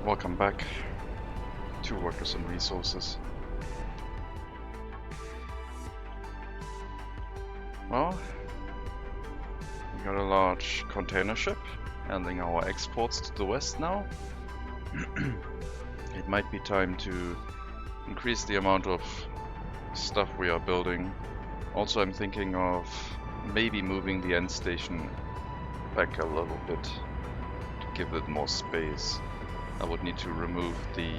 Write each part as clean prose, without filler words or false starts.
Welcome back to Workers and Resources. Well, we got a large container ship handling our exports to the west now. It might be time to increase the amount of stuff we are building. Also, I'm thinking of maybe moving the end station back a little bit to give it more space. I would need to remove the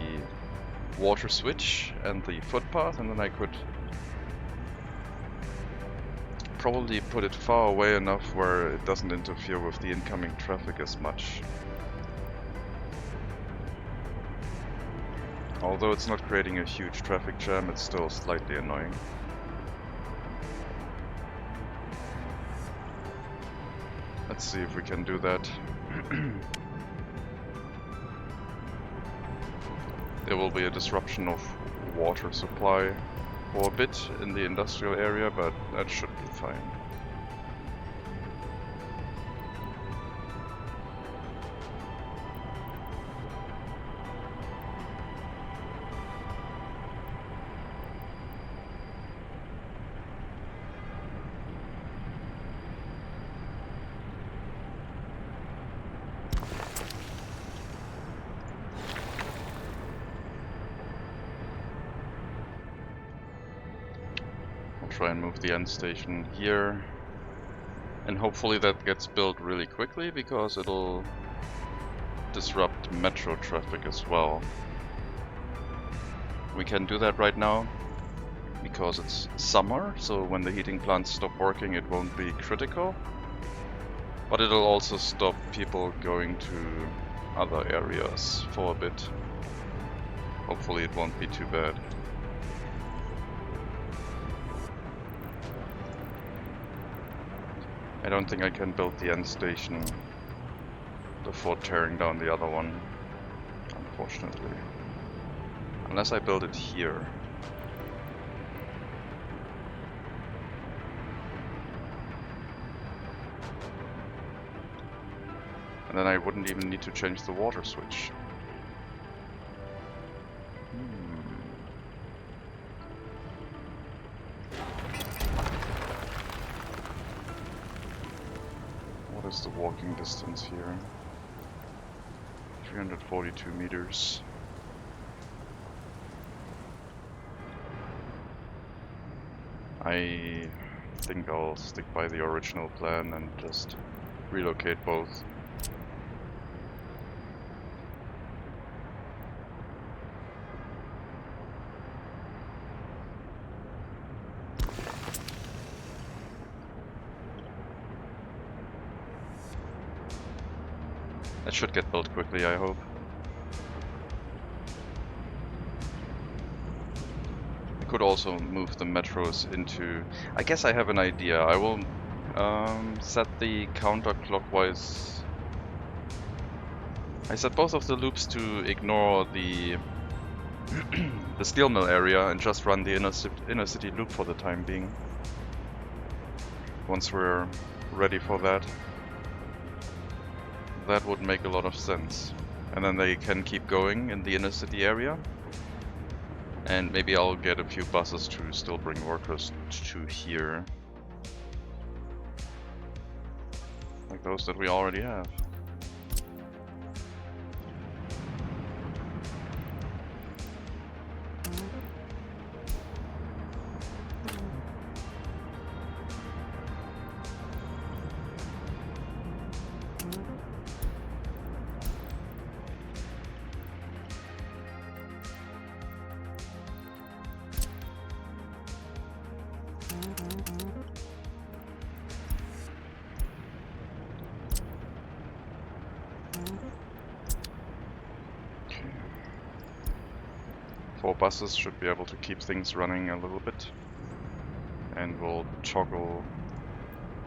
water switch and the footpath, and then I could probably put it far away enough where it doesn't interfere with the incoming traffic as much. Although it's not creating a huge traffic jam, it's still slightly annoying. Let's see if we can do that. There will be a disruption of water supply for a bit in the industrial area, but that should be fine. Try and move the end station here, and hopefully that gets built really quickly because it'll disrupt metro traffic as well. We can do that right now because it's summer, so when the heating plants stop working it won't be critical, but it'll also stop people going to other areas for a bit. Hopefully it won't be too bad. I don't think I can build the end station before tearing down the other one, unfortunately. Unless I build it here. And then I wouldn't even need to change the water switch. What is the walking distance here? 342 meters. I think I'll stick by the original plan and just relocate both. That should get built quickly, I hope. I could also move the metros into... I guess I have an idea. I will set the counterclockwise... I set both of the loops to ignore the the steel mill area and just run the inner city loop for the time being. Once we're ready for that. That would make a lot of sense. And then they can keep going in the inner city area. And maybe I'll get a few buses to still bring workers to here. Like those that we already have. Four buses should be able to keep things running a little bit, and we'll toggle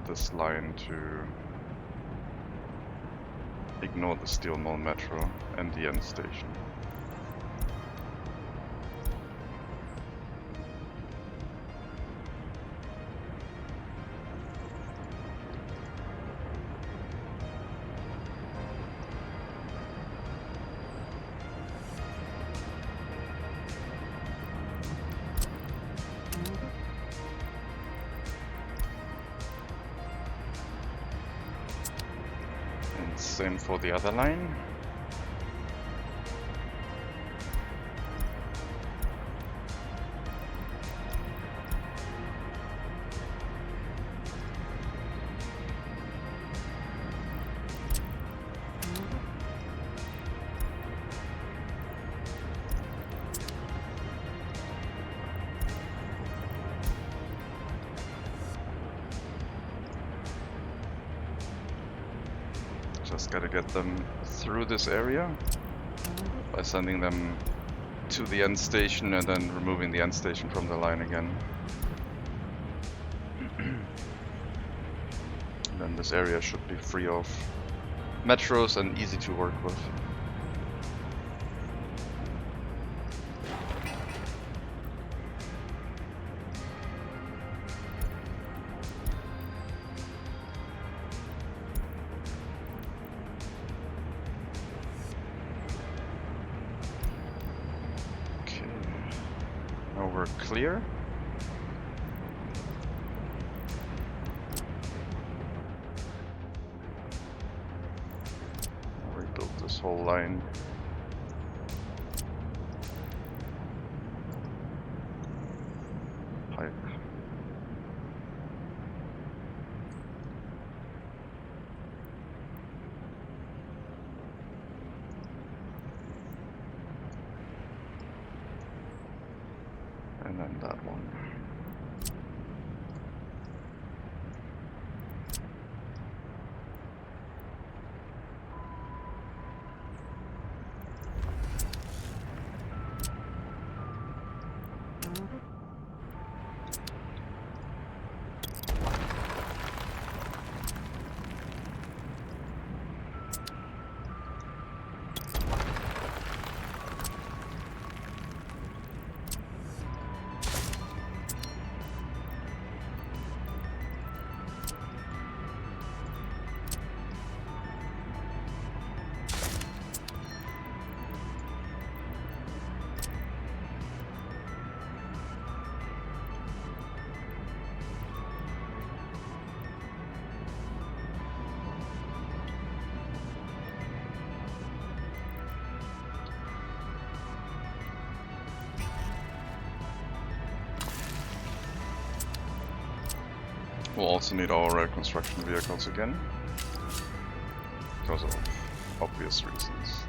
this line to ignore the steel mill metro and the end station. Same for the other line. Just gotta get them through this area by sending them to the end station and then removing the end station from the line again. Then this area should be free of metros and easy to work with. We're clear. Rebuild this whole line. Pipe. And then that one. We'll also need our construction vehicles again, because of obvious reasons.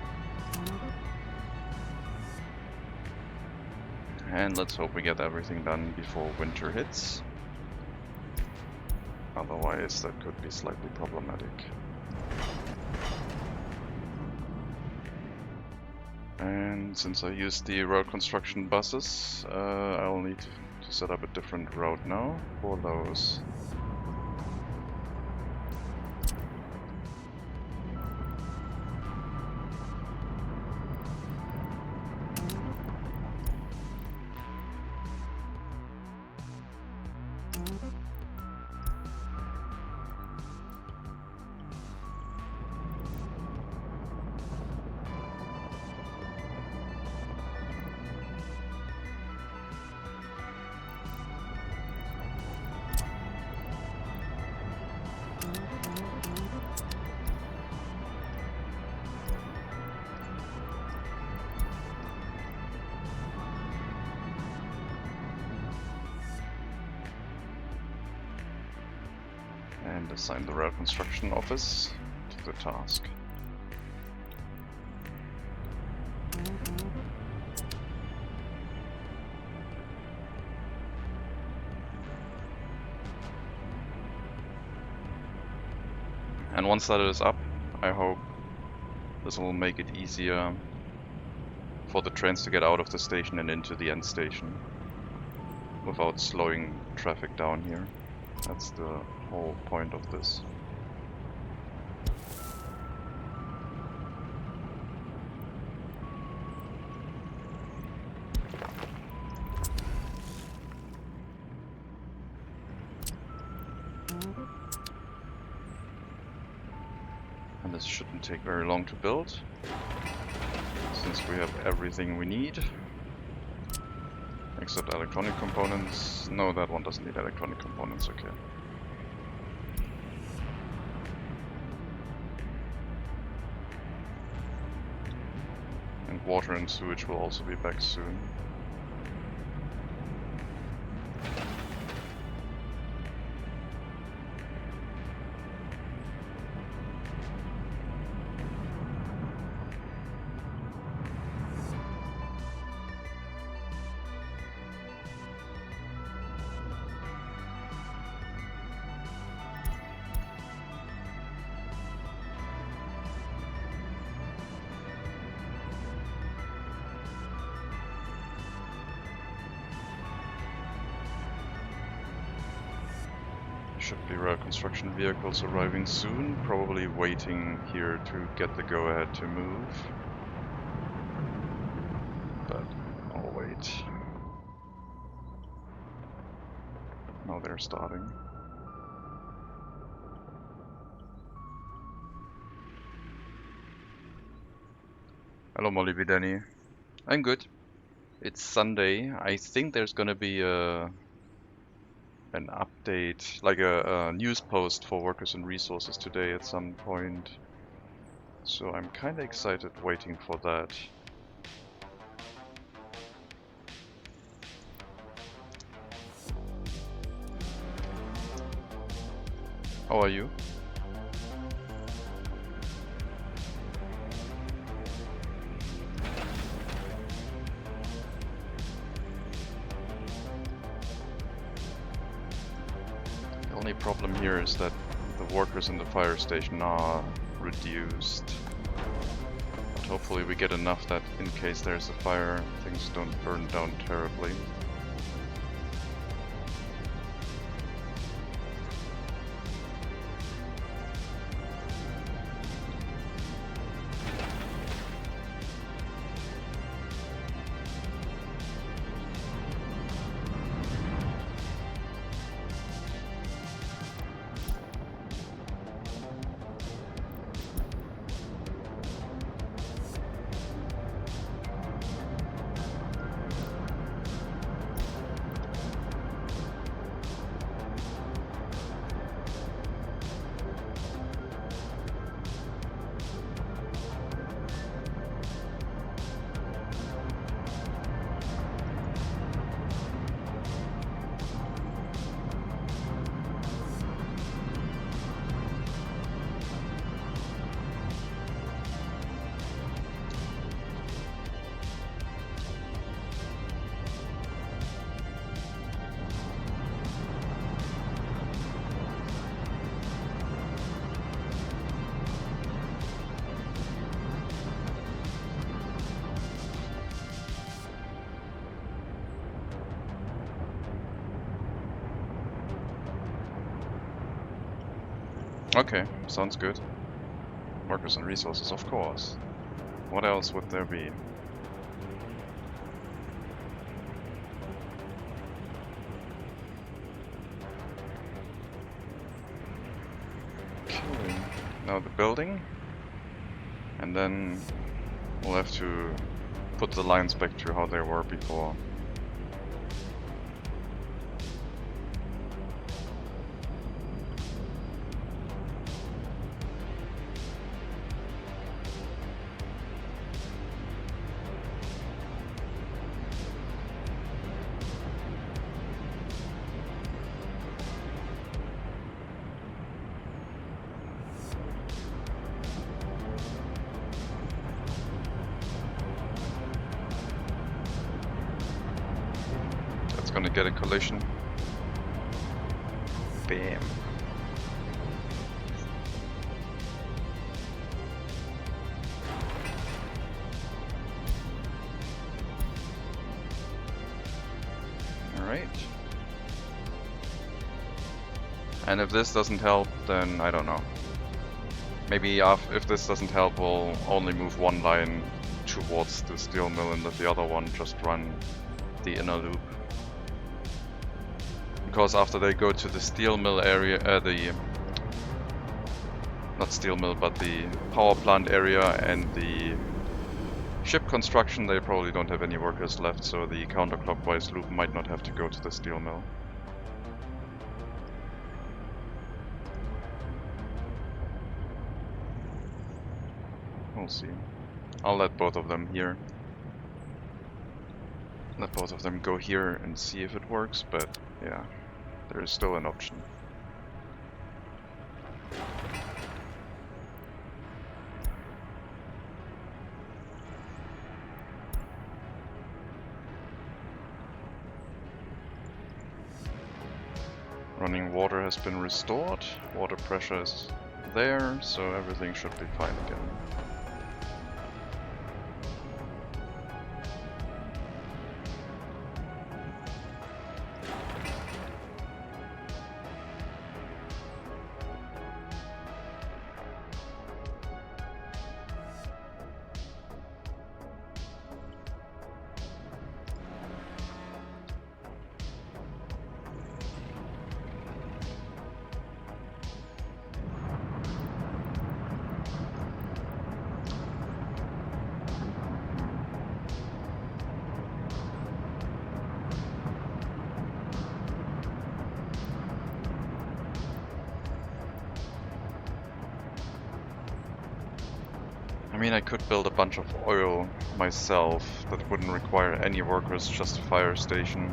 And let's hope we get everything done before winter hits. Otherwise, that could be slightly problematic. And since I used the road construction buses, I'll need to set up a different route now for those. And assign the rail construction office to the task. And once that is up, I hope this will make it easier for the trains to get out of the station and into the end station without slowing traffic down here. That's the whole point of this. And this shouldn't take very long to build, since we have everything we need. Except electronic components. No, that one doesn't need electronic components, okay. water and sewage will also be back soon. Should be rail construction vehicles arriving soon, probably waiting here to get the go-ahead to move. But I'll wait. Now they're starting. Hello Molly Vidani. I'm good. It's Sunday. I think there's gonna be an update, like a news post for workers and resources today at some point. So I'm kinda excited waiting for that. How are you? The only problem here is that the workers in the fire station are reduced. But hopefully we get enough that in case there's a fire, things don't burn down terribly. Okay, sounds good. Workers and resources, of course. What else would there be? Okay, now the building. And then we'll have to put the lines back to how they were before. Gonna get a collision. Bam. Alright. And if this doesn't help, then I don't know. Maybe if this doesn't help, we'll only move one line towards the steel mill and let the other one just run the inner loop. Because after they go to the steel mill area, not steel mill, but the power plant area and the ship construction, they probably don't have any workers left, so the counterclockwise loop might not have to go to the steel mill. We'll see. I'll let both of them here. let both of them go here and see if it works, but yeah, there is still an option. Running water has been restored, water pressure is there, so everything should be fine again. I mean, I could build a bunch of oil myself. That wouldn't require any workers, just a fire station.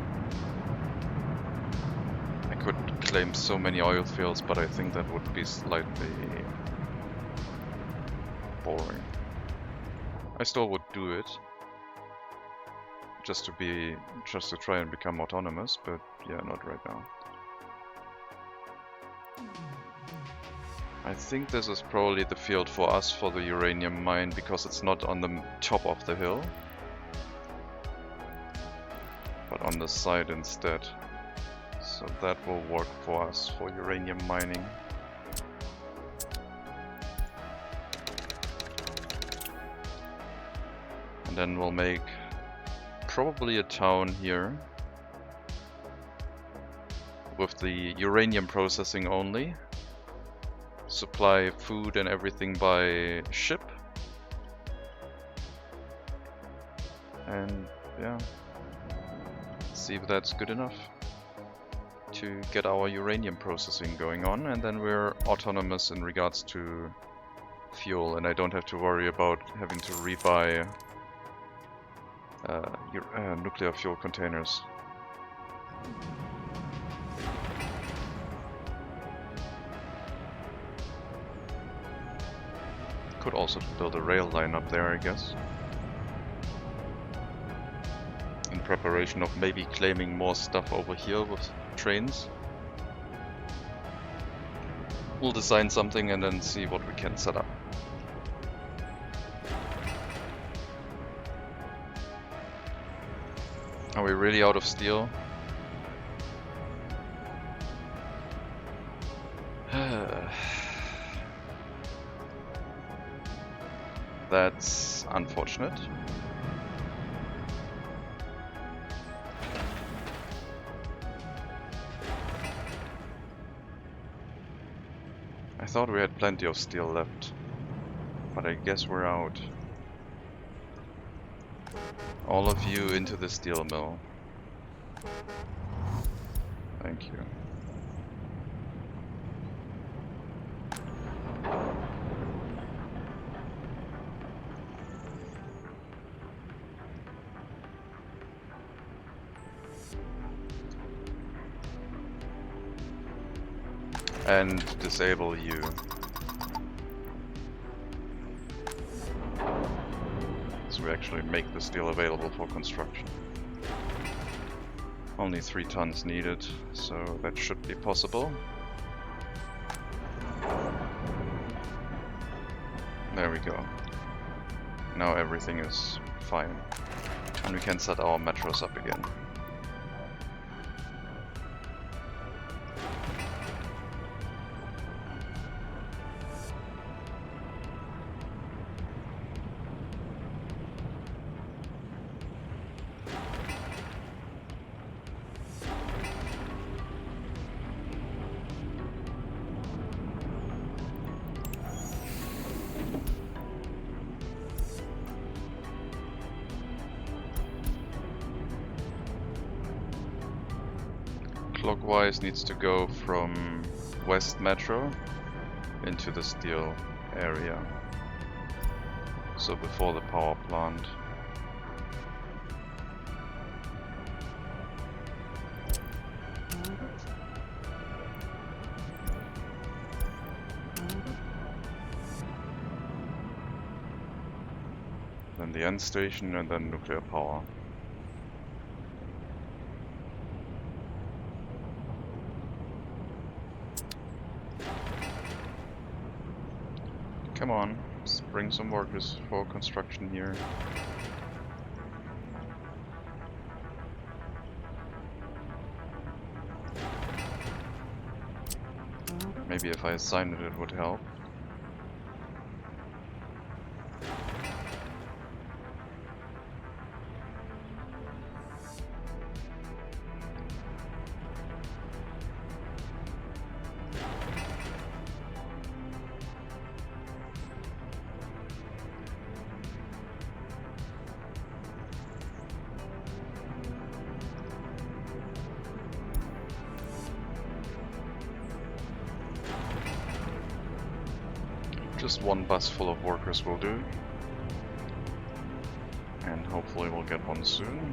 I could claim so many oil fields, but I think that would be slightly boring. I still would do it, just to try and become autonomous, but yeah, not right now. I think this is probably the field for us for the uranium mine, because it's not on the top of the hill, but on the side instead. So that will work for us for uranium mining. And then we'll make probably a town here with the uranium processing only. Supply food and everything by ship. And yeah, see if that's good enough to get our uranium processing going on, and then we're autonomous in regards to fuel, and I don't have to worry about having to rebuy nuclear fuel containers. Could also build a rail line up there, I guess, in preparation of maybe claiming more stuff over here with trains. We'll design something and then see what we can set up. Are we really out of steel? That's unfortunate. I thought we had plenty of steel left, but I guess we're out. All of you into the steel mill. Thank you. And disable you. So we actually make the steel available for construction. Only 3 tons needed, so that should be possible. There we go. Now everything is fine. And we can set our metros up again. Clockwise needs to go from West Metro into the steel area. So before the power plant. and the end station, and then nuclear power. Come on, let's bring some workers for construction here. Maybe if I assign it, it would help. Just one bus full of workers will do. And hopefully we'll get one soon.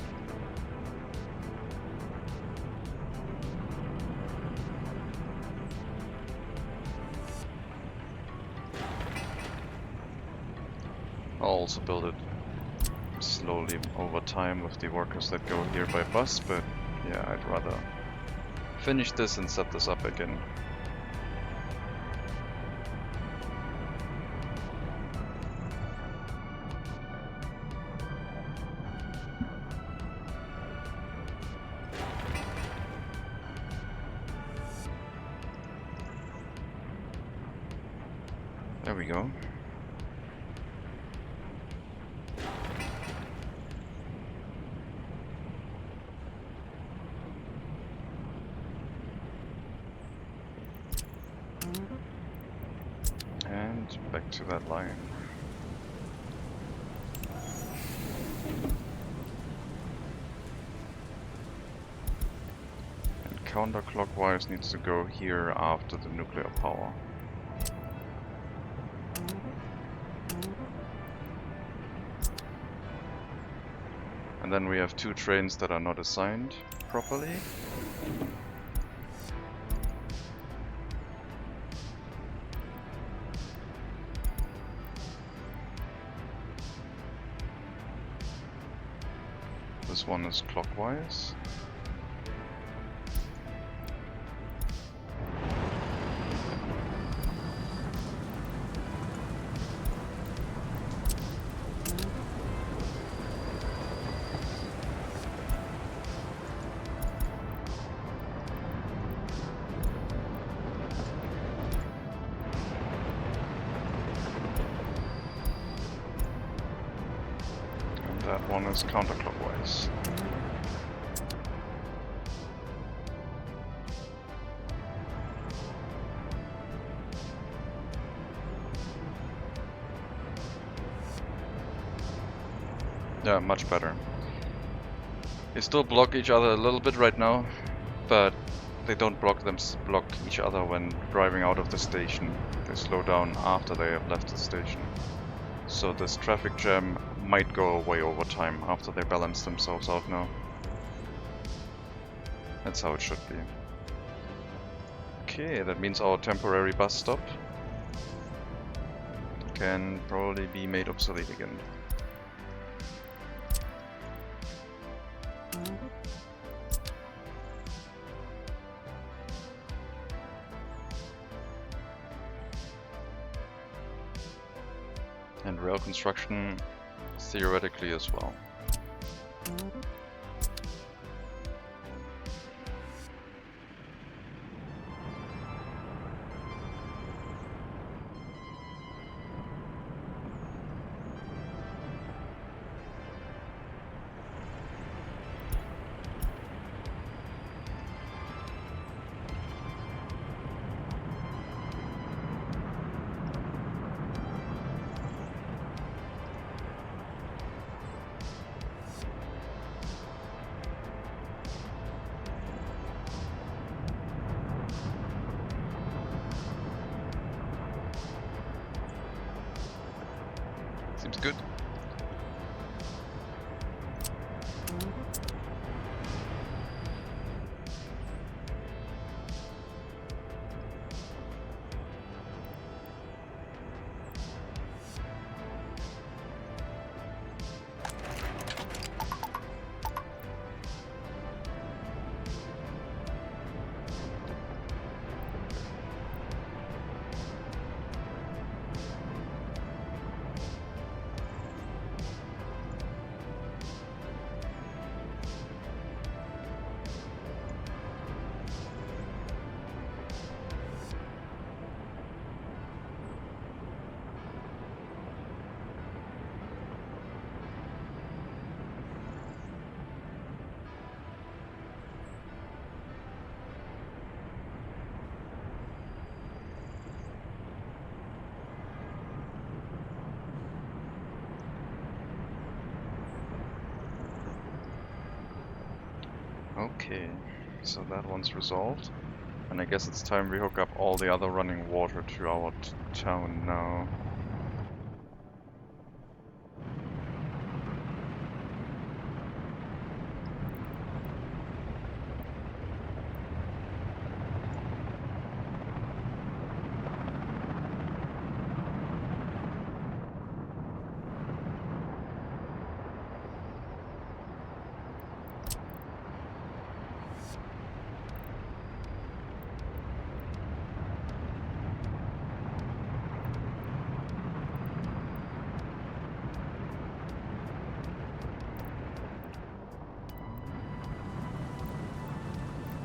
I'll also build it slowly over time with the workers that go here by bus, but yeah, I'd rather finish this and set this up again. There we go. And back to that line. And counterclockwise needs to go here after the nuclear power. And then we have two trains that are not assigned properly. This one is clockwise. That one is counterclockwise. Yeah, much better. They still block each other a little bit right now, but they don't block each other when driving out of the station. They slow down after they have left the station. So this traffic jam might go away over time after they balance themselves out now. That's how it should be. Okay, that means our temporary bus stop can probably be made obsolete again. And rail construction theoretically as well. Seems good. Okay, so that one's resolved. And I guess it's time we hook up all the other running water to our town now.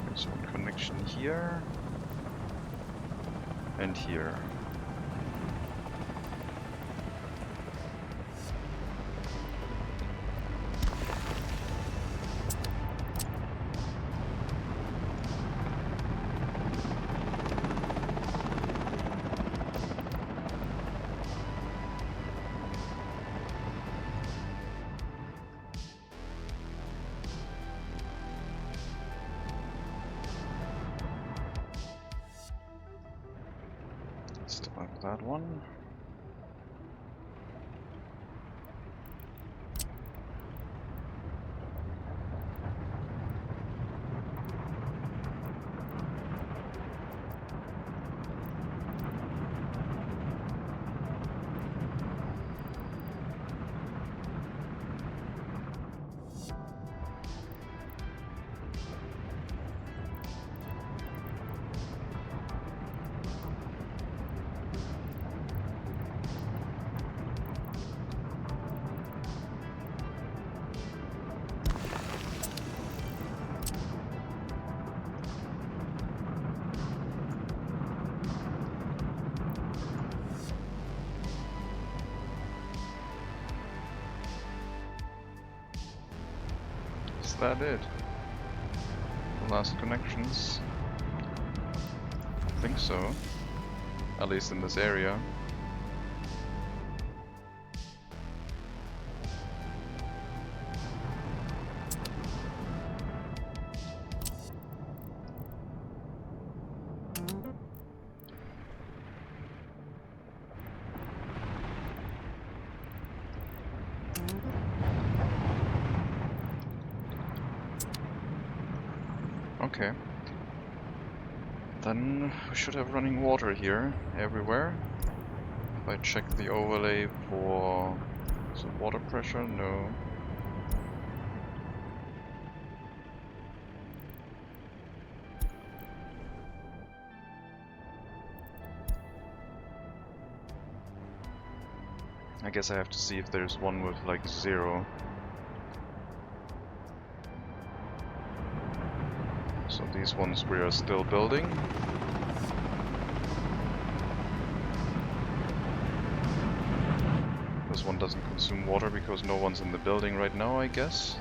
There's one connection here and here. Still have that one. Is that it? The last connections? I think so. At least in this area. Okay. Then we should have running water here, everywhere. If I check the overlay for some water pressure, no. I guess I have to see if there's one with like 0. So these ones we are still building. This one doesn't consume water because no one's in the building right now, I guess.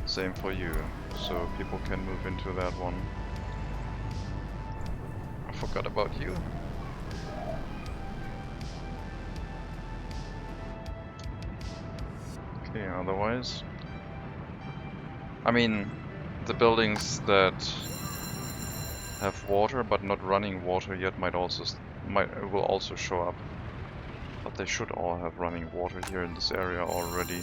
Same for you, so people can move into that one. I forgot about you. Okay, otherwise... I mean, the buildings that have water but not running water yet will also show up. But they should all have running water here in this area already.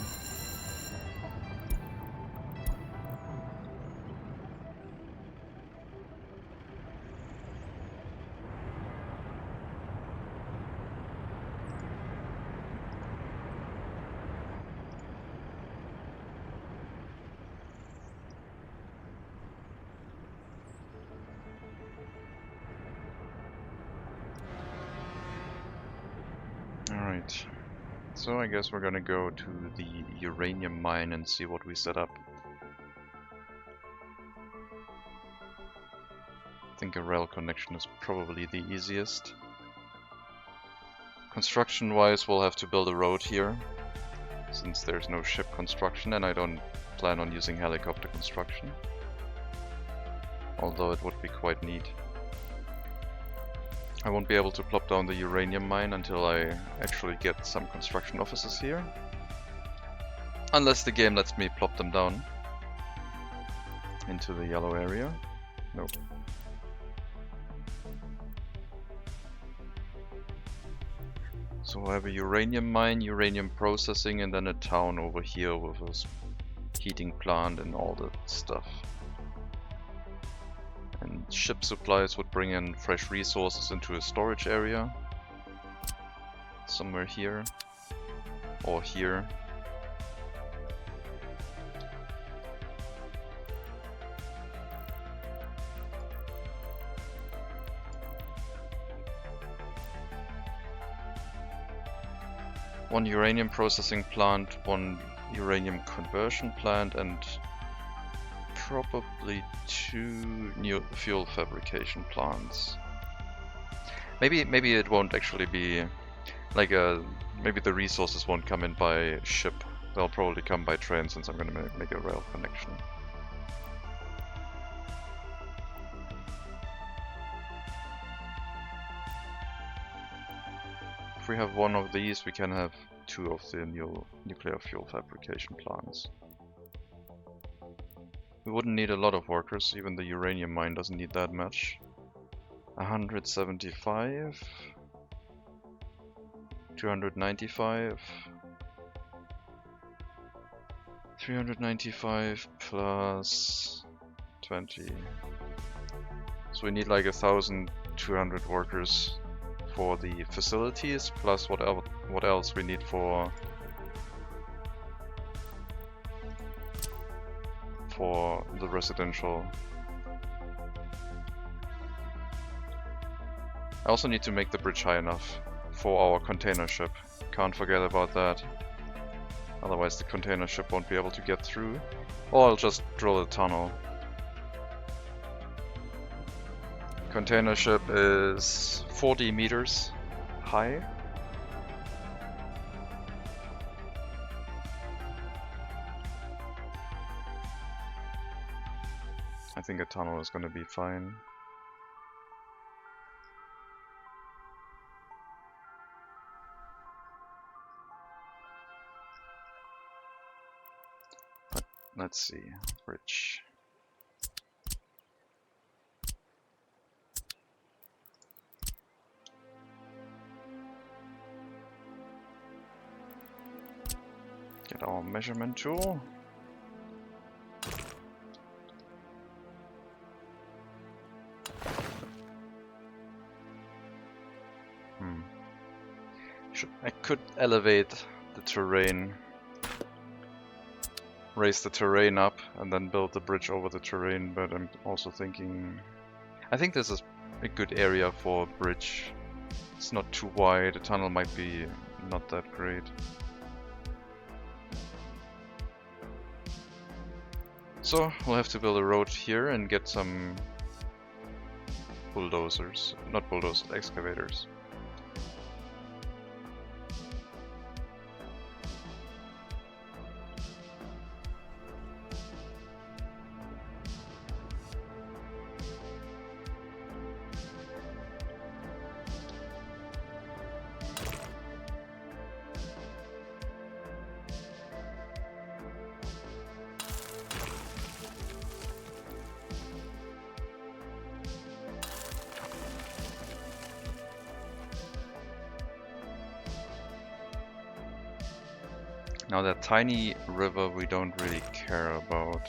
Alright, so I guess we're gonna go to the uranium mine and see what we set up. I think a rail connection is probably the easiest. Construction-wise, we'll have to build a road here, since there's no ship construction, and I don't plan on using helicopter construction. Although it would be quite neat. I won't be able to plop down the uranium mine until I actually get some construction offices here. Unless the game lets me plop them down. into the yellow area. Nope. So we'll have a uranium mine, uranium processing, and then a town over here with a heating plant and all that stuff. And ship supplies would bring in fresh resources into a storage area. Somewhere here. Or here. One uranium processing plant, one uranium conversion plant, and probably 2 new fuel fabrication plants. Maybe it won't actually be like maybe the resources won't come in by ship. They'll probably come by train, since I'm gonna make a rail connection. If we have one of these, we can have 2 of the new nuclear fuel fabrication plants. We wouldn't need a lot of workers, even the uranium mine doesn't need that much. 175, 295, 395 plus 20. So we need like 1,200 workers for the facilities, plus what else we need for the residential. I also need to make the bridge high enough for our container ship. Can't forget about that. Otherwise the container ship won't be able to get through. Or I'll just drill a tunnel. Container ship is 40 meters high. I think a tunnel is going to be fine. But let's see, bridge. Get our measurement tool. I could elevate the terrain, raise the terrain up, and then build the bridge over the terrain, but I'm also thinking... I think this is a good area for a bridge. It's not too wide, a tunnel might be not that great. So we'll have to build a road here and get some bulldozers, not bulldozers, excavators. Now that tiny river we don't really care about.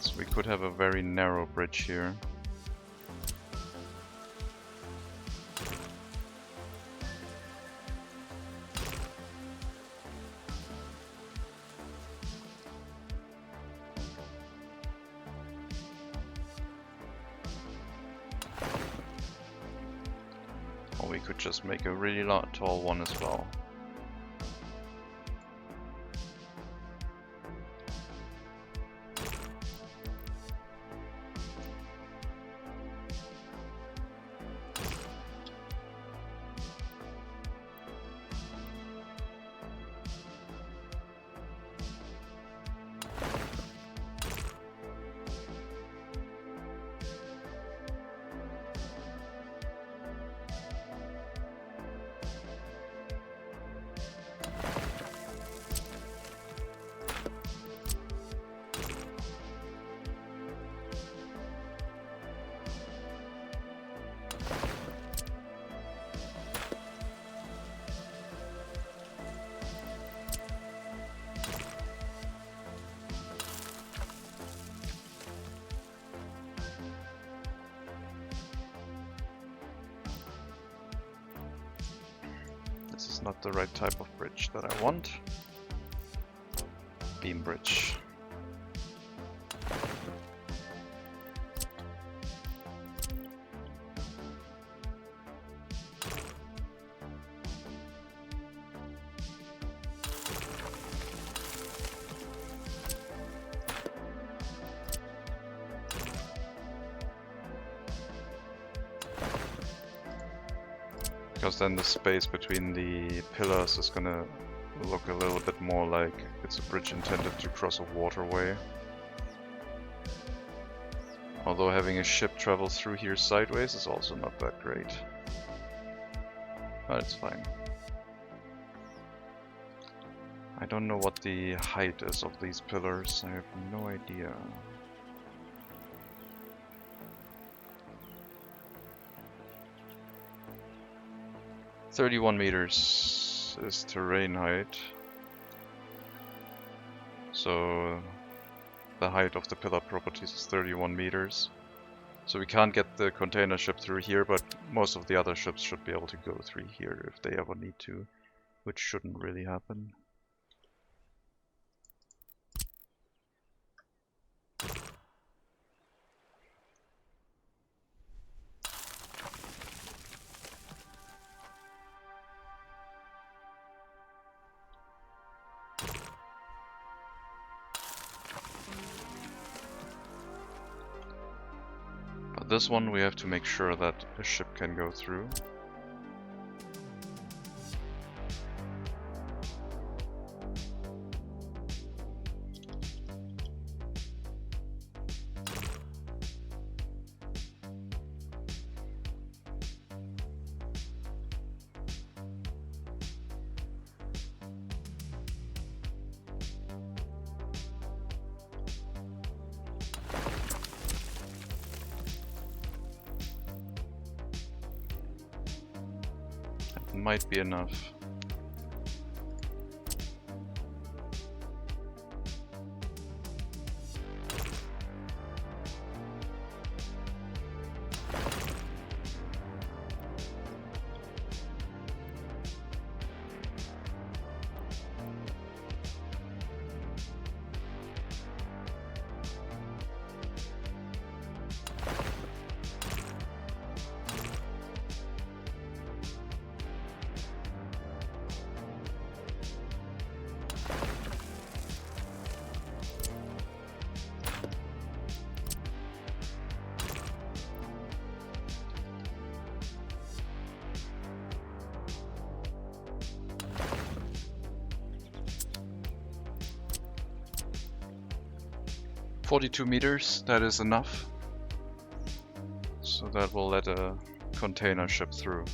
So we could have a very narrow bridge here. Or we could just make a really tall one as well. not the right type of bridge that I want. Beam bridge. Because then the space between the pillars is gonna look a little bit more like it's a bridge intended to cross a waterway. Although having a ship travel through here sideways is also not that great. But it's fine. I don't know what the height is of these pillars, I have no idea. "31 meters is terrain height. So the height of the pillar properties is 31 meters. So we can't get the container ship through here, but most of the other ships should be able to go through here if they ever need to, which shouldn't really happen. This one we have to make sure that a ship can go through. Might be enough. "42 meters, that is enough. So that will let a container ship through.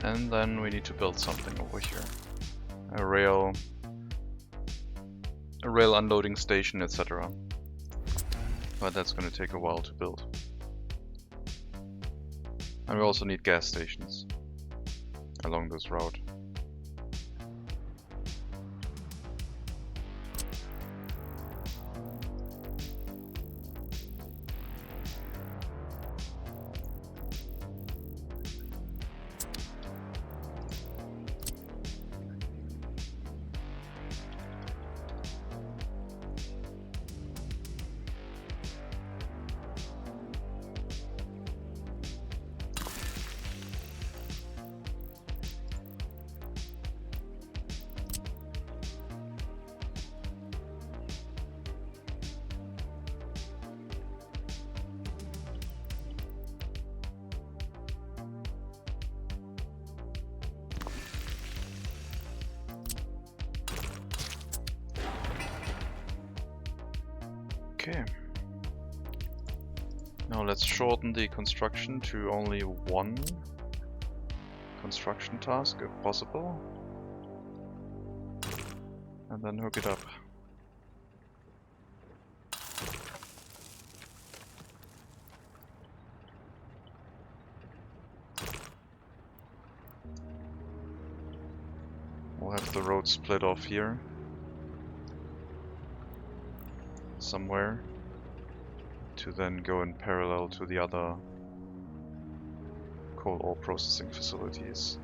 And then we need to build something over here. A rail unloading station, etc. But that's going to take a while to build. And we also need gas stations along this route. Okay. Now let's shorten the construction to only one construction task if possible. And then hook it up. We'll have the road split off here. Somewhere. To then go in parallel to the other coal ore processing facilities.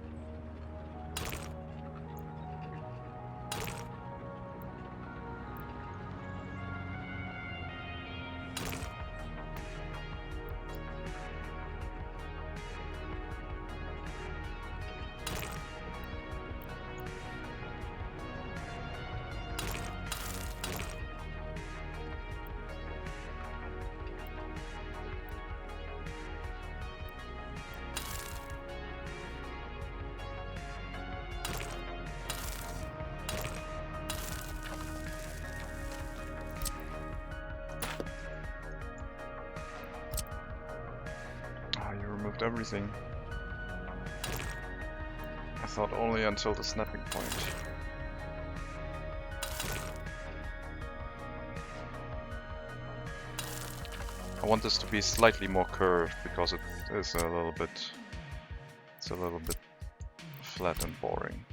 Everything. I thought only until the snapping point. I want this to be slightly more curved because it is a little bit flat and boring.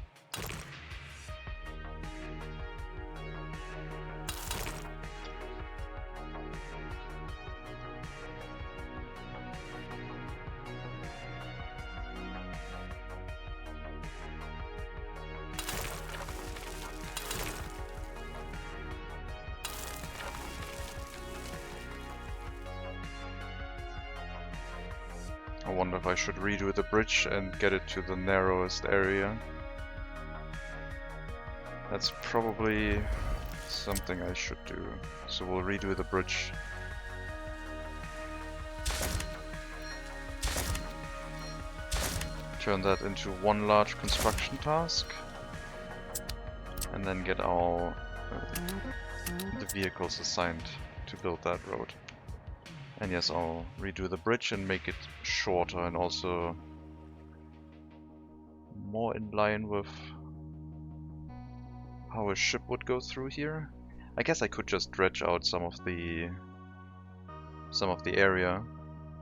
I wonder if I should redo the bridge and get it to the narrowest area. That's probably something I should do. So we'll redo the bridge. Turn that into one large construction task. And then get our the vehicles assigned to build that road. And yes, I'll redo the bridge and make it shorter and also more in line with how a ship would go through here. I guess I could just dredge out some of the area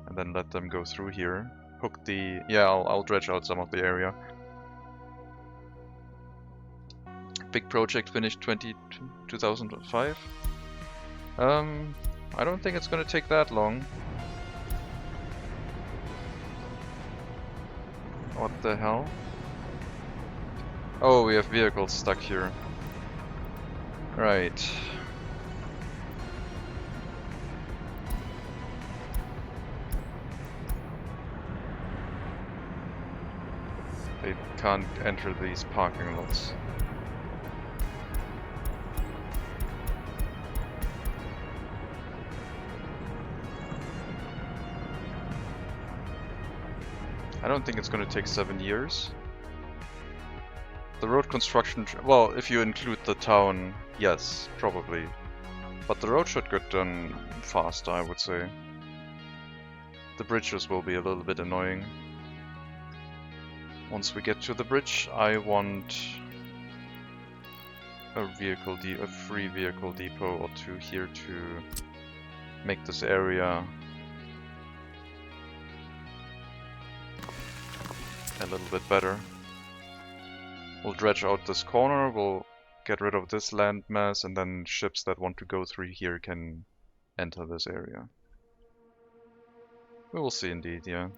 and then let them go through here. Hook the... yeah, I'll dredge out some of the area. Big project finished 2005. I don't think it's gonna take that long. What the hell? Oh, we have vehicles stuck here. Right. They can't enter these parking lots. I don't think it's going to take 7 years. The road construction, well, if you include the town, yes, probably. But the road should get done faster, I would say. The bridges will be a little bit annoying. Once we get to the bridge, I want a free vehicle depot or two here to make this area a little bit better. We'll dredge out this corner, we'll get rid of this landmass, and then ships that want to go through here can enter this area. We will see indeed, yeah.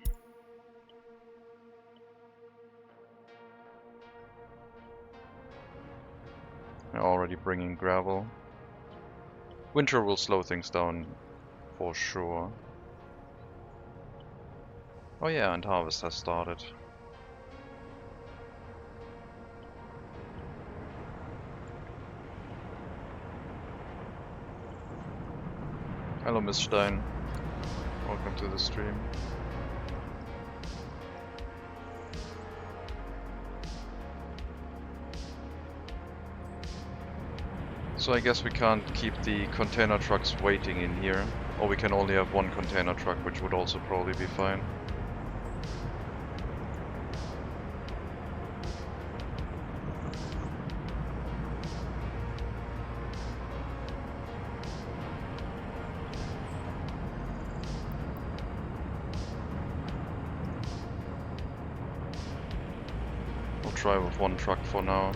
They're already bringing gravel. Winter will slow things down for sure. Oh yeah, and harvest has started. Hello, Miss Stein. Welcome to the stream. So I guess we can't keep the container trucks waiting in here, or we can only have one container truck, which would also probably be fine. We'll try with one truck for now.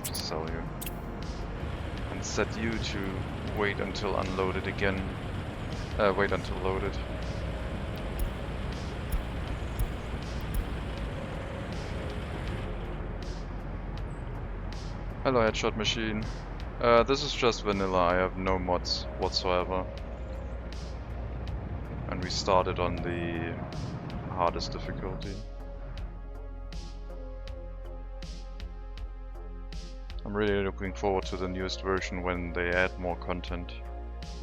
Just sell you. And set you to wait until unloaded again. Wait until loaded. Hello, headshot machine. This is just vanilla, I have no mods whatsoever. And we started on the hardest difficulty. I'm really looking forward to the newest version when they add more content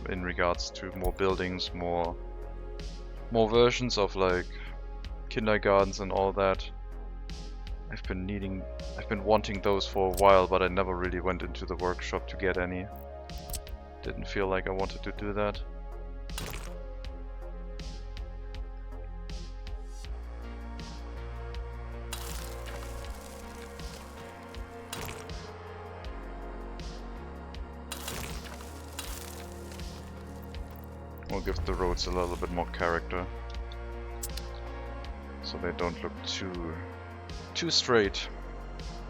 in regards to more buildings, more versions of like kindergartens and all that. I've been wanting those for a while, but I never really went into the workshop to get any. Didn't feel like I wanted to do that. We'll give the roads a little bit more character, so they don't look too straight,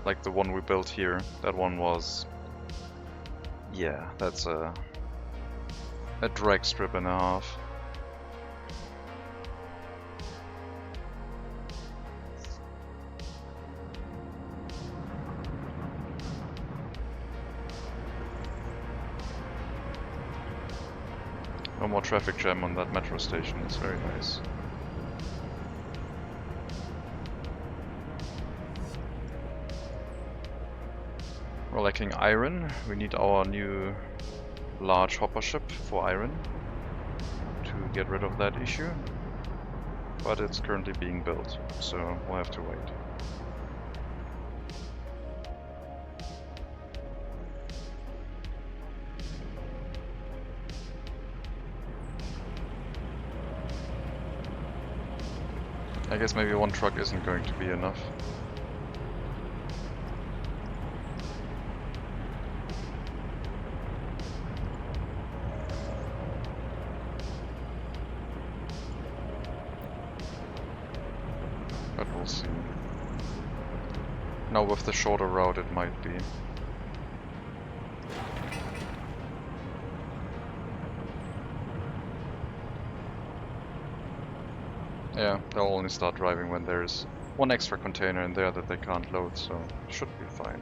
like the one we built here. That one was, yeah, that's a drag strip and a half. No more traffic jam on that metro station, it's very nice. We're lacking iron. We need our new large hopper ship for iron to get rid of that issue. But it's currently being built, so we'll have to wait. I guess maybe one truck isn't going to be enough. But we'll see. Now with the shorter route it might be. Yeah, they'll only start driving when there's one extra container in there that they can't load, so should be fine.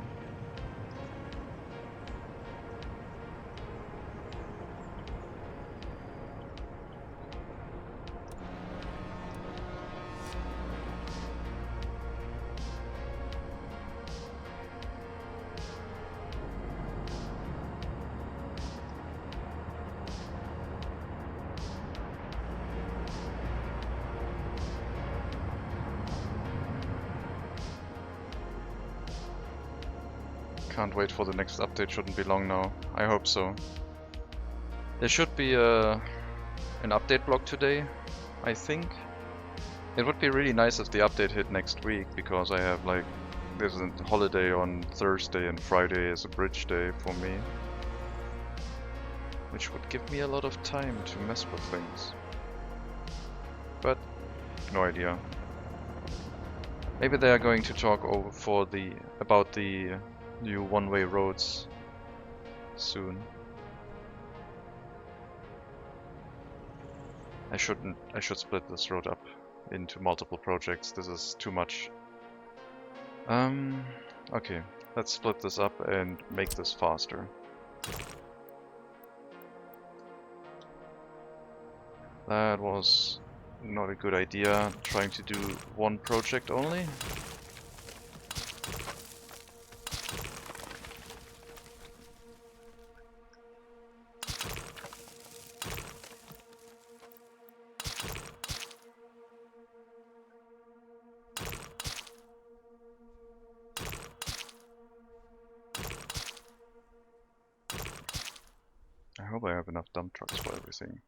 Can't wait for the next update, shouldn't be long now. I hope so. There should be an update block today, I think. It would be really nice if the update hit next week, because I have like, there's a holiday on Thursday and Friday is a bridge day for me. Which would give me a lot of time to mess with things. But, no idea. Maybe they are going to talk about the new one-way roads soon. I should split this road up into multiple projects. This is too much. Okay, let's split this up and make this faster. That was not a good idea, trying to do one project only. hope I have enough dump trucks for everything.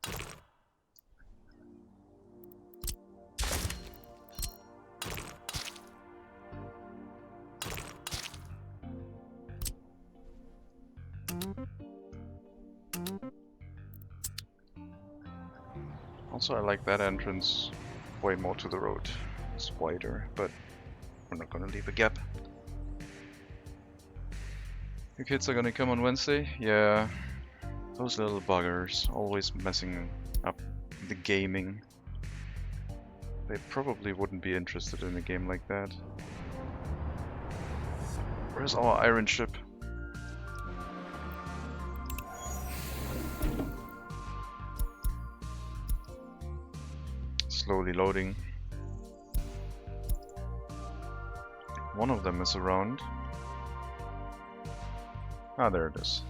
Also, I like that entrance way more to the road. It's wider, but we're not gonna leave a gap. Your kids are gonna come on Wednesday? Yeah. Those little buggers, always messing up the gaming. They probably wouldn't be interested in a game like that. Where's our iron ship? Slowly loading. One of them is around. Ah, there it is.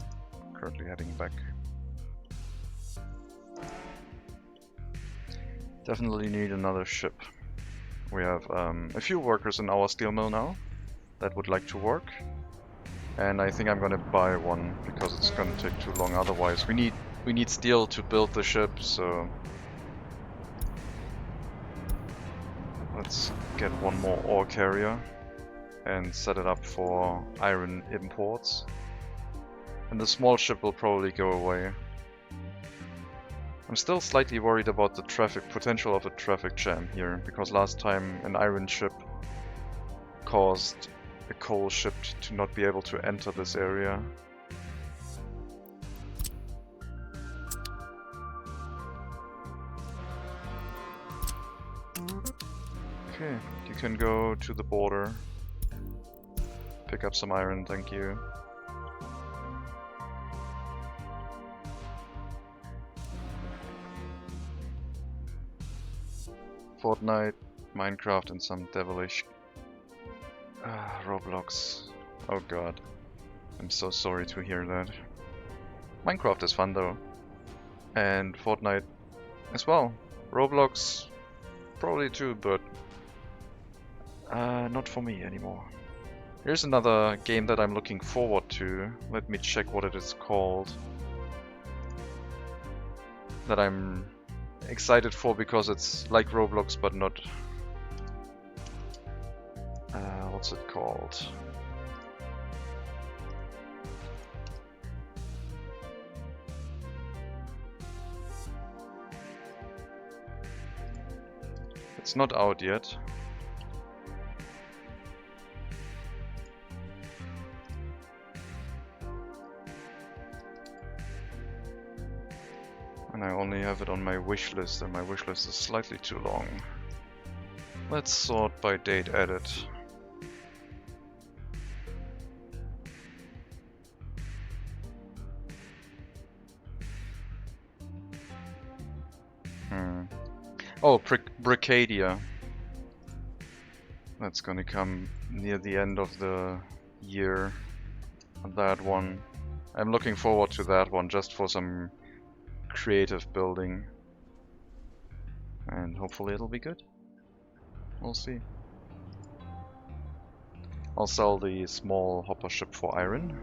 Currently heading back. Definitely need another ship. We have a few workers in our steel mill now that would like to work. And I think I'm gonna buy one because it's gonna take too long otherwise. We need steel to build the ship, so let's get one more ore carrier and set it up for iron imports. And the small ship will probably go away. I'm still slightly worried about the potential of a traffic jam here, because last time an iron ship caused a coal ship to not be able to enter this area. Okay, you can go to the border. Pick up some iron, thank you. Fortnite, Minecraft, and some devilish Roblox. Oh god. I'm so sorry to hear that. Minecraft is fun though. And Fortnite as well. Roblox probably too, but not for me anymore. Here's another game that I'm looking forward to. Let me check what it is called. That I'm excited for because it's like Roblox but not... what's it called? It's not out yet. And I only have it on my wish list, and my wish list is slightly too long. Let's sort by date added. Oh, Bricadia. That's gonna come near the end of the year. That one. I'm looking forward to that one just for some creative building. And hopefully it'll be good. We'll see. I'll sell the small hopper ship for iron.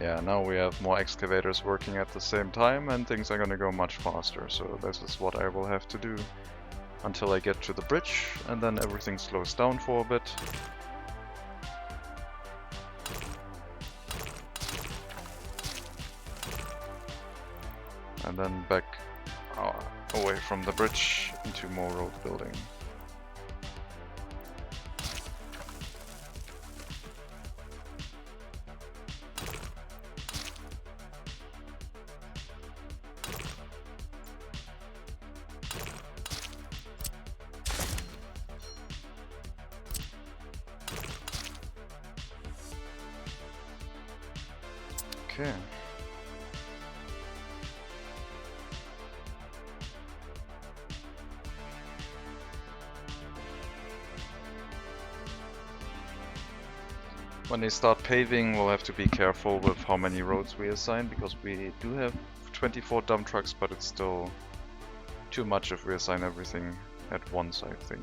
Yeah, now we have more excavators working at the same time and things are gonna go much faster, so this is what I will have to do until I get to the bridge, and then everything slows down for a bit. And then back away from the bridge into more road building. Okay. When they start paving, we'll have to be careful with how many roads we assign, because we do have 24 dump trucks, but it's still too much if we assign everything at once, I think.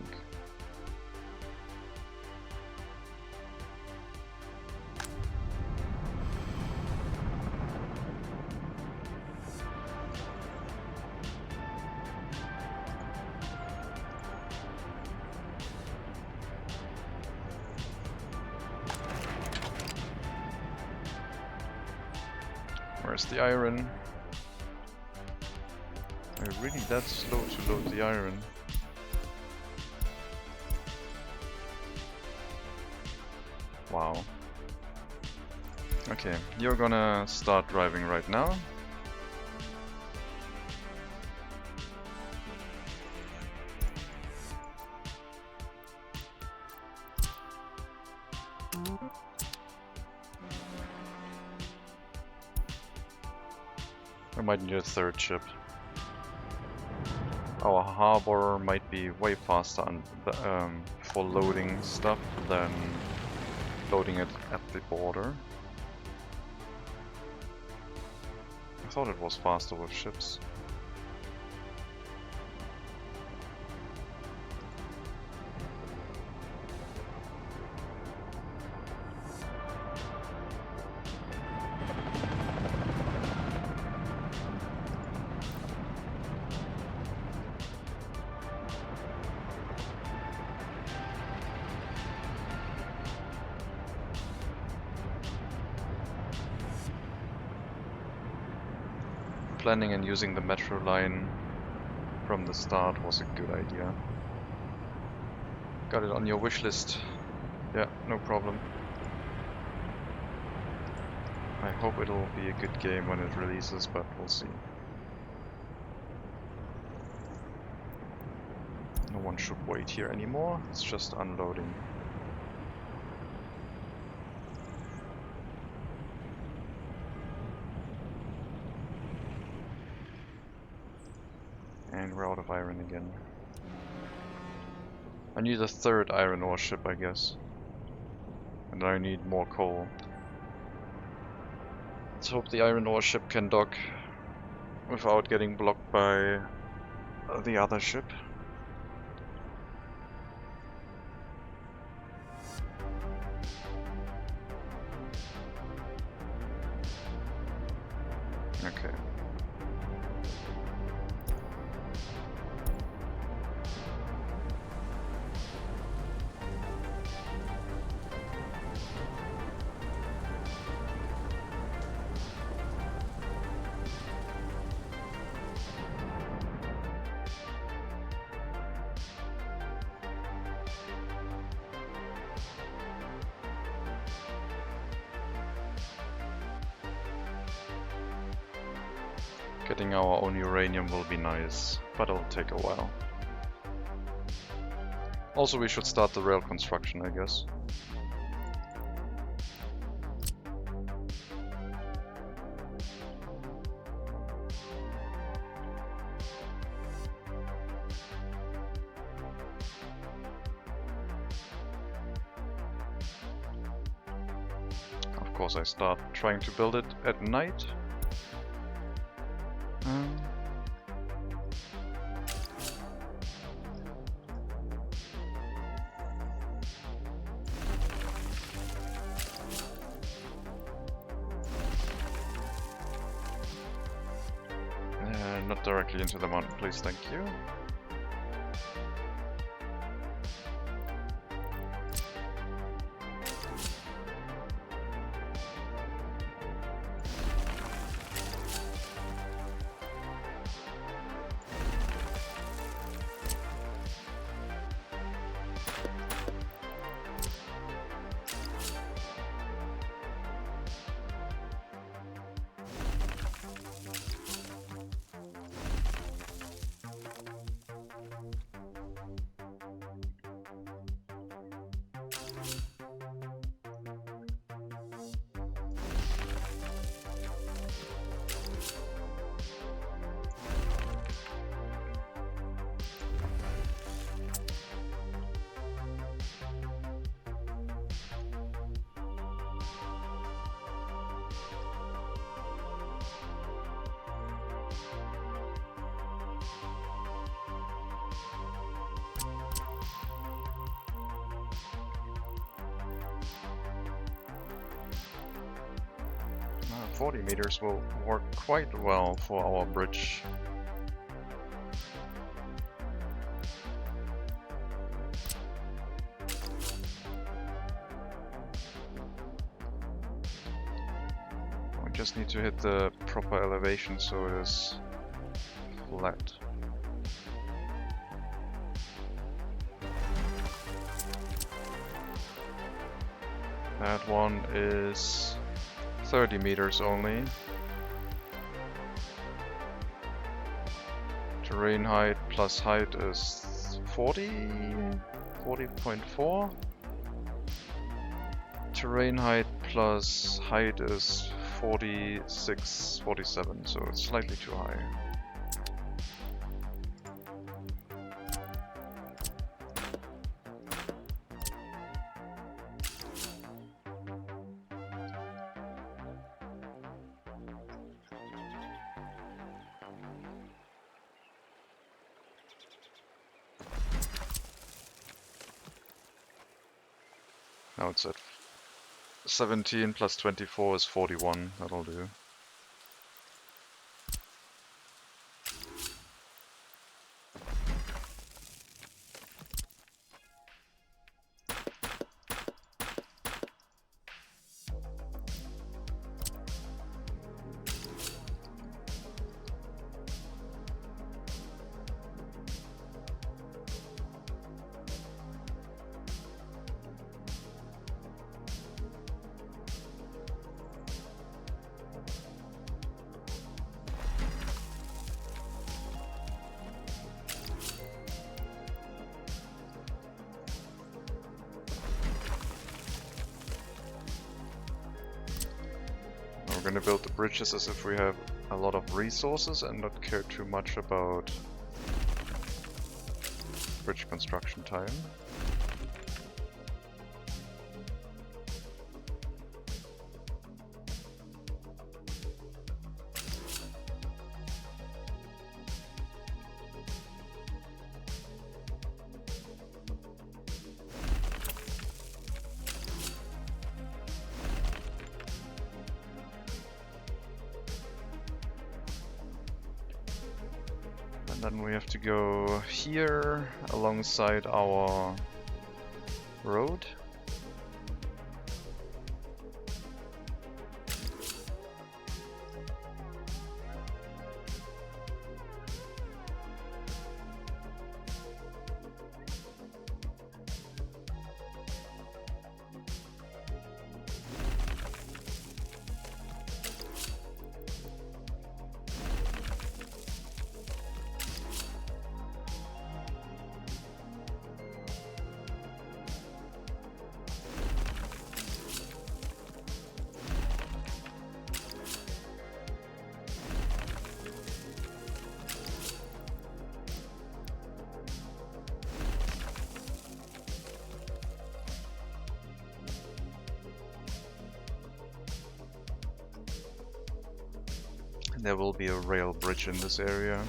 Where's the iron? Are you really that slow to load the iron? Wow. Okay, you're gonna start driving right now. We might need a third ship. Our harbor might be way faster for loading stuff than loading it at the border. I thought it was faster with ships. Planning and using the metro line from the start was a good idea. Got it on your wish list. Yeah, no problem. I hope it'll be a good game when it releases, but we'll see. No one should wait here anymore, it's just unloading. And we're out of iron again. I need a third iron ore ship, I guess. And I need more coal. Let's hope the iron ore ship can dock without getting blocked by the other ship. Okay. Getting our own uranium will be nice, but it'll take a while. Also, we should start the rail construction, I guess. Of course, I start trying to build it at night. Not directly into the mountain, please, thank you. 40 meters will work quite well for our bridge. We just need to hit the proper elevation so it is flat. That one is 30 meters only. Terrain height plus height is 40.4. Terrain height plus height is 46, 47, so it's slightly too high. Now it's at 17 plus 24 is 41, that'll do. We're gonna build the bridges as if we have a lot of resources and not care too much about bridge construction time. And then we have to go here alongside our road. There will be a rail bridge in this area.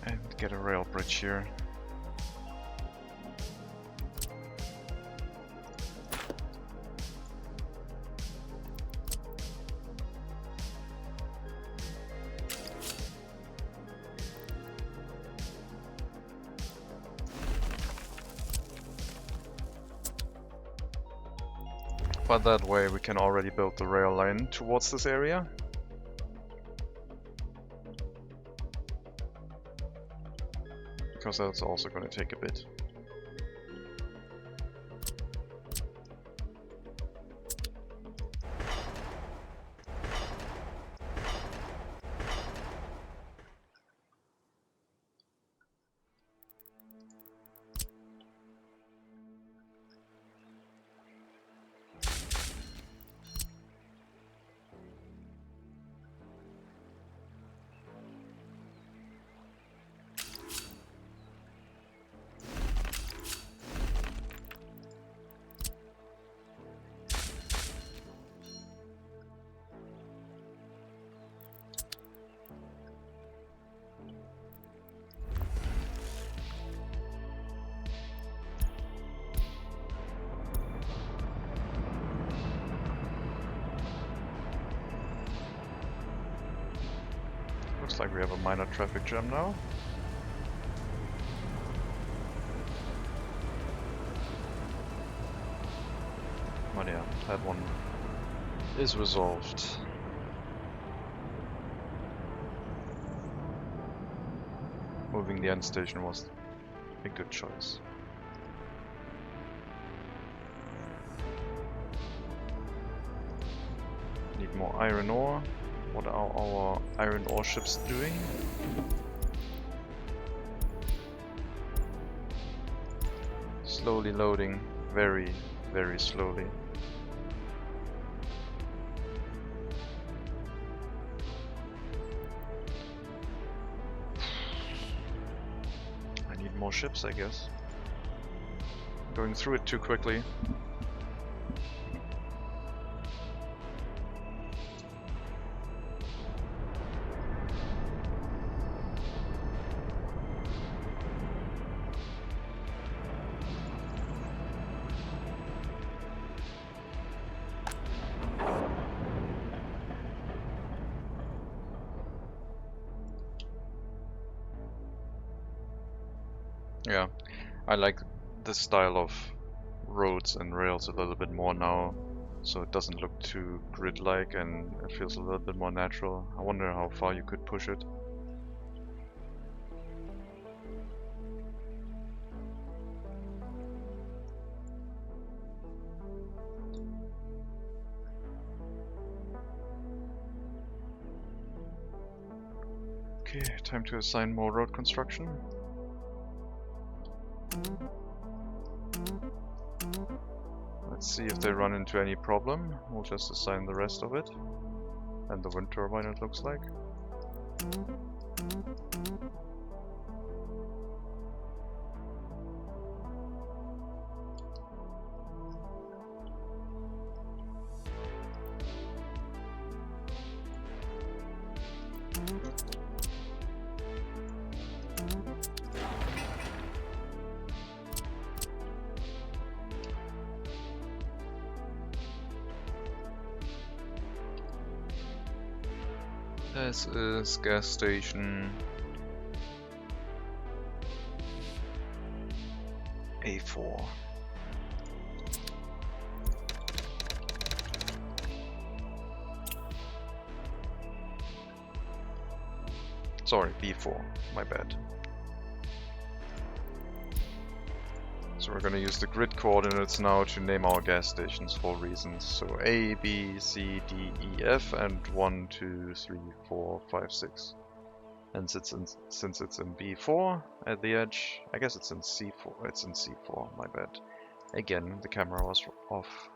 And get a rail bridge here. But that way we can already build the rail line towards this area. Because that's also going to take a bit. Looks like we have a minor traffic jam now. But yeah, that one is resolved. Moving the end station was a good choice. Need more iron ore. What are our iron ore ships doing? Slowly loading, very, very slowly. I need more ships, I guess. Going through it too quickly. Yeah, I like this style of roads and rails a little bit more now, so it doesn't look too grid-like and it feels a little bit more natural. I wonder how far you could push it. Okay, time to assign more road construction. Let's see if they run into any problem. We'll just assign the rest of it. And the wind turbine, it looks like. This is gas station A4. Sorry, B4, my bad. So we're gonna use the grid coordinates now to name our gas stations for reasons. So A, B, C, D, E, F, and 1, 2, 3, 4, 5, 6. And since it's in B4 at the edge, I guess it's in C4. It's in C4, my bad. Again, the camera was off.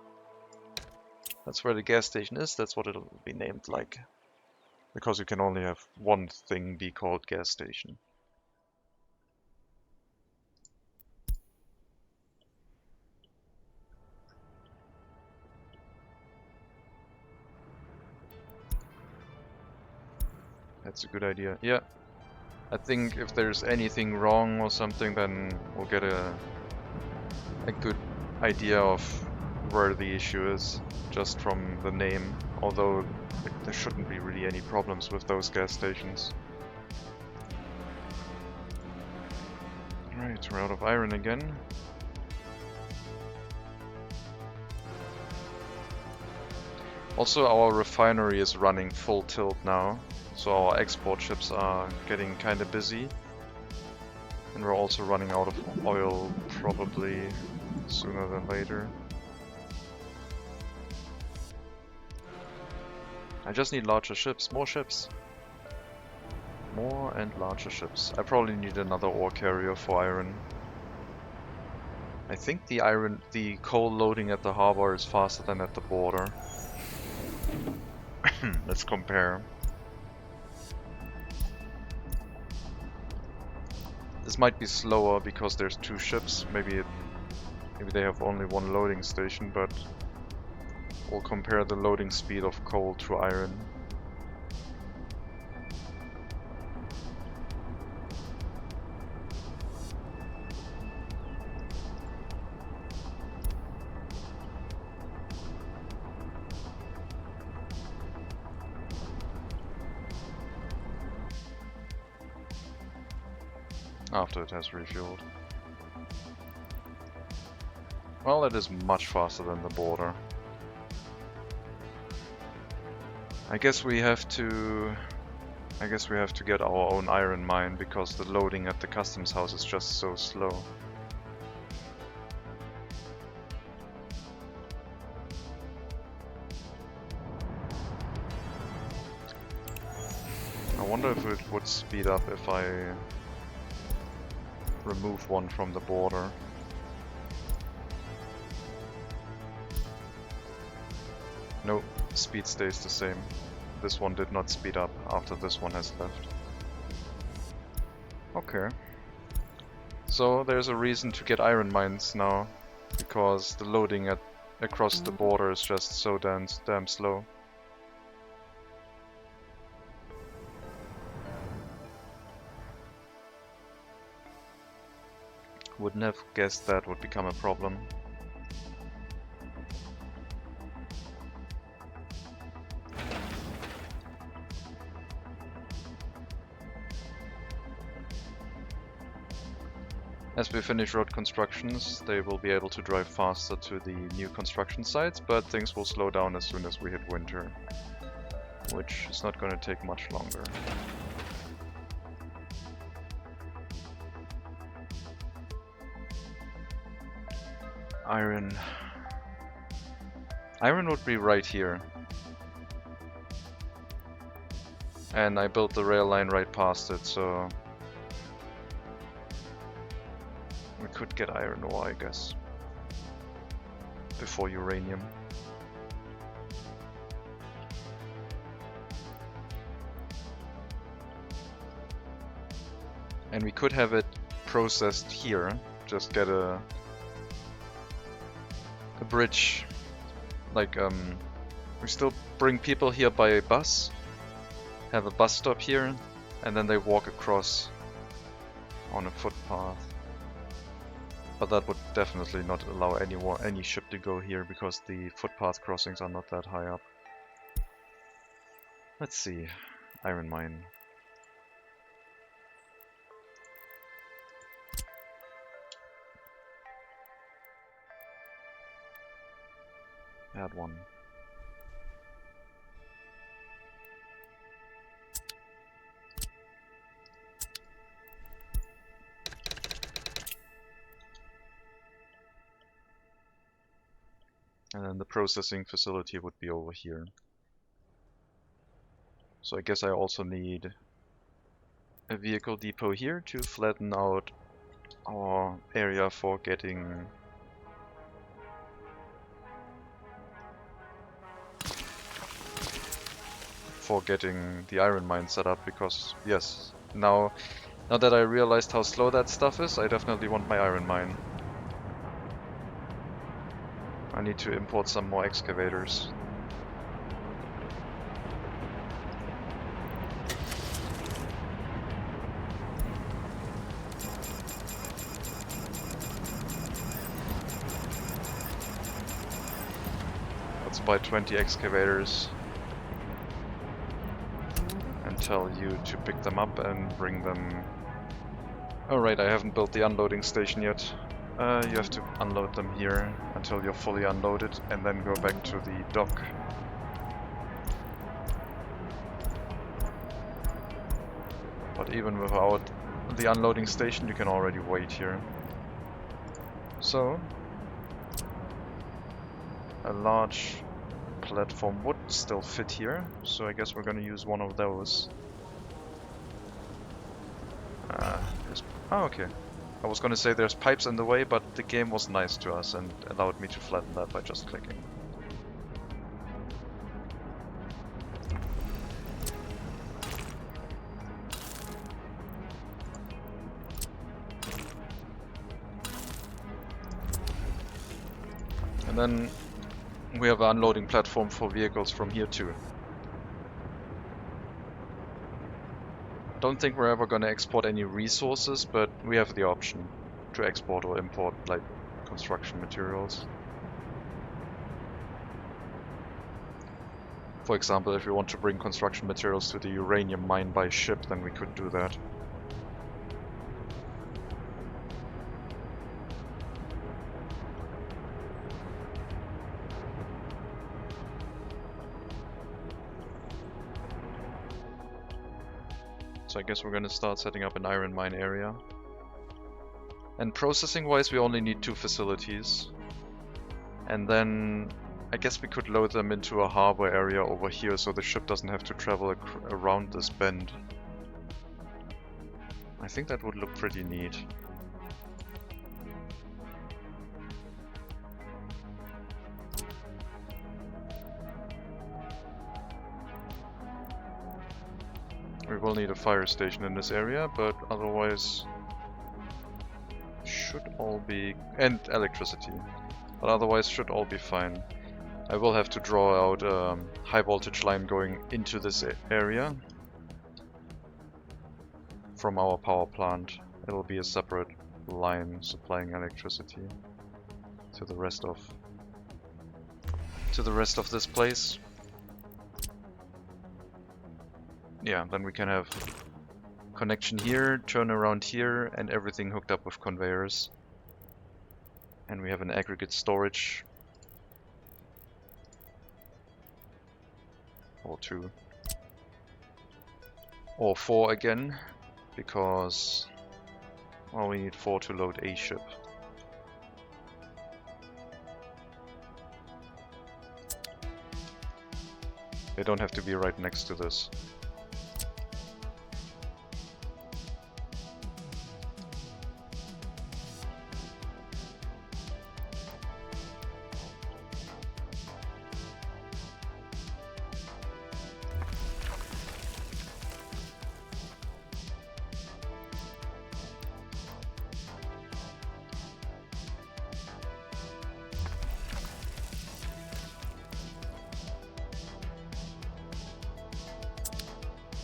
That's where the gas station is, that's what it'll be named like. Because you can only have one thing be called gas station. That's a good idea. Yeah. I think if there's anything wrong or something, then we'll get a good idea of where the issue is just from the name. Although there shouldn't be really any problems with those gas stations. Right, we're out of iron again. Also, our refinery is running full tilt now, so our export ships are getting kinda busy. And we're also running out of oil, probably sooner than later. I just need larger ships, more ships. More and larger ships. I probably need another ore carrier for iron. I think the coal loading at the harbor is faster than at the border. Let's compare. This might be slower because there's two ships. Maybe they have only one loading station, but we'll compare the loading speed of coal to iron. After it has refueled. Well, it is much faster than the border. I guess we have to get our own iron mine because the loading at the customs house is just so slow. I wonder if it would speed up if I remove one from the border. Nope, speed stays the same. This one did not speed up after this one has left. Okay. So there's a reason to get iron mines now, because the loading across the border is just so damn slow. Wouldn't have guessed that would become a problem. As we finish road constructions, they will be able to drive faster to the new construction sites, but things will slow down as soon as we hit winter, which is not going to take much longer. Iron would be right here. And I built the rail line right past it, so we could get iron ore, I guess, before uranium. And we could have it processed here, just get a bridge, like we still bring people here by bus, have a bus stop here, and then they walk across on a footpath. But that would definitely not allow any ship to go here because the footpath crossings are not that high up. Let's see, iron mine. Add one. And then the processing facility would be over here. So I guess I also need a vehicle depot here to flatten out our area for getting the iron mine set up, because yes, now that I realized how slow that stuff is, I definitely want my iron mine. I need to import some more excavators. Let's buy 20 excavators and tell you to pick them up and bring them. Alright, I haven't built the unloading station yet. You have to unload them here until you're fully unloaded and then go back to the dock. But even without the unloading station, you can already wait here. So, a large platform would still fit here, so I guess we're gonna use one of those. Oh, okay. I was gonna say there's pipes in the way, but the game was nice to us and allowed me to flatten that by just clicking. And then we have an unloading platform for vehicles from here too. Don't think we're ever gonna export any resources, but we have the option to export or import like construction materials. For example, if we want to bring construction materials to the uranium mine by ship, then we could do that. So I guess we're gonna start setting up an iron mine area. And processing wise, we only need 2 facilities. And then I guess we could load them into a harbor area over here so the ship doesn't have to travel around this bend. I think that would look pretty neat. We will need a fire station in this area, but otherwise should all be... and electricity. But otherwise should all be fine. I will have to draw out a high voltage line going into this area from our power plant. It'll be a separate line supplying electricity to the rest of this place. Yeah, then we can have connection here, turn around here, and everything hooked up with conveyors. And we have an aggregate storage. Or 2. Or 4 again, because well, we need 4 to load a ship. They don't have to be right next to this.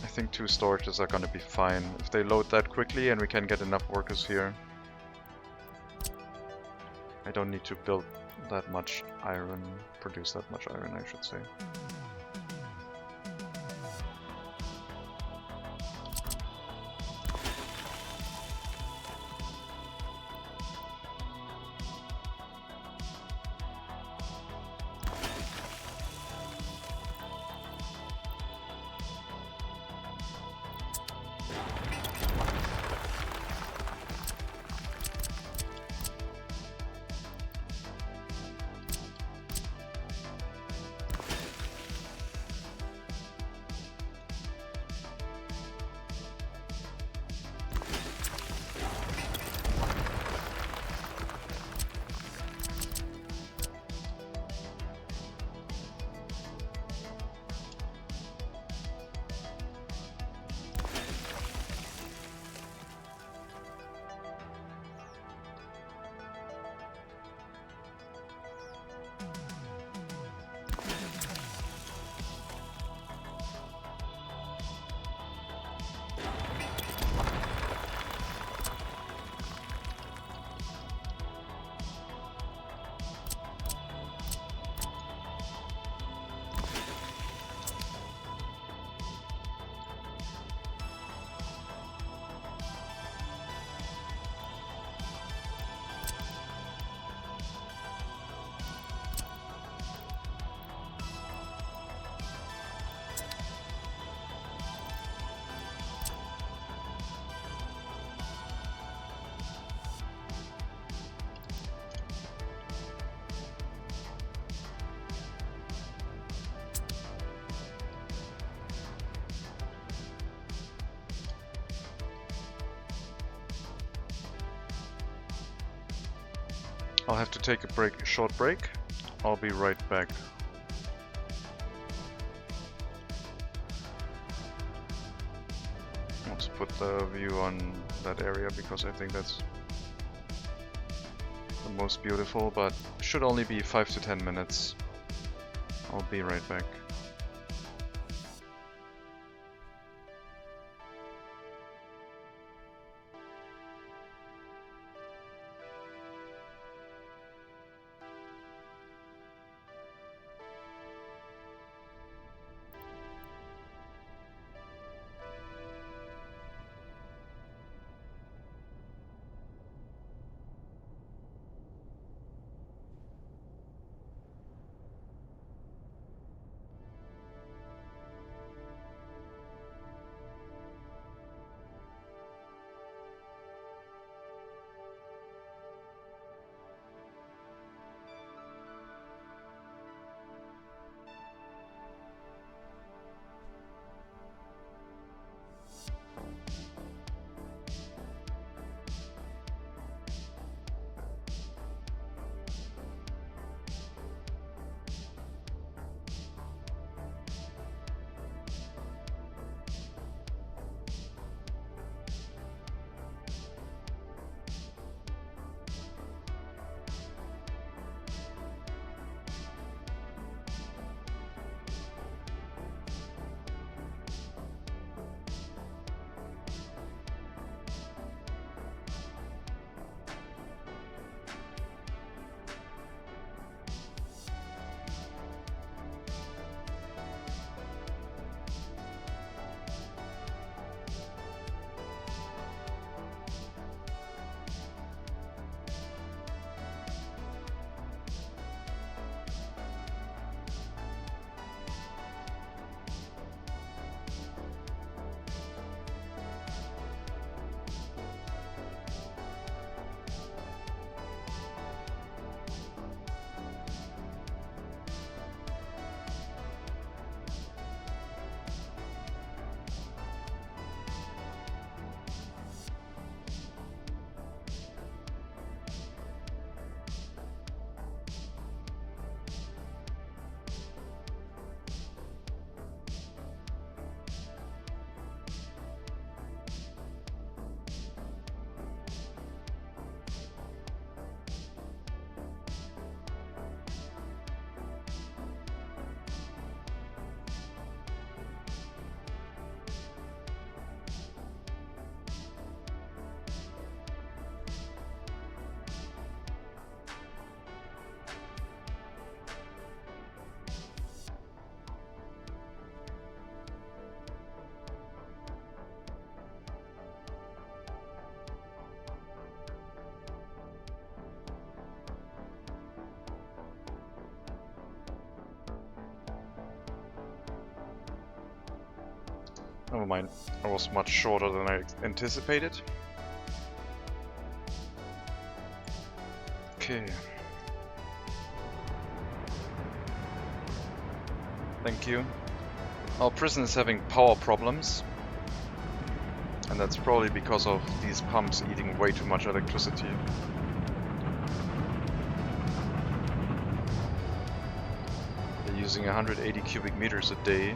I think 2 storages are gonna be fine. If they load that quickly and we can get enough workers here. I don't need to build that much iron, produce that much iron I should say. I'll have to take a short break. I'll be right back. I'll just put the view on that area because I think that's the most beautiful, but should only be 5 to 10 minutes. I'll be right back. Never mind, I was much shorter than I anticipated. Okay. Thank you. Our prison is having power problems. And that's probably because of these pumps eating way too much electricity. They're using 180 cubic meters a day.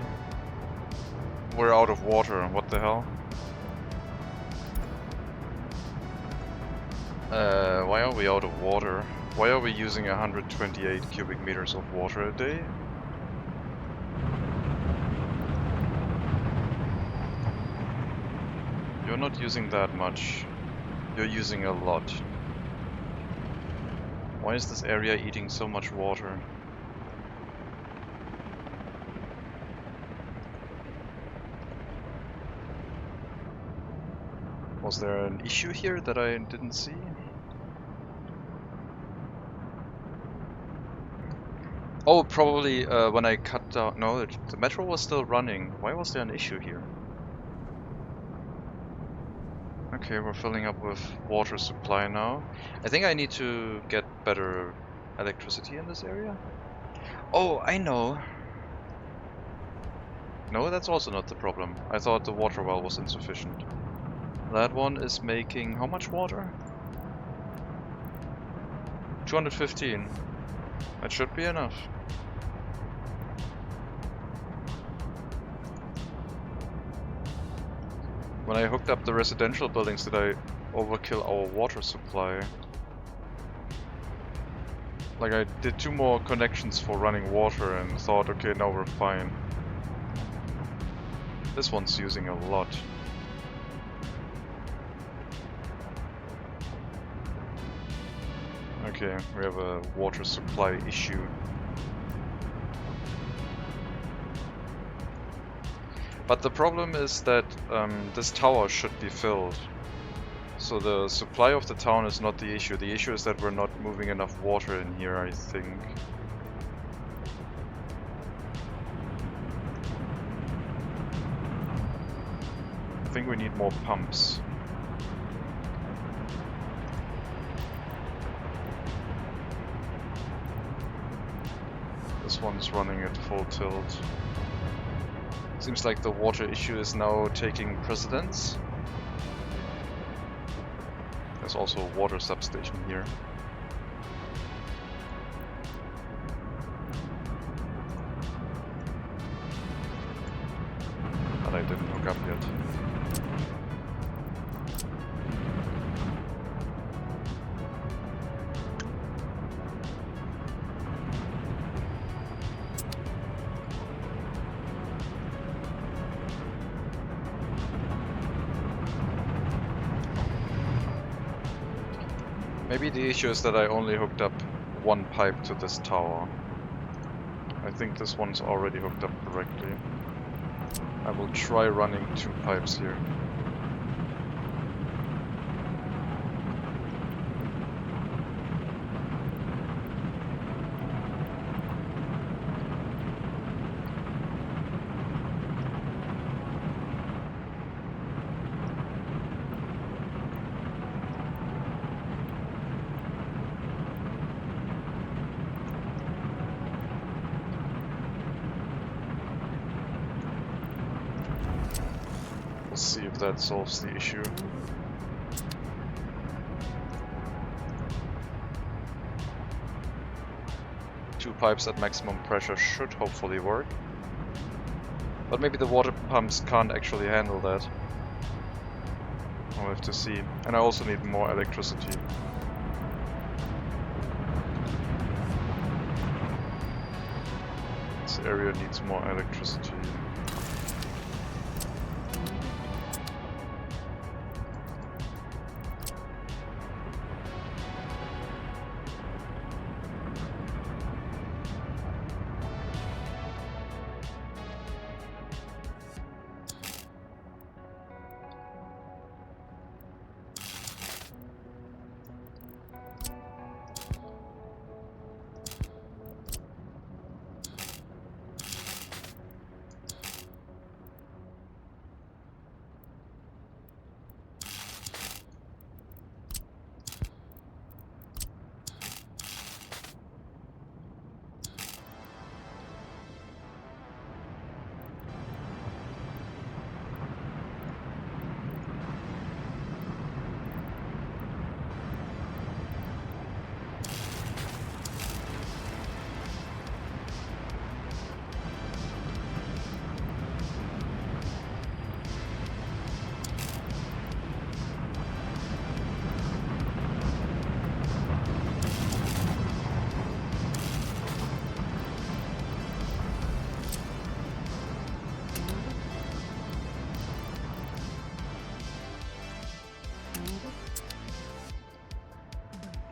We're out of water, what the hell? Why are we out of water? Why are we using 128 cubic meters of water a day? You're not using that much. You're using a lot. Why is this area eating so much water? Was there an issue here that I didn't see? Oh, probably when I cut down... No, the metro was still running. Why was there an issue here? Okay, we're filling up with water supply now. I think I need to get better electricity in this area. Oh, I know. No, that's also not the problem. I thought the water well was insufficient. That one is making how much water? 215. That should be enough. When I hooked up the residential buildings, did I overkill our water supply? Like, I did 2 more connections for running water and thought, okay, now we're fine. This one's using a lot. Okay, we have a water supply issue. But the problem is that this tower should be filled. So the supply of the town is not the issue. The issue is that we're not moving enough water in here, I think. I think we need more pumps. This one's running at full tilt. Seems like the water issue is now taking precedence. There's also a water substation here. But I didn't hook up yet. Maybe the issue is that I only hooked up 1 pipe to this tower. I think this one's already hooked up correctly. I will try running 2 pipes here. Let's see if that solves the issue. Two pipes at maximum pressure should hopefully work. But maybe the water pumps can't actually handle that. We'll have to see. And I also need more electricity. This area needs more electricity.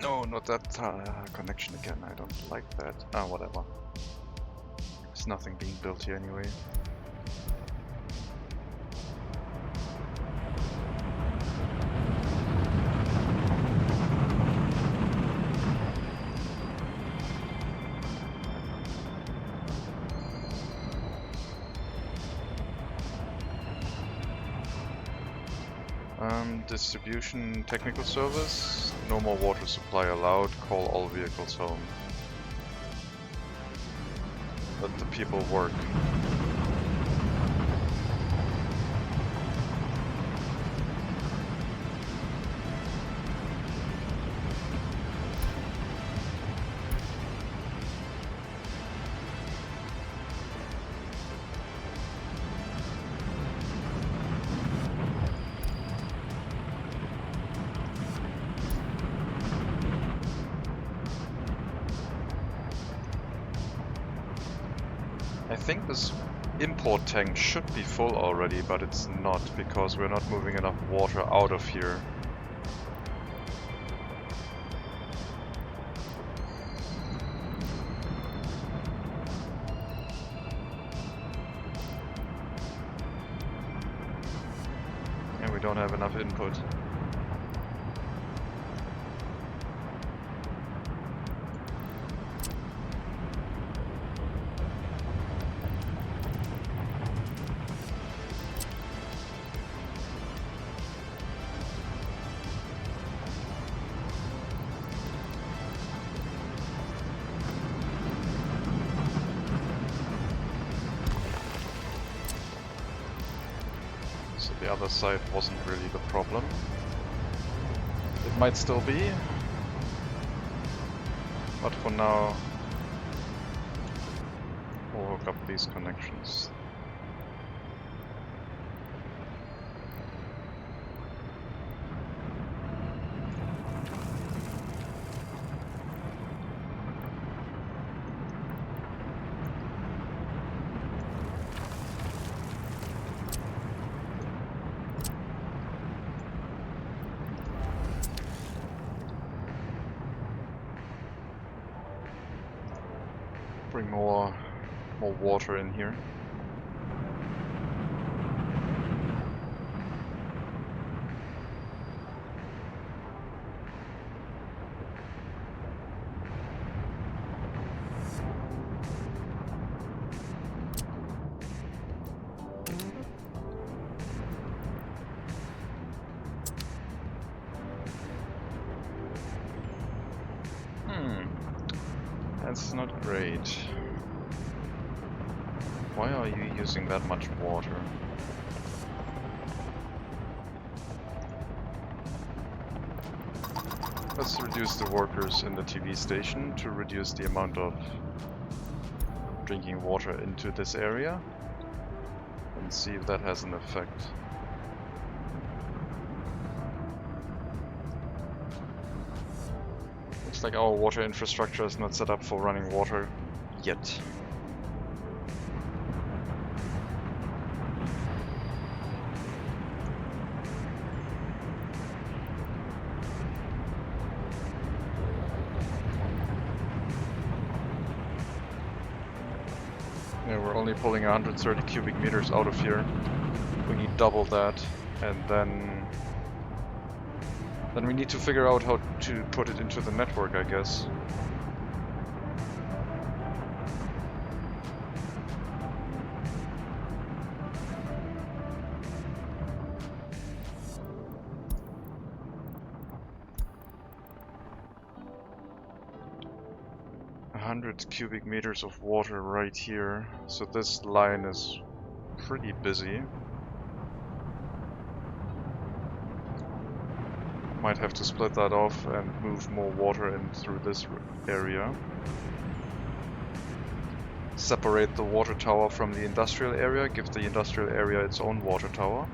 No, not that connection again. I don't like that. Ah, whatever. There's nothing being built here anyway. Distribution technical service. No more water supply allowed. Call all vehicles home. Let the people work. I think this import tank should be full already, but it's not, because we're not moving enough water out of here. And we don't have enough input. The other side wasn't really the problem. It might still be, but for now we'll hook up these connections. Bring more water in here. That's not great. Why are you using that much water? Let's reduce the workers in the TV station to reduce the amount of drinking water into this area and see if that has an effect. Looks like our water infrastructure is not set up for running water yet. Yeah, we're only pulling 130 cubic meters out of here. We need double that, and then we need to figure out how to put it into the network, I guess. Cubic meters of water right here, so this line is pretty busy. Might have to split that off and move more water in through this area. Separate the water tower from the industrial area, give the industrial area its own water tower.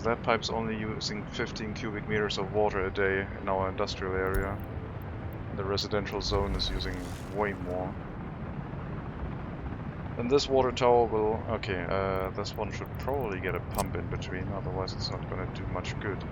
That pipe's only using 15 cubic meters of water a day in our industrial area. The residential zone is using way more. And this water tower will... okay, this one should probably get a pump in between, otherwise it's not gonna do much good.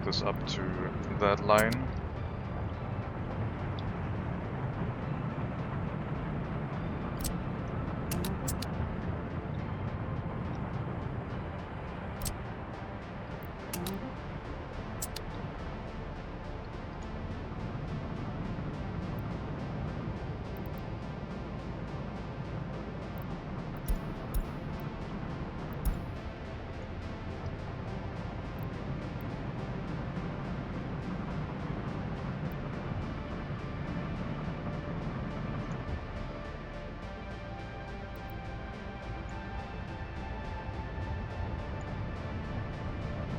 hook this up to that line.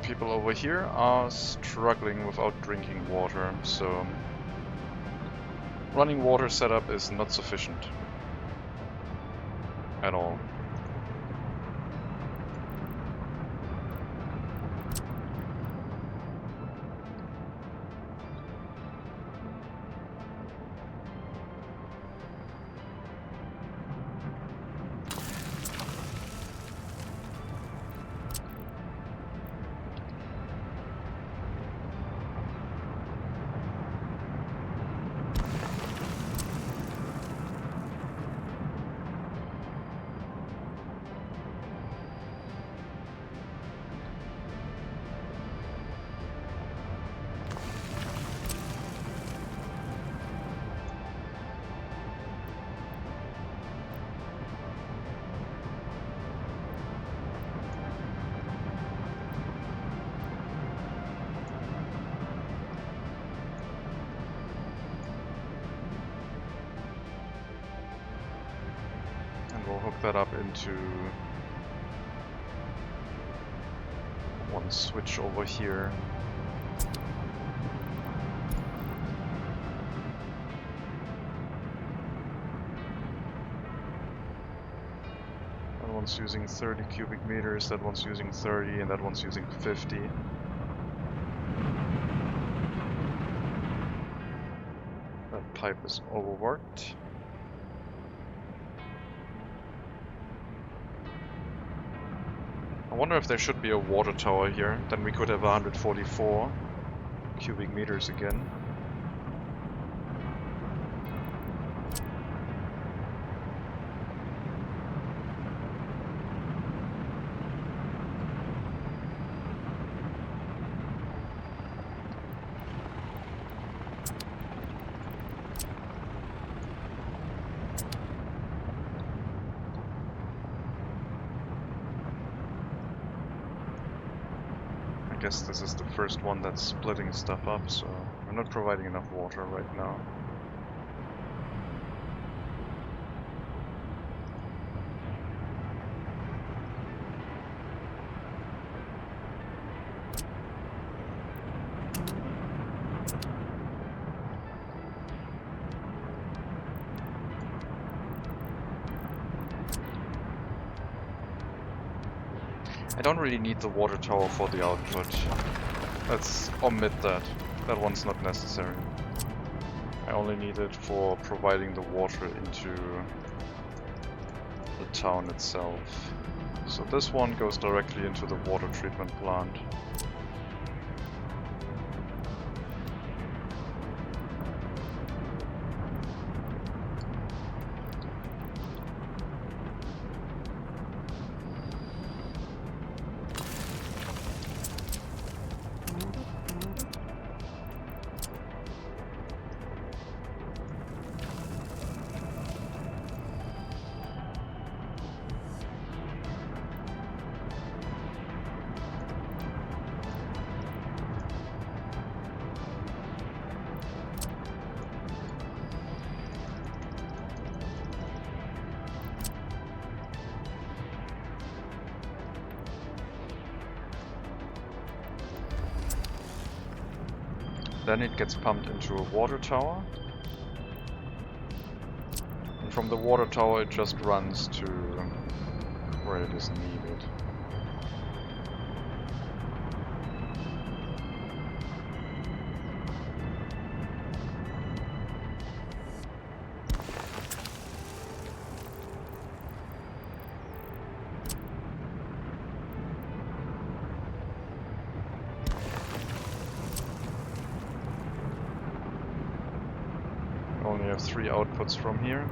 People over here are struggling without drinking water, so running water setup is not sufficient at all. We'll hook that up into one switch over here. That one's using 30 cubic meters, that one's using 30, and that one's using 50. That pipe is overworked. I wonder if there should be a water tower here, then we could have 144 cubic meters again. I guess this is the first one that's splitting stuff up, so I'm not providing enough water right now. I don't really need the water tower for the output. Let's omit that. That one's not necessary. I only need it for providing the water into the town itself. So this one goes directly into the water treatment plant. Then it gets pumped into a water tower. And from the water tower it just runs to where it is needed. only have 3 outputs from here.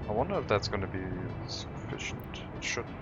I wonder if that's going to be sufficient. It shouldn't be.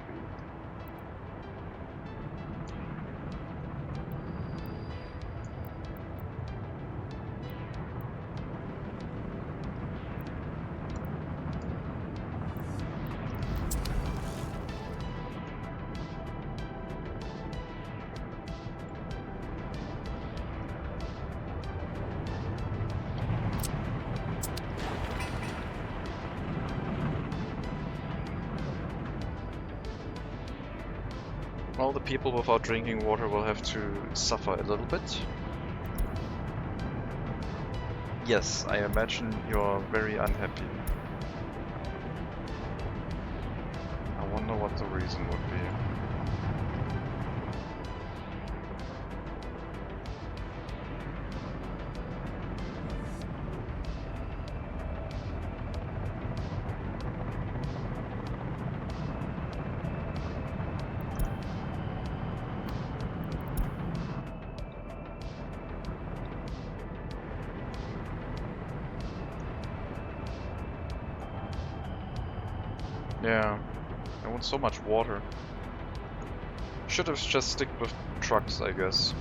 Well, the people without drinking water will have to suffer a little bit. Yes, I imagine you're very unhappy. I wonder what the reason would be. Yeah, I want so much water. Should have just stick with trucks, I guess.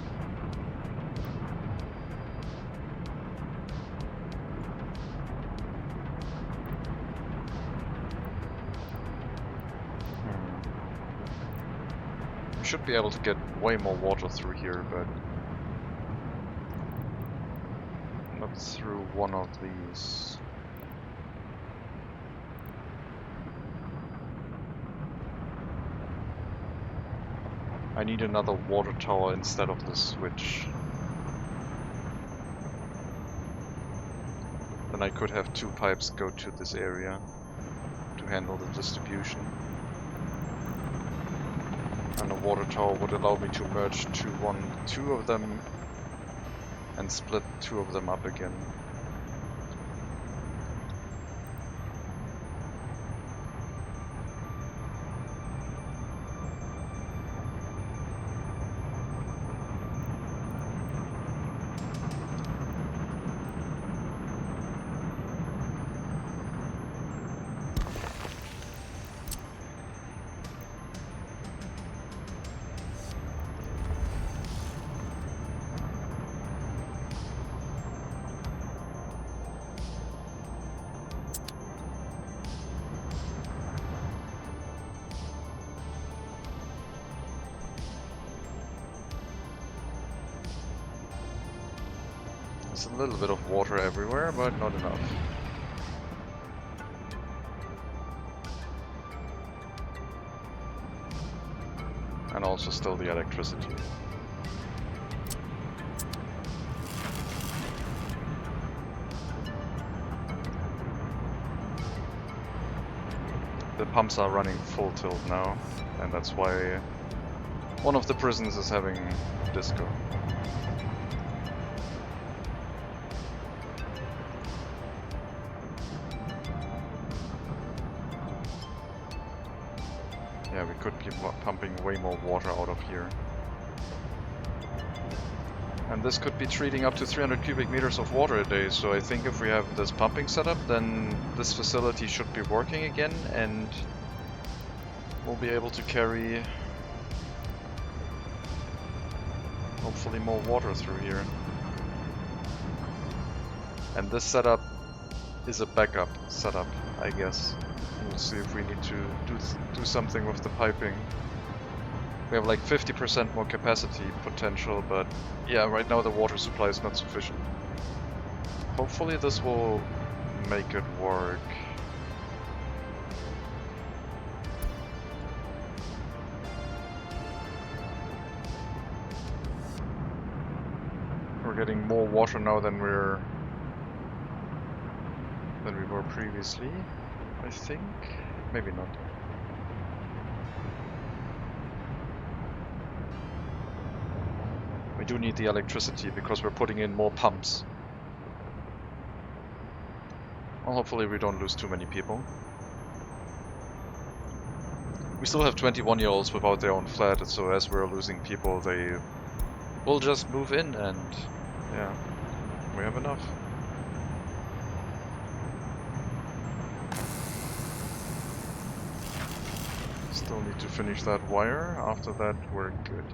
We should be able to get way more water through here, but not through one of these. I need another water tower instead of the switch. Then I could have 2 pipes go to this area to handle the distribution. And a water tower would allow me to merge 2 of them and split 2 of them up again. There's a little bit of water everywhere, but not enough. And also still the electricity. The pumps are running full tilt now, and that's why one of the prisons is having disco. Yeah, we could be pumping way more water out of here. And this could be treating up to 300 cubic meters of water a day, so I think if we have this pumping setup, then this facility should be working again, and we'll be able to carry hopefully more water through here. And this setup is a backup setup, I guess. We'll see if we need to do something with the piping. We have like 50% more capacity potential, but yeah, right now the water supply is not sufficient. Hopefully this will make it work. We're getting more water now than we were previously, I think. Maybe not. We do need the electricity because we're putting in more pumps. Well, hopefully we don't lose too many people. We still have 21-year-olds without their own flat, so as we're losing people, they will just move in, and yeah, we have enough. Still need to finish that wire. After that, we're good.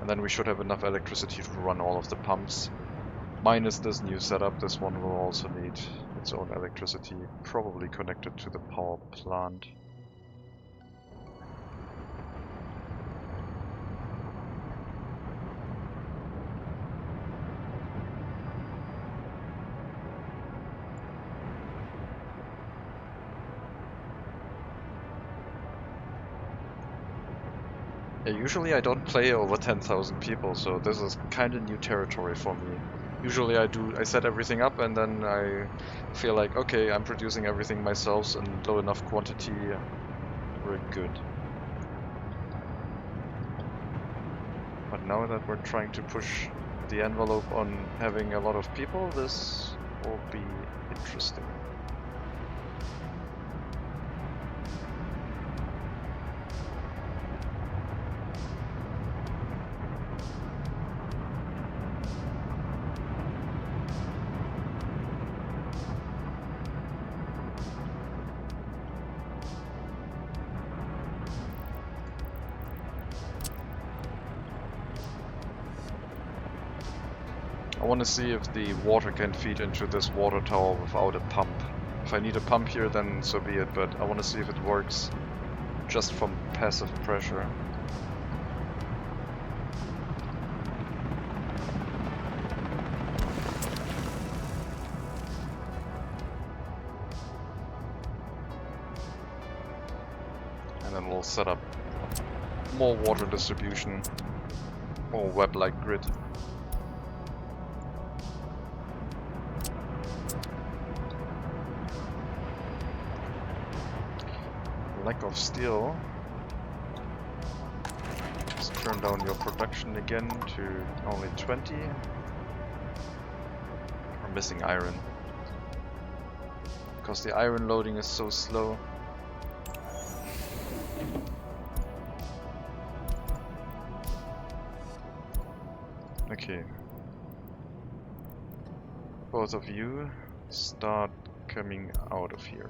And then we should have enough electricity to run all of the pumps. Minus this new setup, this one will also need its own electricity, probably connected to the power plant. Yeah, usually I don't play over 10,000 people, so this is kind of new territory for me. Usually I set everything up and then I feel like, okay, I'm producing everything myself in low enough quantity, we're good. But now that we're trying to push the envelope on having a lot of people, this will be interesting. I want to see if the water can feed into this water tower without a pump. If I need a pump here, then so be it, but I want to see if it works just from passive pressure. And then we'll set up more water distribution, more web-like grid. Lack of steel. Just turn down your production again to only 20. We're missing iron. Because the iron loading is so slow. Okay. Both of you start coming out of here.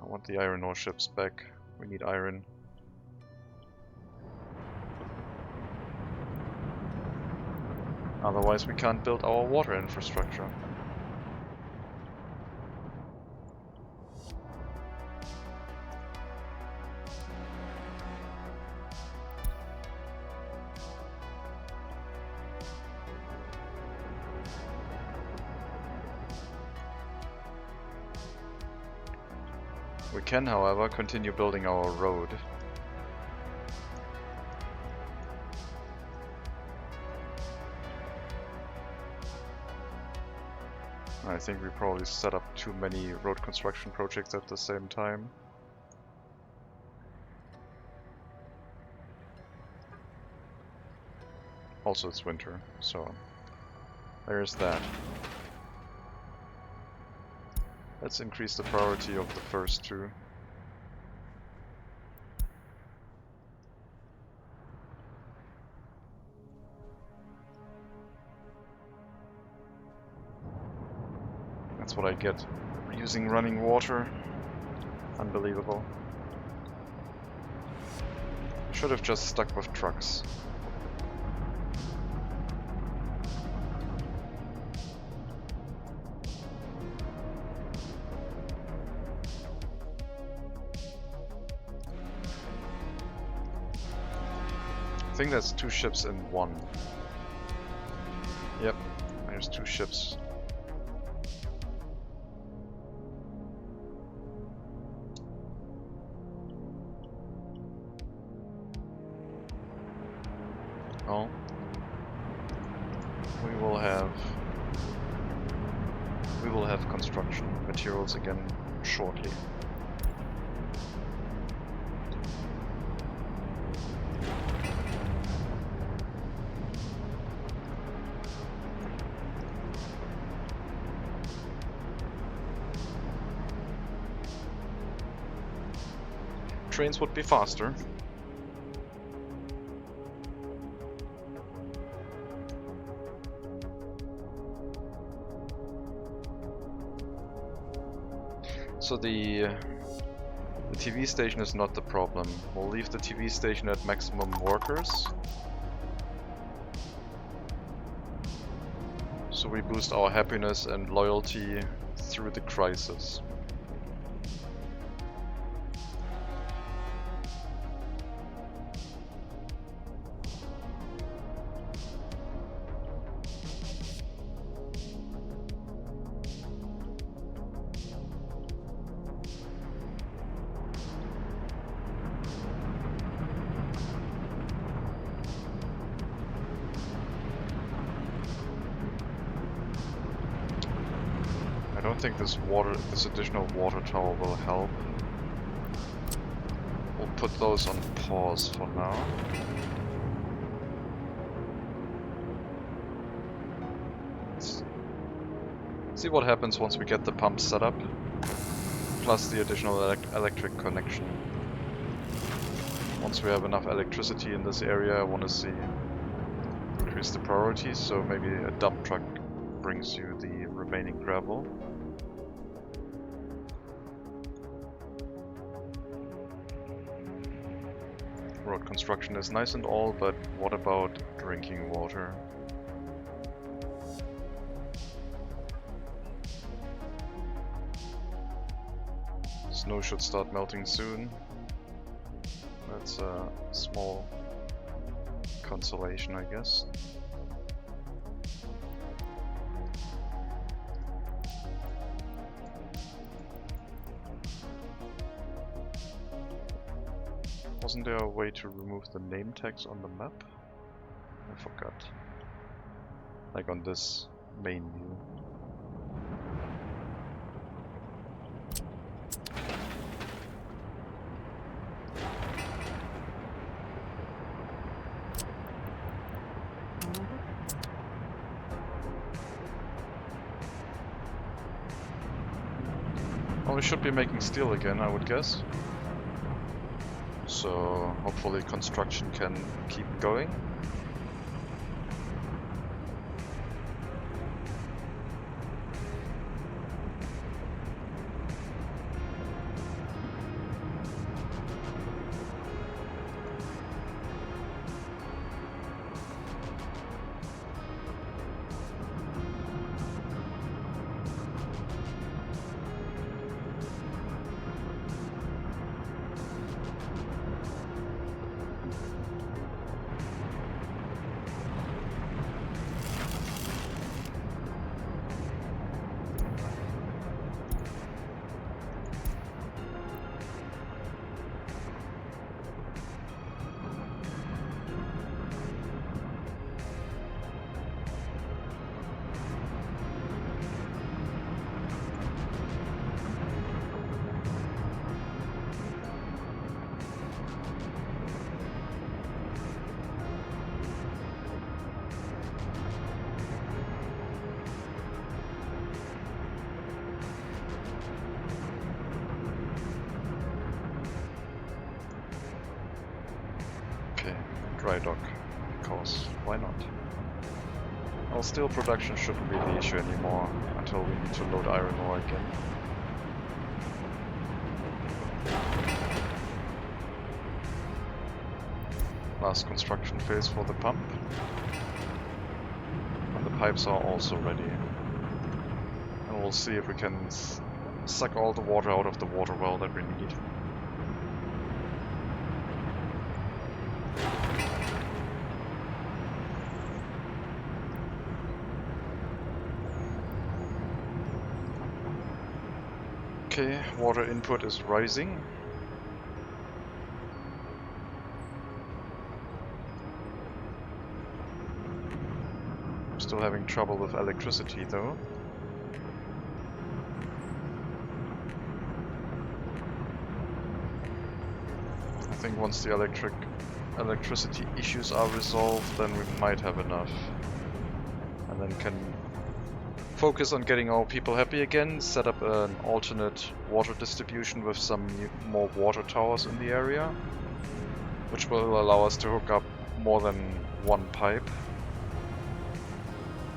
I want the iron ore ships back. We need iron. Otherwise we can't build our water infrastructure. We can, however, continue building our road. I think we probably set up too many road construction projects at the same time. Also, it's winter, so there's that. Let's increase the priority of the first two. That's what I get using running water. Unbelievable. Should have just stuck with trucks. I think that's 2 ships in one. Yep, there's 2 ships. Oh, we will have construction materials again shortly. trains would be faster. So the TV station is not the problem. We'll leave the TV station at maximum workers. So we boost our happiness and loyalty through the crisis. I don't think this additional water tower will help. We'll put those on pause for now. Let's see what happens once we get the pump set up, plus the additional electric connection. Once we have enough electricity in this area, I want to see increase the priorities, so maybe a dump truck brings you the remaining gravel. Road construction is nice and all, but what about drinking water? Snow should start melting soon. That's a small consolation, I guess. Wasn't there a way to remove the name tags on the map? I forgot. Like on this main view. Well, we should be making steel again, I would guess. So hopefully construction can keep going. Dry dock, because why not? Well, steel production shouldn't be the issue anymore until we need to load iron ore again. Last construction phase for the pump. And the pipes are also ready. And we'll see if we can suck all the water out of the water well that we need. Okay, water input is rising. Still having trouble with electricity though. I think once the electricity issues are resolved, then we might have enough. And then can focus on getting our people happy again, set up an alternate water distribution with some more water towers in the area, which will allow us to hook up more than one pipe.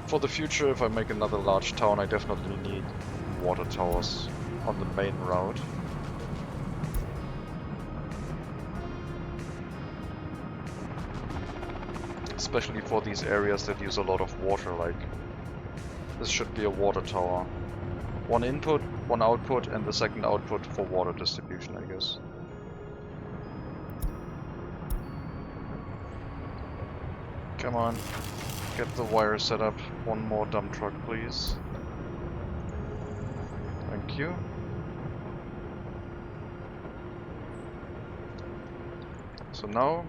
For the future, if I make another large town, I definitely need water towers on the main route. Especially for these areas that use a lot of water, like this should be a water tower. One input, one output, and the second output for water distribution, I guess. Come on, get the wire set up. One more dump truck, please. Thank you. So now,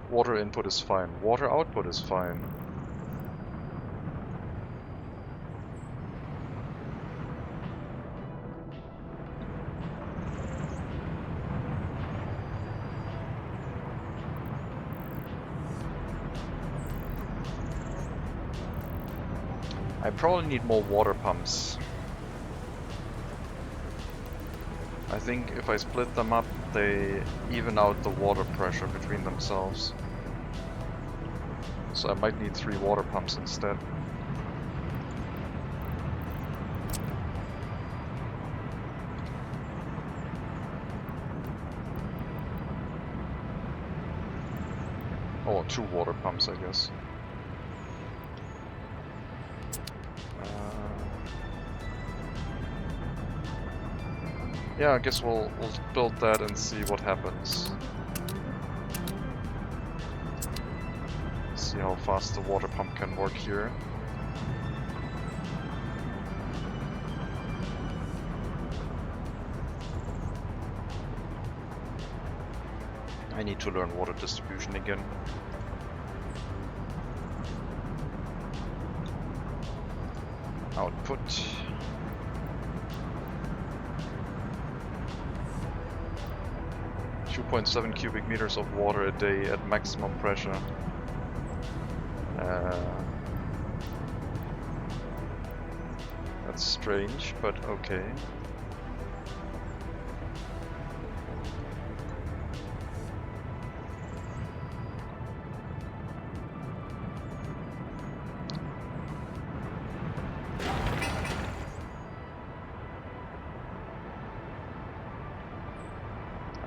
water input is fine. Water output is fine. I probably need more water pumps. I think if I split them up, they even out the water pressure between themselves. So I might need 3 water pumps instead. Or 2 water pumps, I guess. Yeah, I guess we'll build that and see what happens. See how fast the water pump can work here. I need to learn water distribution again. Output. .7 cubic meters of water a day at maximum pressure. That's strange, but okay.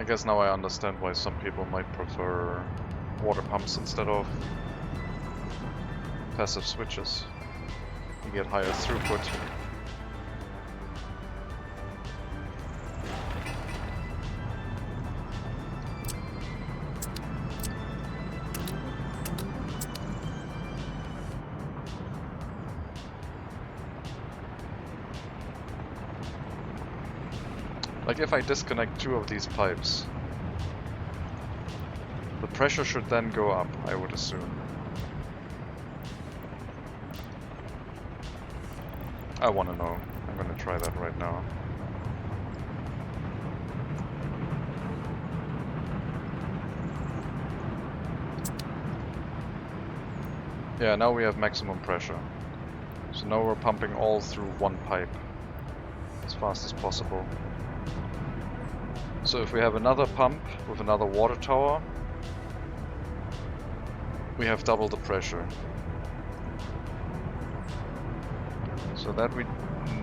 I guess now I understand why some people might prefer water pumps instead of passive switches. You get higher throughput. Like if I disconnect 2 of these pipes, the pressure should then go up, I would assume. I want to know. I'm going to try that right now. Yeah, now we have maximum pressure. So now we're pumping all through one pipe as fast as possible. So if we have another pump with another water tower, we have double the pressure. So that we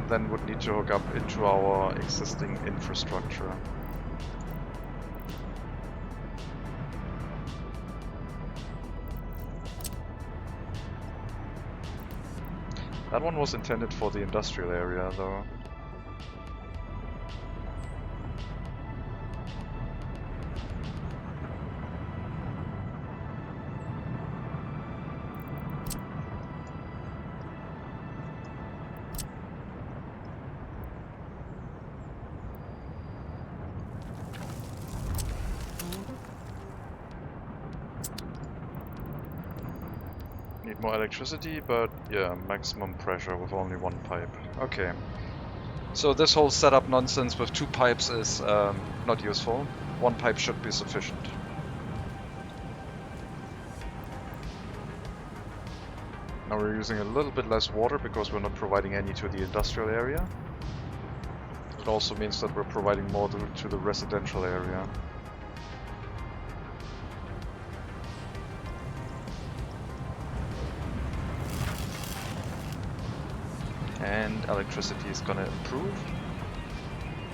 then would need to hook up into our existing infrastructure. That one was intended for the industrial area though. Need more electricity, but yeah, maximum pressure with only one pipe. Okay. So this whole setup nonsense with 2 pipes is not useful. 1 pipe should be sufficient. Now we're using a little bit less water because we're not providing any to the industrial area. It also means that we're providing more to the residential area. And electricity is gonna improve,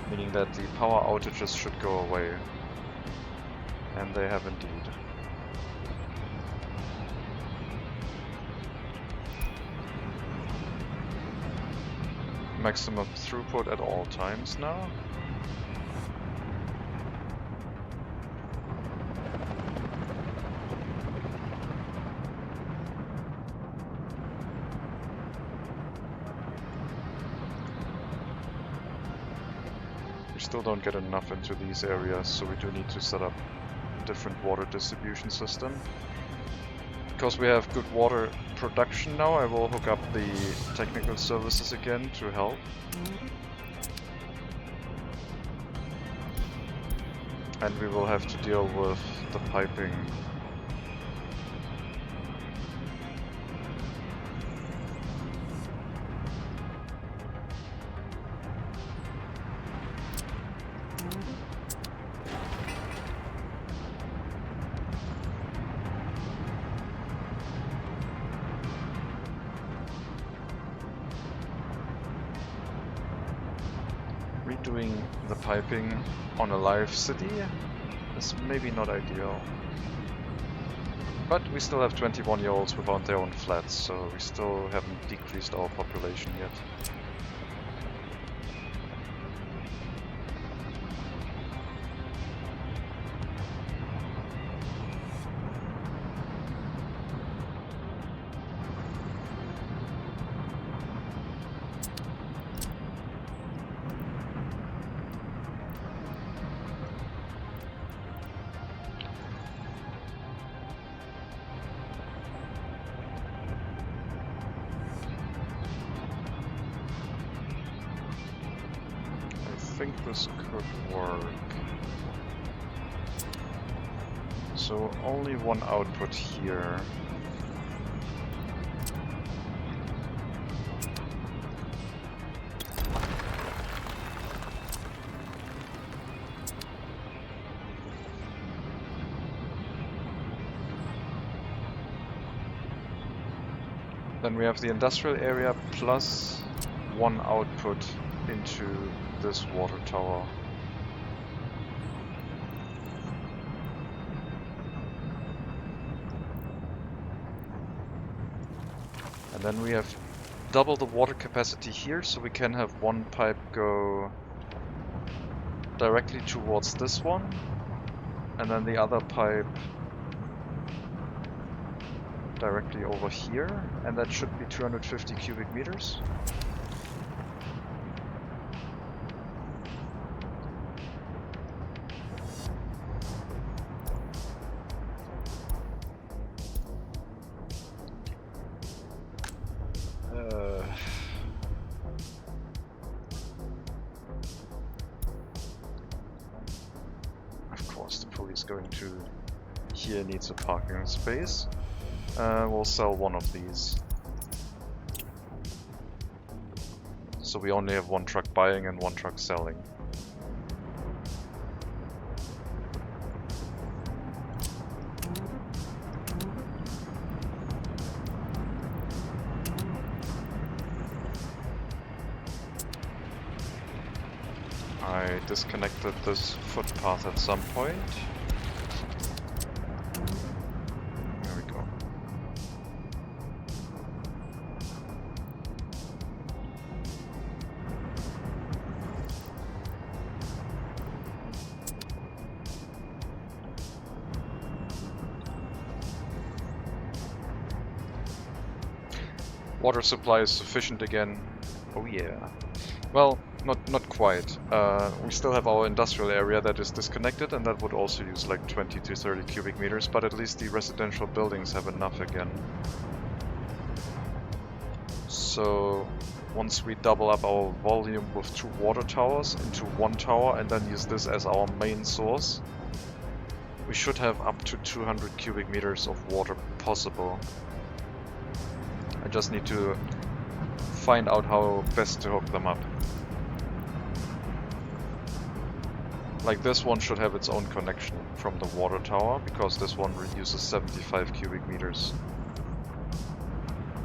meaning that the power outages should go away. And they have indeed. Maximum throughput at all times now. We still don't get enough into these areas, so we do need to set up a different water distribution system. Because we have good water production now, I will hook up the technical services again to help. And we will have to deal with the piping. Redoing the piping on a live city is maybe not ideal. But we still have 21-year-olds without their own flats, so we still haven't decreased our population yet. I think this could work. So only one output here. Then we have the industrial area plus one output into this water tower. And then we have double the water capacity here, so we can have one pipe go directly towards this one, and then the other pipe directly over here, and that should be 250 cubic meters. Going to here needs a parking space. We'll sell one of these. So we only have one truck buying and one truck selling. I disconnected this footpath at some point. There we go. Water supply is sufficient again. Oh yeah. Well, not quite. We still have our industrial area that is disconnected, and that would also use like 20 to 30 cubic meters, but at least the residential buildings have enough again. So once we double up our volume with 2 water towers into 1 tower and then use this as our main source, we should have up to 200 cubic meters of water possible. And just need to find out how best to hook them up. Like this one should have its own connection from the water tower, because this one uses 75 cubic meters.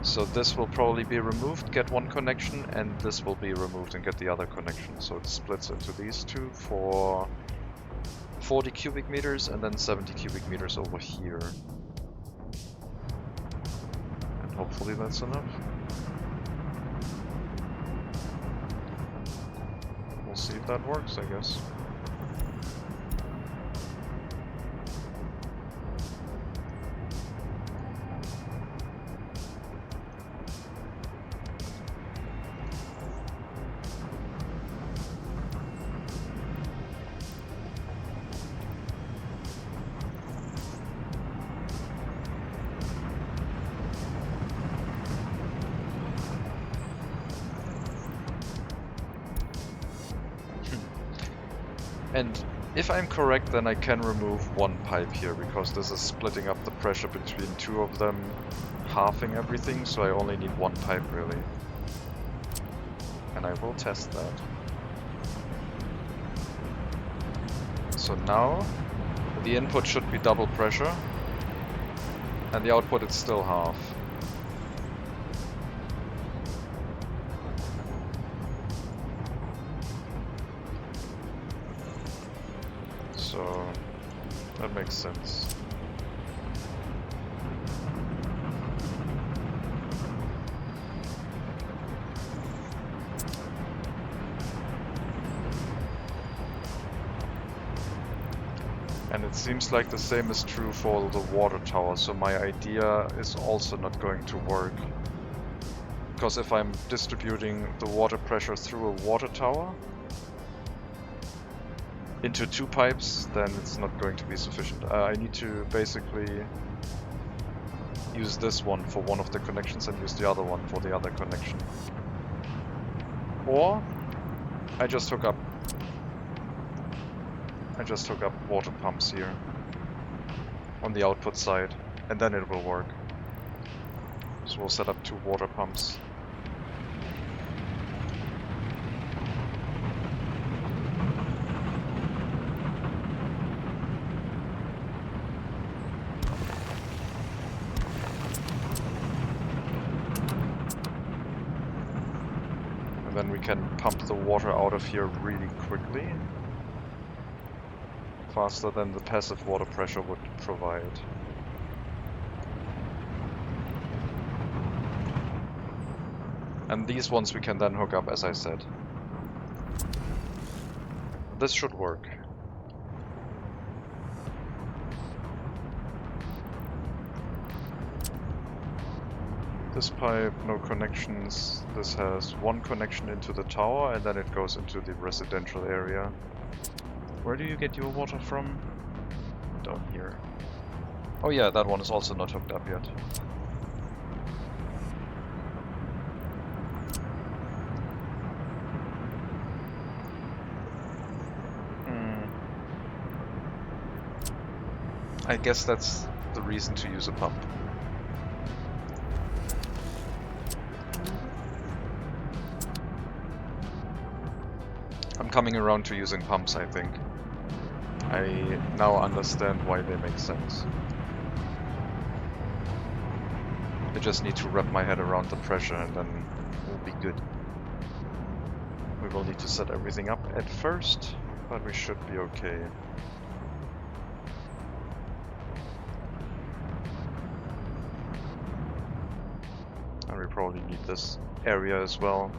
So this will probably be removed, get one connection, and this will be removed and get the other connection. So it splits into these two for 40 cubic meters and then 70 cubic meters over here. And hopefully that's enough. We'll see if that works, I guess. And if I'm correct, then I can remove one pipe here, because this is splitting up the pressure between two of them, halving everything, so I only need one pipe really. And I will test that. So now the input should be double pressure, and the output is still half. So that makes sense. And it seems like the same is true for the water tower, so my idea is also not going to work. Because if I'm distributing the water pressure through a water tower into two pipes, then it's not going to be sufficient. I need to basically use this one for one of the connections and use the other one for the other connection. Or I just hook up water pumps here on the output side, and then it will work. So we'll set up 2 water pumps. And then we can pump the water out of here really quickly. Faster than the passive water pressure would provide. And these ones we can then hook up, as I said. This should work. This pipe, no connections. This has one connection into the tower, and then it goes into the residential area. Where do you get your water from? Down here. Oh yeah, that one is also not hooked up yet. I guess that's the reason to use a pump. I'm coming around to using pumps, I think. I now understand why they make sense. I just need to wrap my head around the pressure and then we'll be good. We will need to set everything up at first, but we should be okay. And we probably need this area as well.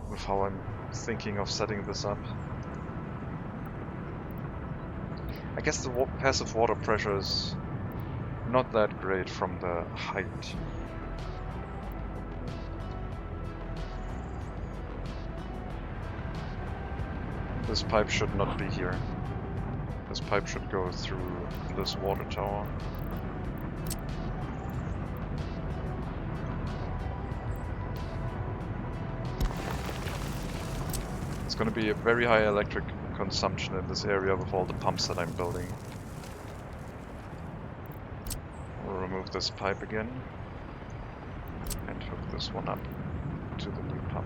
With how I'm thinking of setting this up. I guess the passive water pressure is not that great from the height. This pipe should not be here. This pipe should go through this water tower. It's going to be a very high electric consumption in this area with all the pumps that I'm building. remove this pipe again and hook this one up to the new pump.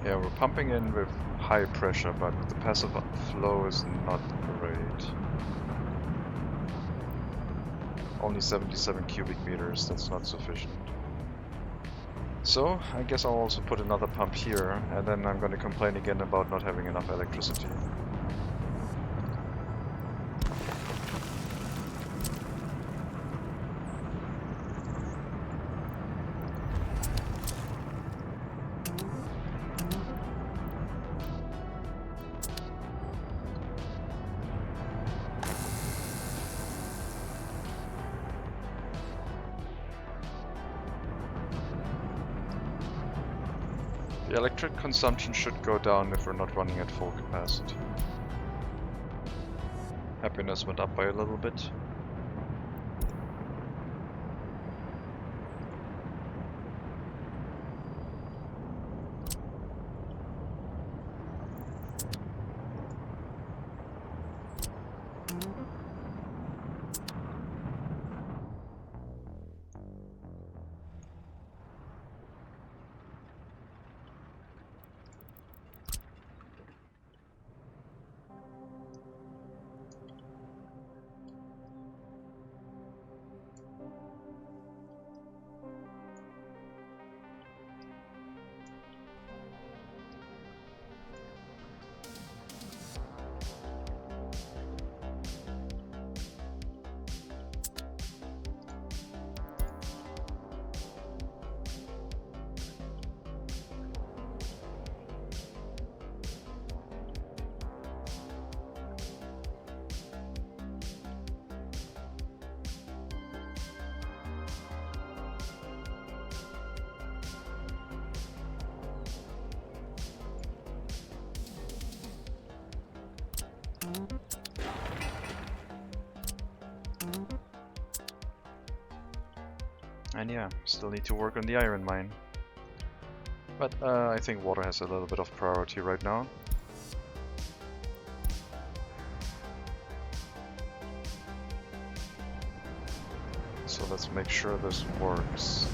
Yeah, we're pumping in with high pressure, but the passive flow is not great. Only 77 cubic meters, that's not sufficient. So, I guess I'll also put another pump here, and then I'm going to complain again about not having enough electricity. The electric consumption should go down if we're not running at full capacity. Happiness went up by a little bit. And yeah, still need to work on the iron mine. But I think water has a little bit of priority right now. So let's make sure this works.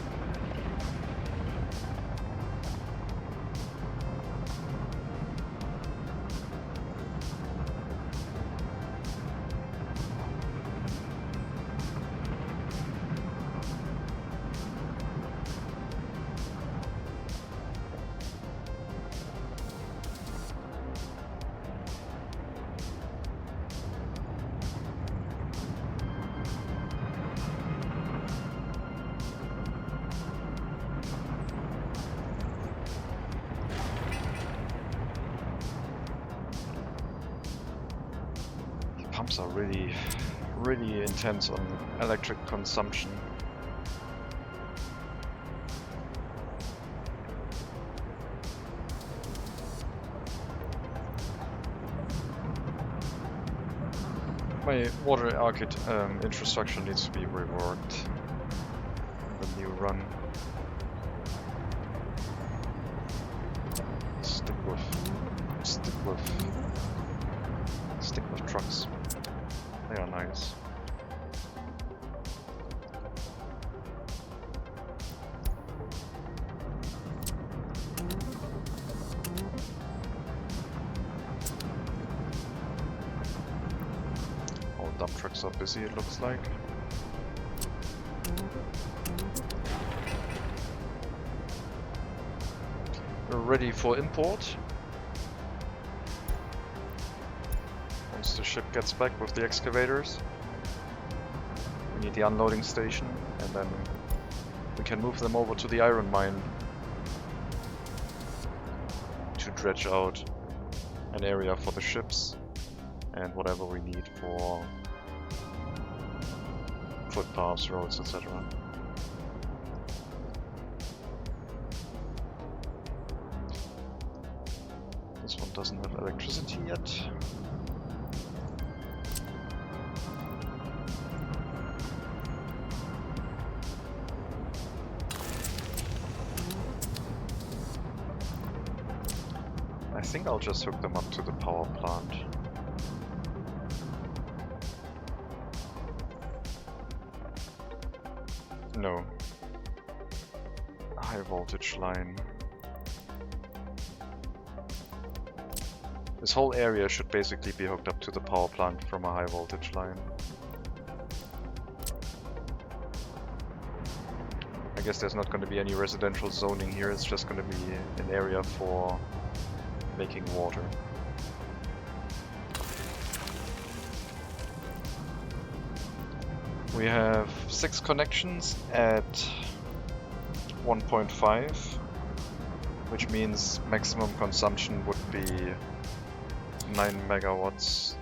Pumps are really intense on electric consumption. My water infrastructure needs to be reworked in the new run. Stick with trucks. They are nice. All dump trucks are busy, it looks like. We're ready for import. Once the ship gets back with the excavators, we need the unloading station, and then we can move them over to the iron mine to dredge out an area for the ships and whatever we need for footpaths, roads, etc. This one doesn't have electricity yet. I think I'll just hook them up to the power plant. No. High voltage line. This whole area should basically be hooked up to the power plant from a high voltage line. I guess there's not going to be any residential zoning here, it's just going to be an area for making water. We have 6 connections at 1.5, which means maximum consumption would be 9 megawatts.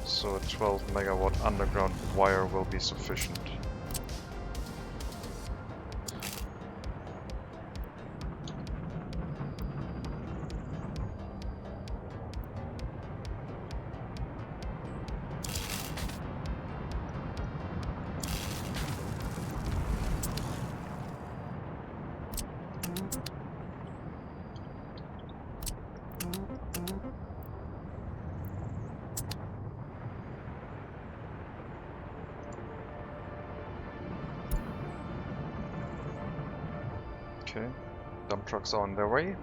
So a 12 megawatt underground wire will be sufficient. Okay, dump trucks are on their way.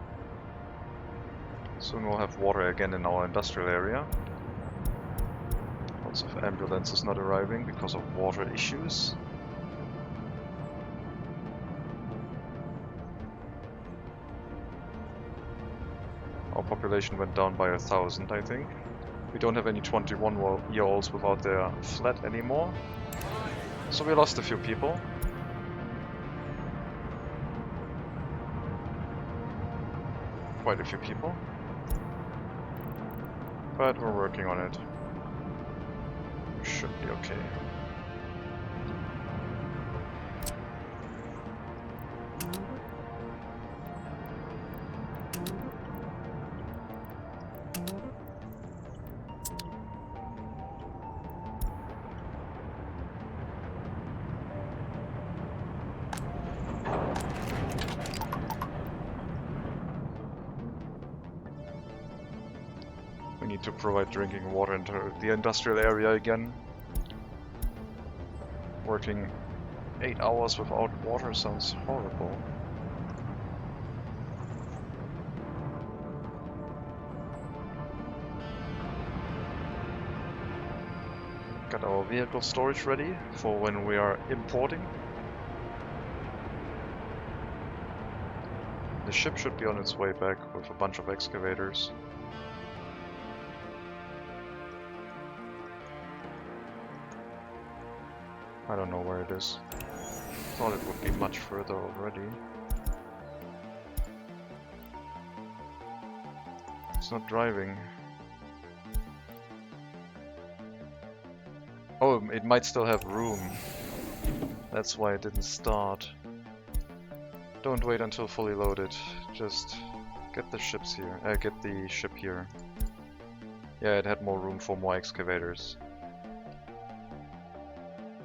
Soon we'll have water again in our industrial area. Lots of ambulances not arriving because of water issues. Our population went down by 1,000, I think. We don't have any 21-year-olds without their flat anymore. So we lost a few people. Quite a few people, but we're working on it. Should be okay. We need to provide drinking water into the industrial area again. Working 8 hours without water sounds horrible. Got our vehicle storage ready for when we are importing. The ship should be on its way back with a bunch of excavators. I don't know where it is. Thought it would be much further already. It's not driving. Oh, it might still have room. That's why it didn't start. Don't wait until fully loaded. Just get the ships here. Get the ship here. Yeah, it had more room for more excavators.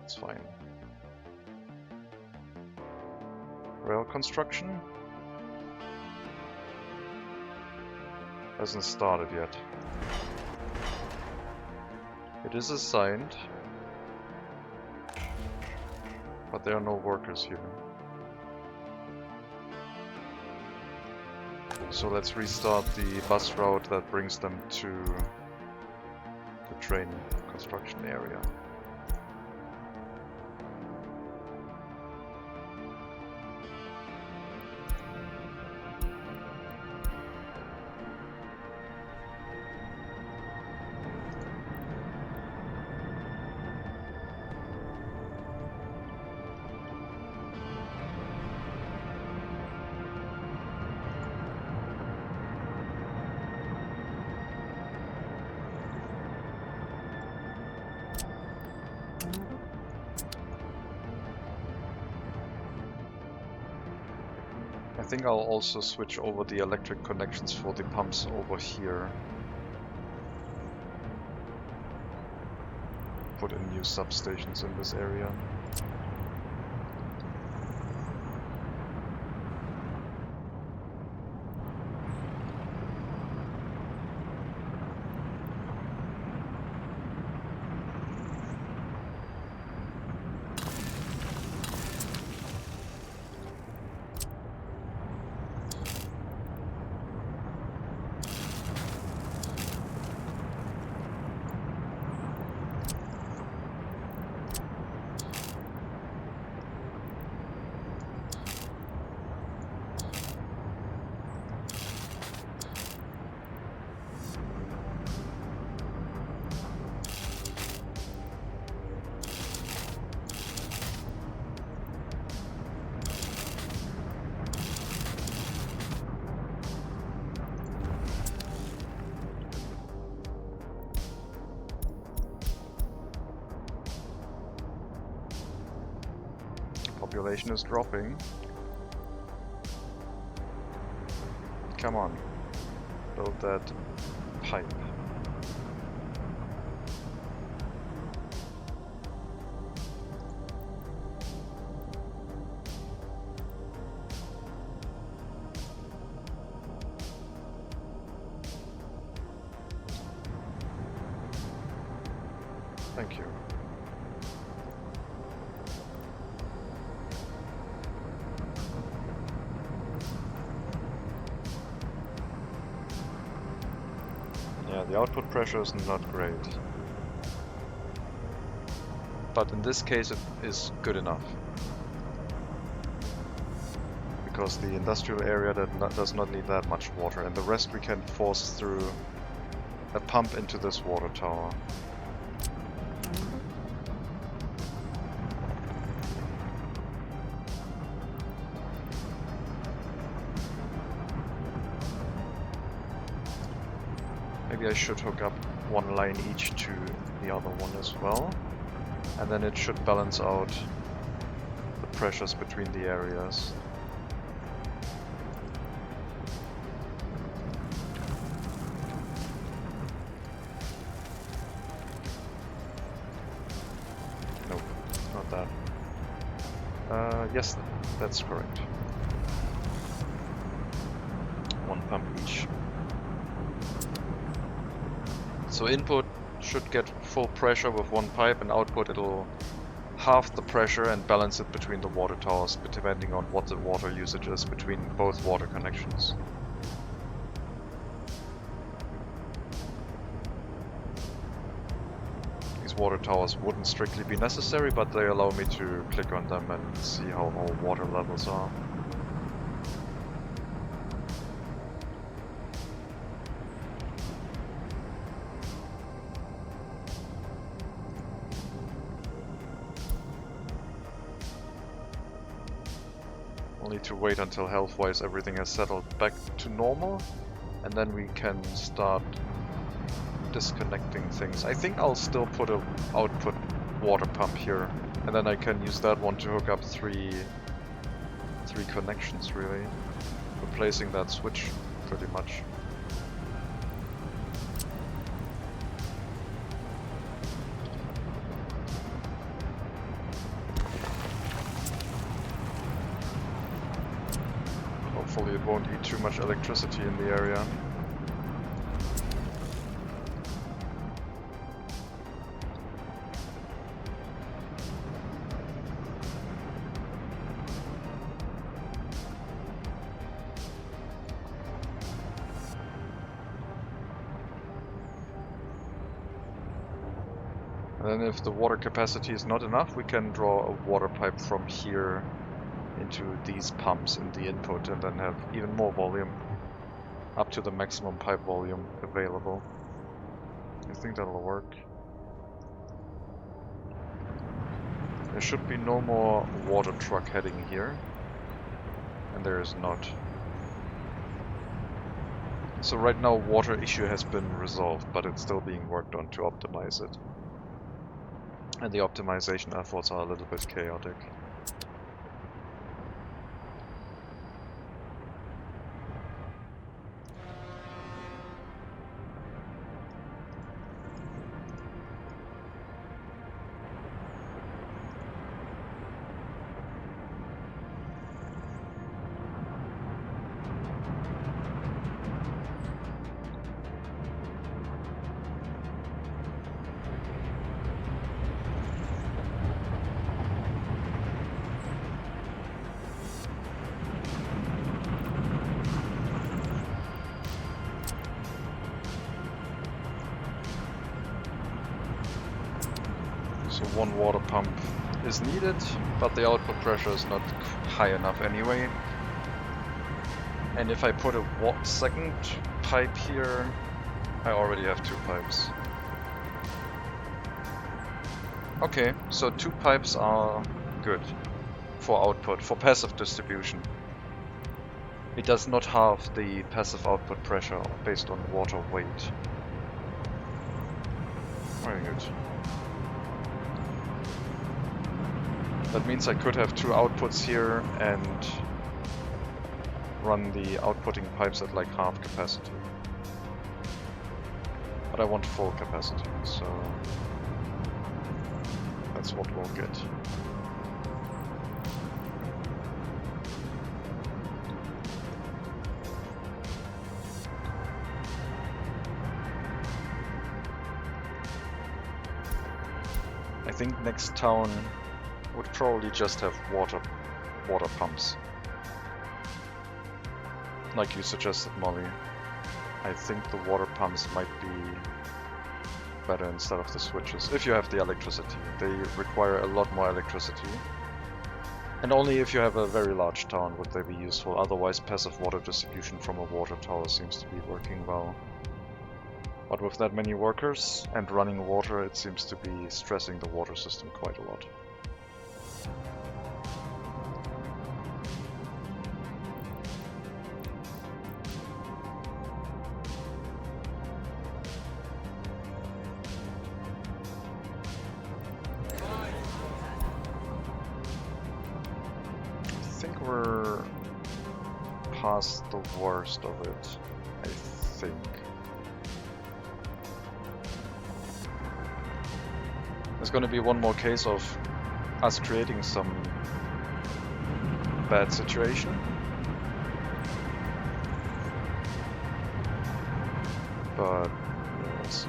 It's fine. Rail construction hasn't started yet. It is assigned, but there are no workers here. So let's restart the bus route that brings them to the train construction area. think I'll also switch over the electric connections for the pumps over here. Put in new substations in this area. Population is dropping. Come on, build that pipe. Thank you. Yeah, the output pressure is not great. But in this case it is good enough. Because the industrial area does not need that much water, and the rest we can force through a pump into this water tower. Maybe I should hook up one line each to the other one as well, and then it should balance out the pressures between the areas. Nope, not that. Yes, that's correct. One pump each. So input should get full pressure with one pipe, and output it'll halve the pressure and balance it between the water towers, depending on what the water usage is between both water connections. These water towers wouldn't strictly be necessary, but they allow me to click on them and see how all water levels are. Need to wait until health-wise everything has settled back to normal, and then we can start disconnecting things. I think I'll still put a output water pump here, and then I can use that one to hook up three connections, really, replacing that switch pretty much. Hopefully it won't eat too much electricity in the area. And then if the water capacity is not enough, we can draw a water pipe from here into these pumps in the input, and then have even more volume, up to the maximum pipe volume available. I think that'll work. There should be no more water truck heading here, and there is not. So right now water issue has been resolved, but it's still being worked on to optimize it. And the optimization efforts are a little bit chaotic. So one water pump is needed, but the output pressure is not high enough anyway. And if I put a second pipe here, I already have 2 pipes. Okay, so 2 pipes are good for output, for passive distribution. It does not have the passive output pressure based on water weight. Very good. That means I could have 2 outputs here and run the outputting pipes at like half capacity. But I want full capacity, so that's what we'll get. I think next town would probably just have water pumps. Like you suggested, Molly. I think the water pumps might be better instead of the switches, if you have the electricity. They require a lot more electricity. And only if you have a very large town would they be useful, otherwise passive water distribution from a water tower seems to be working well. But with that many workers and running water, it seems to be stressing the water system quite a lot. I think we're past the worst of it, I think. There's going to be one more case of us creating some bad situation. But we'll see.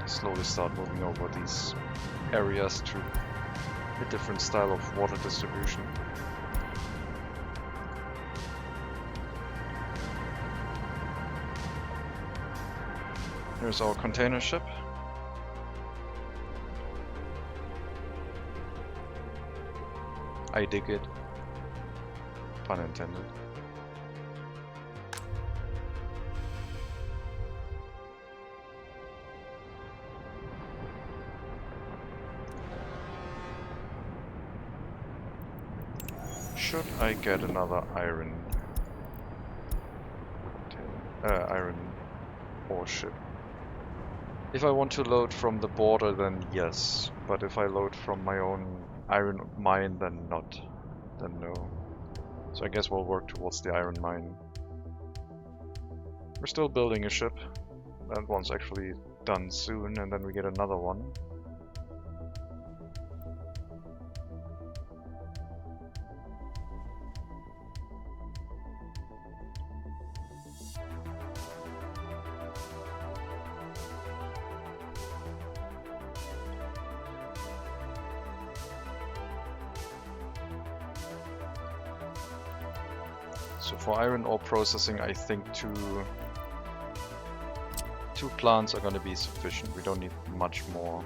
Slowly start moving over these areas to a different style of water distribution. Here's our container ship. I dig it. Pun intended. Should I get another iron ore ship? If I want to load from the border, then yes. But if I load from my own iron mine, then not. Then no. So I guess we'll work towards the iron mine. We're still building a ship. That one's actually done soon, and then we get another one. So for iron ore processing, I think two plants are going to be sufficient. We don't need much more.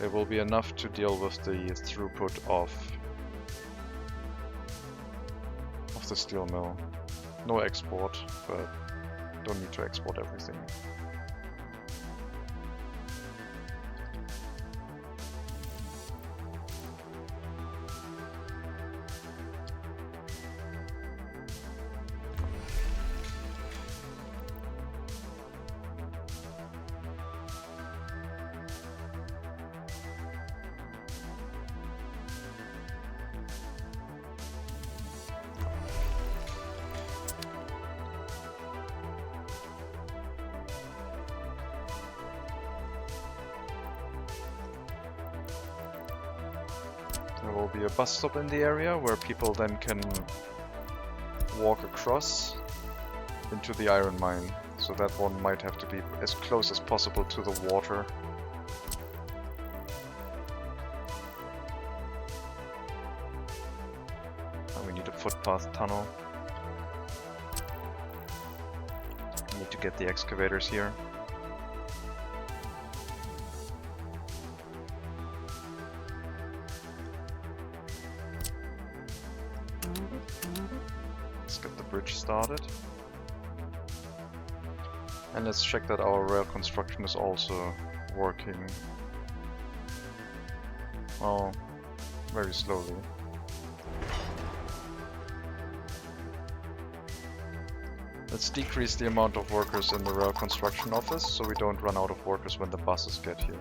There will be enough to deal with the throughput of the steel mill. No export, but don't need to export everything. There will be a bus stop in the area where people then can walk across into the iron mine. So that one might have to be as close as possible to the water. And we need a footpath tunnel. We need to get the excavators here. Let's get the bridge started. And let's check that our rail construction is also working. Oh, very slowly. Let's decrease the amount of workers in the rail construction office so we don't run out of workers when the buses get here.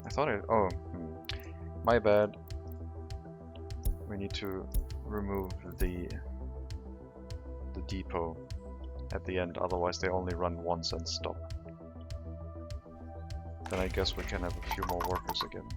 I thought my bad. We need to remove the depot at the end, otherwise they only run once and stop. Then I guess we can have a few more workers again.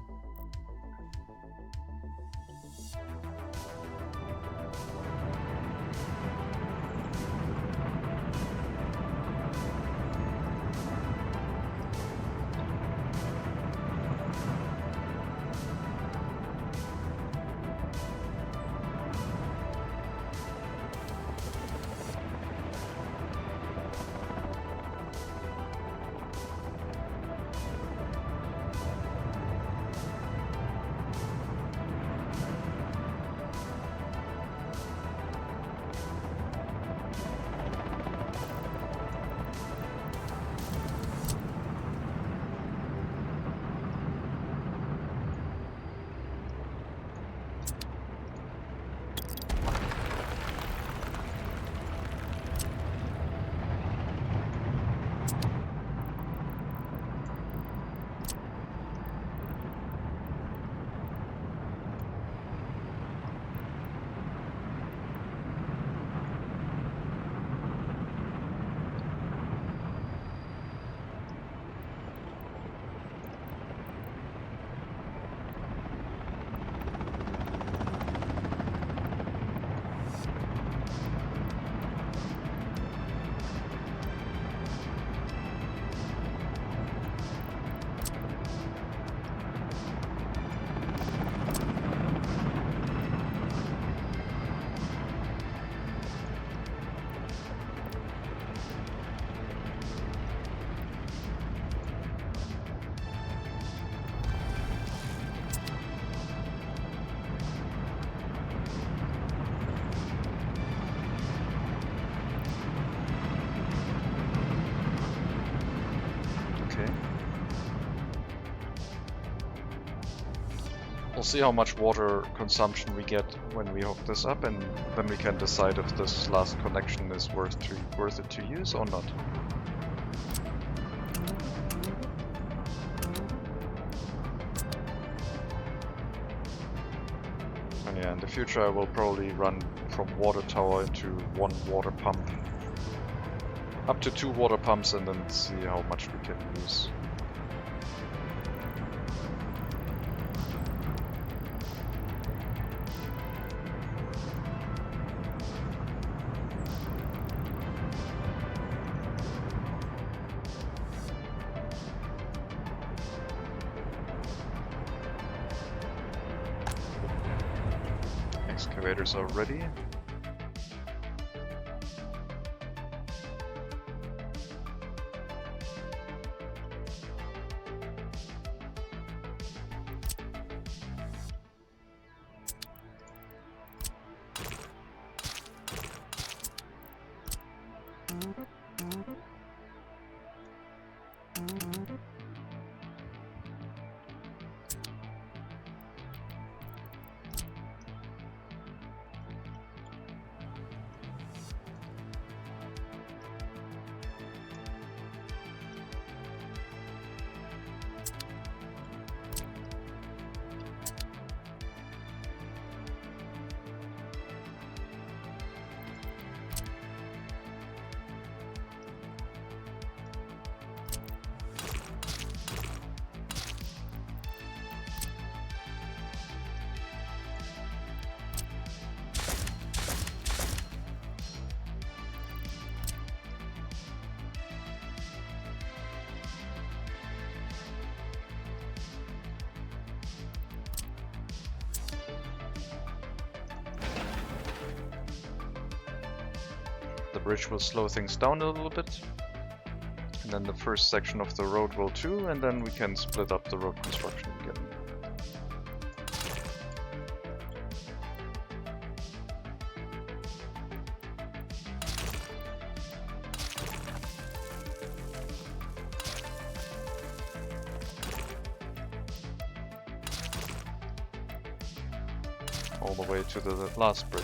We'll see how much water consumption we get when we hook this up, and then we can decide if this last connection is worth it to use or not. And yeah, in the future I will probably run from water tower into one water pump. Up to 2 water pumps, and then see how much we can use. Excavators are ready. The bridge will slow things down a little bit. And then the first section of the road will too, and then we can split up the road construction again. All the way to the last bridge.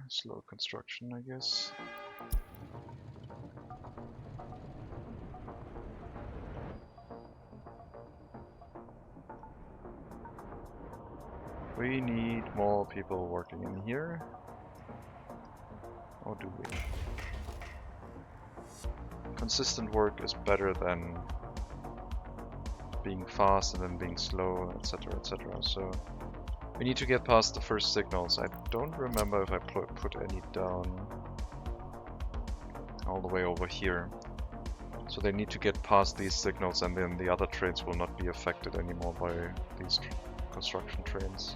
Slow construction, I guess. We need more people working in here. Or do we? Consistent work is better than being fast and then being slow, etc, etc. So we need to get past the first signals. I don't remember if I put any down all the way over here. So they need to get past these signals, and then the other trains will not be affected anymore by these construction trains.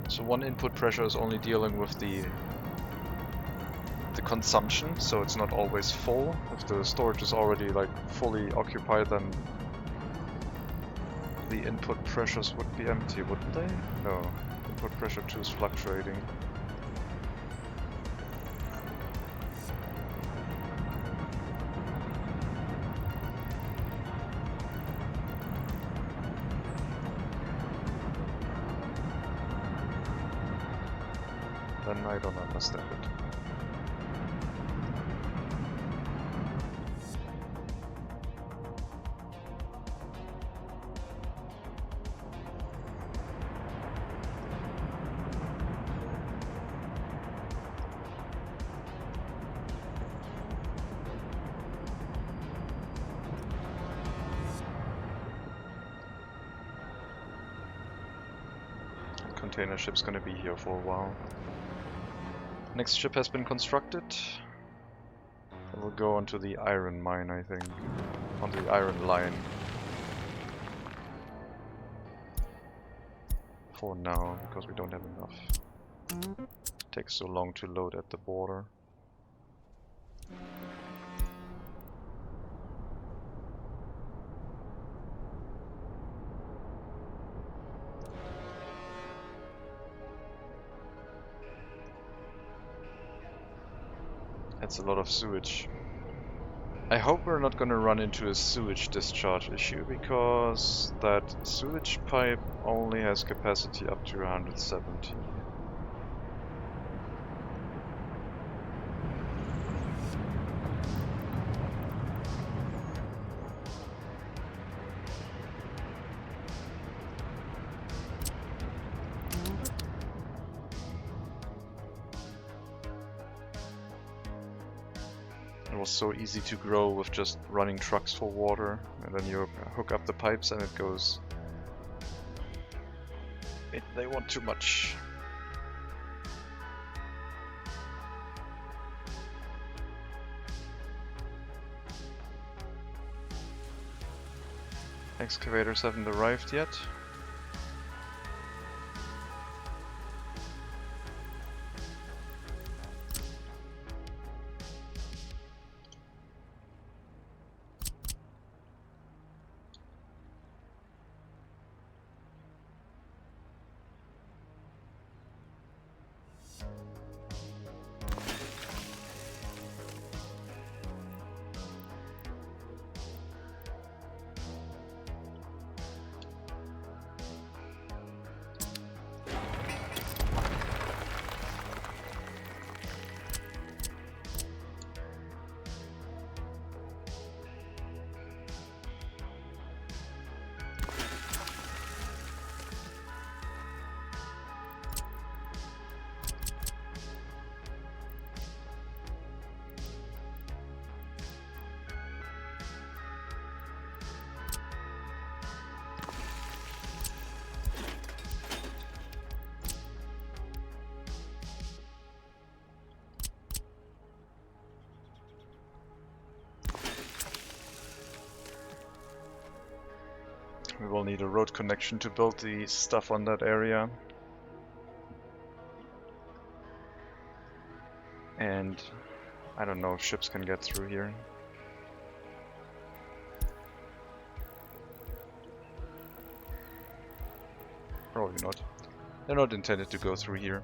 So one input pressure is only dealing with the consumption, so it's not always full. If the storage is already like fully occupied, then the input pressures would be empty, wouldn't they? No, input pressure 2 is fluctuating. Then I don't understand it. Container ship's gonna be here for a while. Next ship has been constructed. It will go onto the iron mine, I think. Onto the iron line. For now, because we don't have enough. It takes so long to load at the border. That's a lot of sewage. I hope we're not gonna run into a sewage discharge issue, because that sewage pipe only has capacity up to 170. It was so easy to grow with just running trucks for water, and then you hook up the pipes and it goes... they want too much. Excavators haven't arrived yet. We will need a road connection to build the stuff on that area. And I don't know if ships can get through here. Probably not. They're not intended to go through here.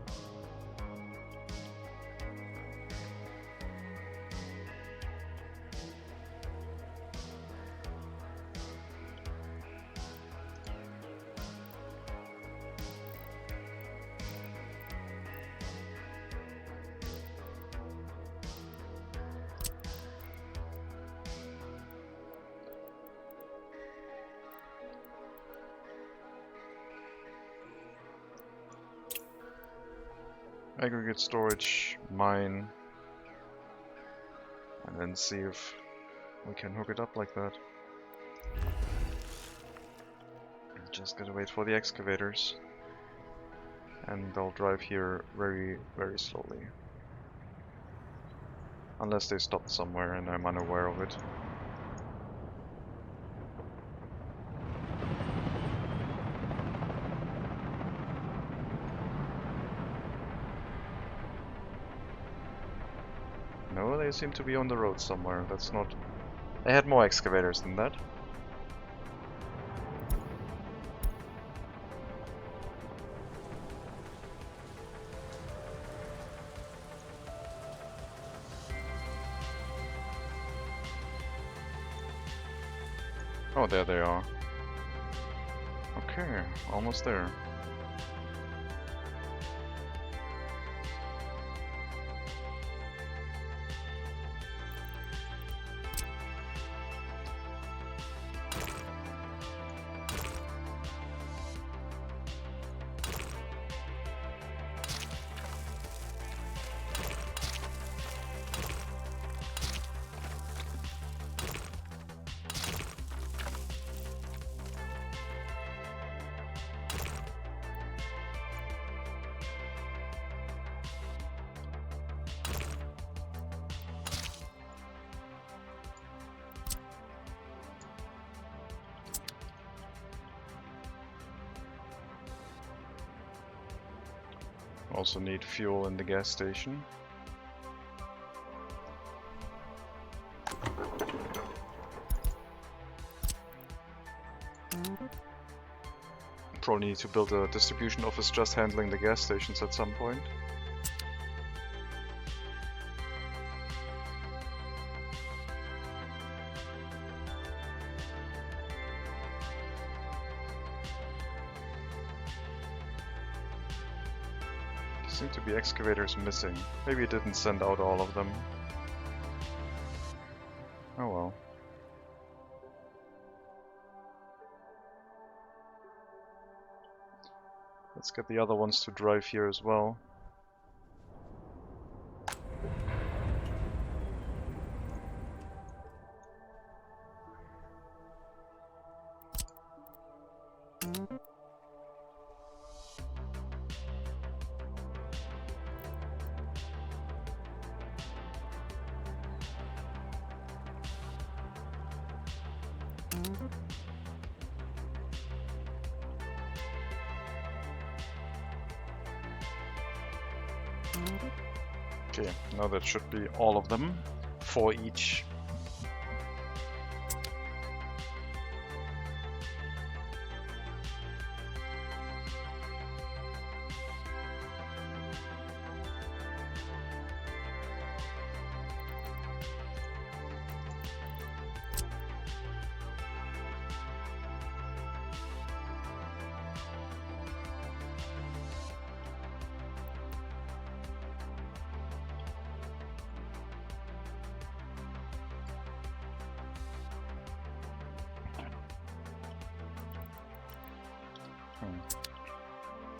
Aggregate storage, mine, and then see if we can hook it up like that. Just gotta wait for the excavators, and they'll drive here very, very slowly. Unless they stopped somewhere and I'm unaware of it. No, they seem to be on the road somewhere. That's not... They had more excavators than that. Oh, there they are. Okay, almost there. Also need fuel in the gas station. Probably need to build a distribution office just handling the gas stations at some point. Seem to be excavators missing. Maybe it didn't send out all of them. Oh well. Let's get the other ones to drive here as well. Okay, now that should be all of them, 4 each.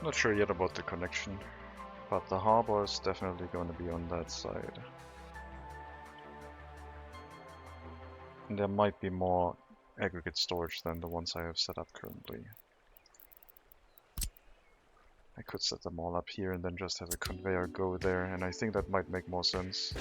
Not sure yet about the connection, but the harbor is definitely going to be on that side. And there might be more aggregate storage than the ones I have set up currently. I could set them all up here and then just have a conveyor go there, and I think that might make more sense.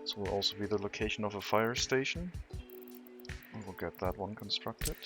This will also be the location of a fire station. We'll get that one constructed.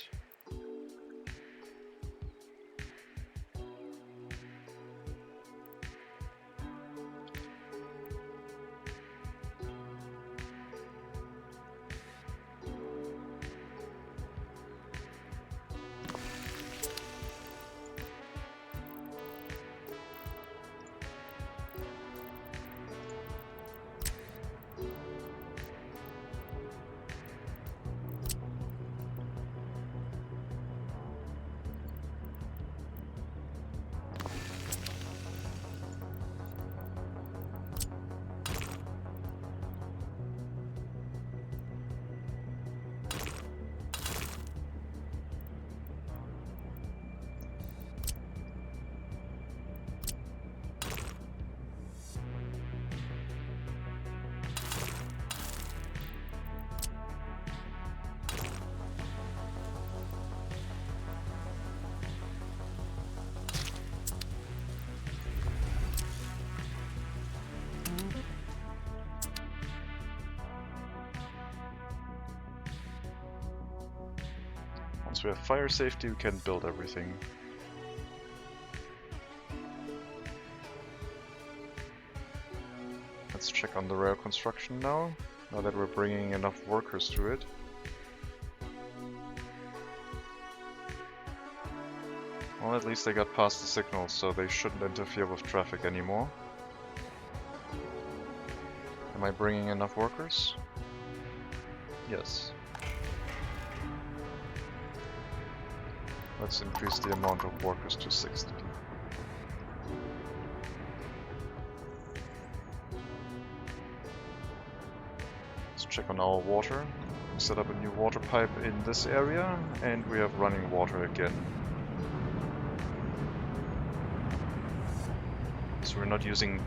Once we have fire safety, we can build everything. Let's check on the rail construction now that we're bringing enough workers to it. Well, at least they got past the signals, so they shouldn't interfere with traffic anymore. Am I bringing enough workers? Yes. Let's increase the amount of workers to 60. Let's check on our water. We set up a new water pipe in this area, and we have running water again. So we're not using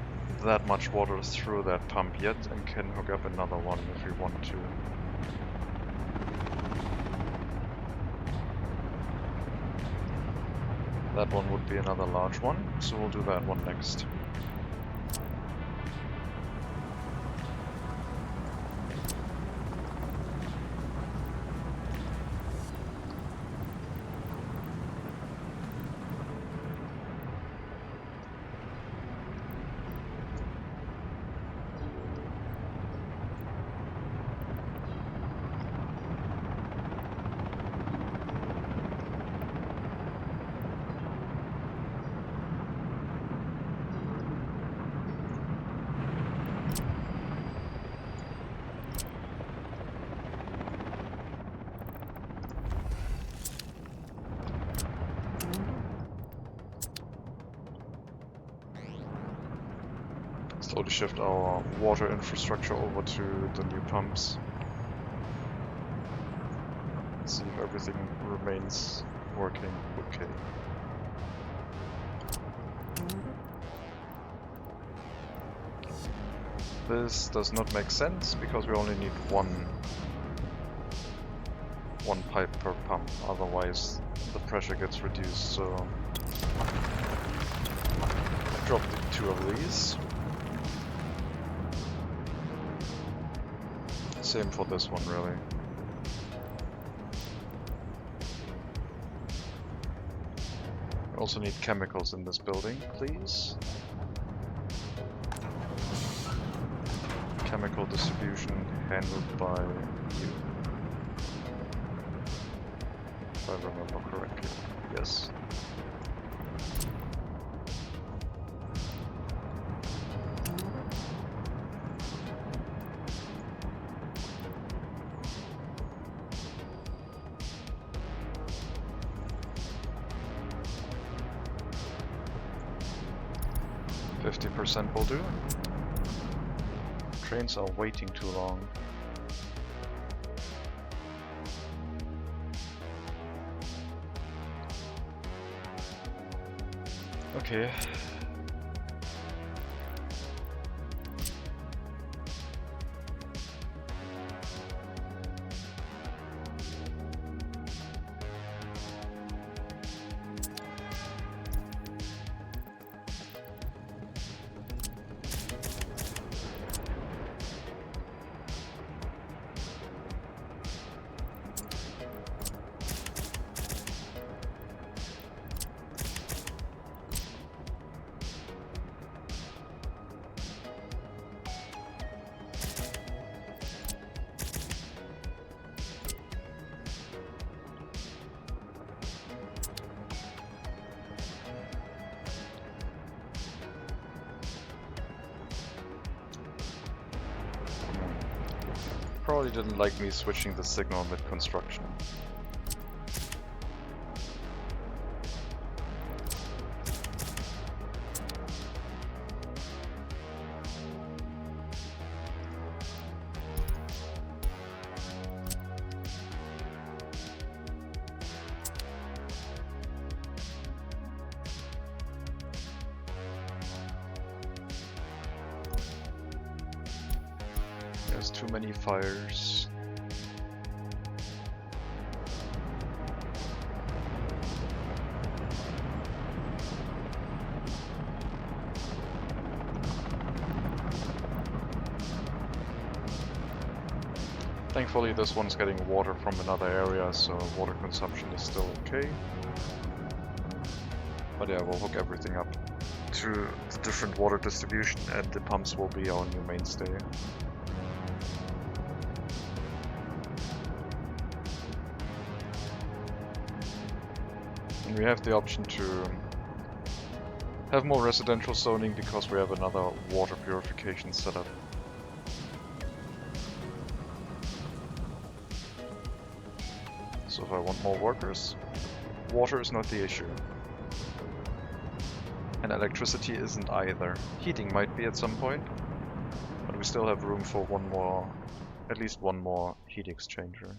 that much water through that pump yet, and can hook up another one if we want to. That one would be another large one, so we'll do that one next. slowly shift our water infrastructure over to the new pumps. See if everything remains working okay. This does not make sense because we only need one pipe per pump, otherwise the pressure gets reduced, so drop the 2 of these. Same for this one, really. We also need chemicals in this building, please. Chemical distribution handled by you. If I remember correctly. Yes. %50 will do. Trains are waiting too long. Okay. Probably didn't like me switching the signal mid-construction. There's too many fires. Thankfully this one's getting water from another area, so water consumption is still okay. But yeah, we'll hook everything up to the different water distribution, and the pumps will be our new mainstay. And we have the option to have more residential zoning because we have another water purification setup. So if I want more workers, water is not the issue. And electricity isn't either. Heating might be at some point, but we still have room for one more, at least one more heat exchanger.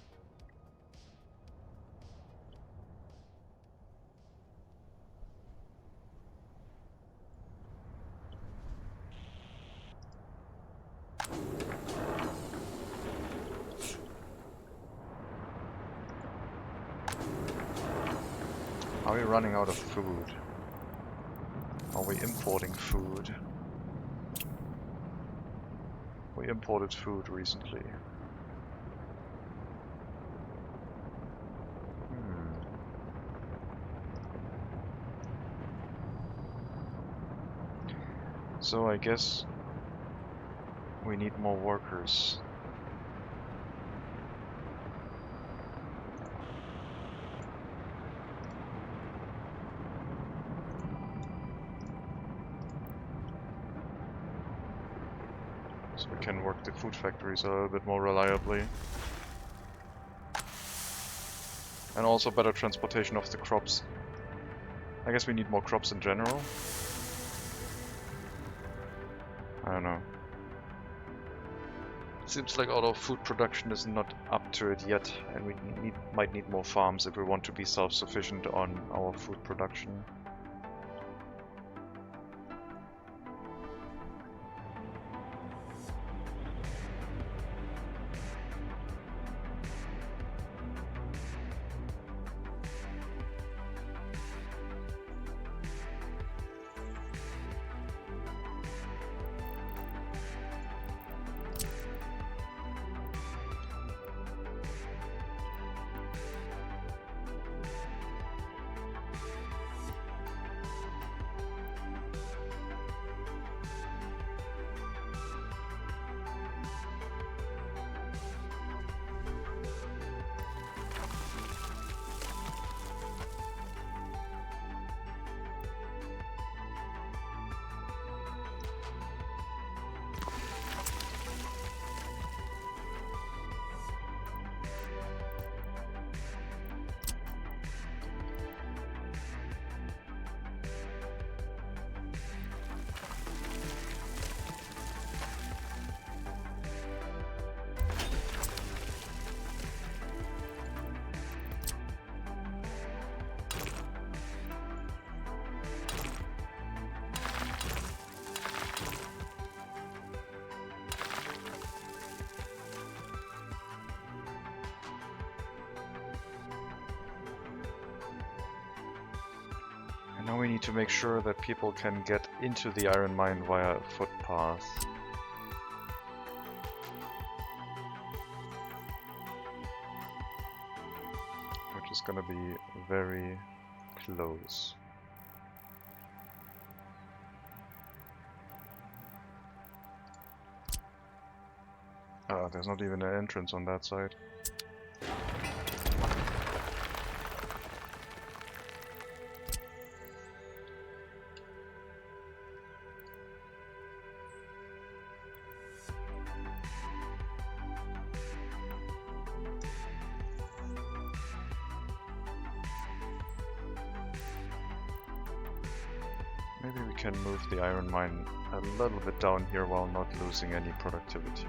Are we running out of food? Are we importing food? We imported food recently. So I guess we need more workers. So we can work the food factories a little bit more reliably. And also better transportation of the crops. I guess we need more crops in general. I don't know. Seems like our food production is not up to it yet, and we might need more farms if we want to be self-sufficient on our food production. Now we need to make sure that people can get into the iron mine via a footpath. Which is gonna be very close. There's not even an entrance on that side. Maybe we can move the iron mine a little bit down here while not losing any productivity.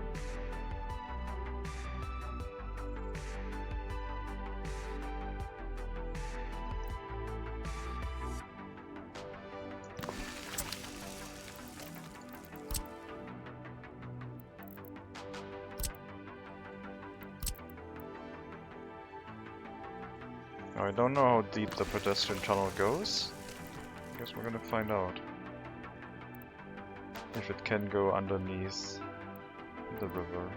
Now, I don't know how deep the pedestrian tunnel goes. I guess we're gonna find out if it can go underneath the river.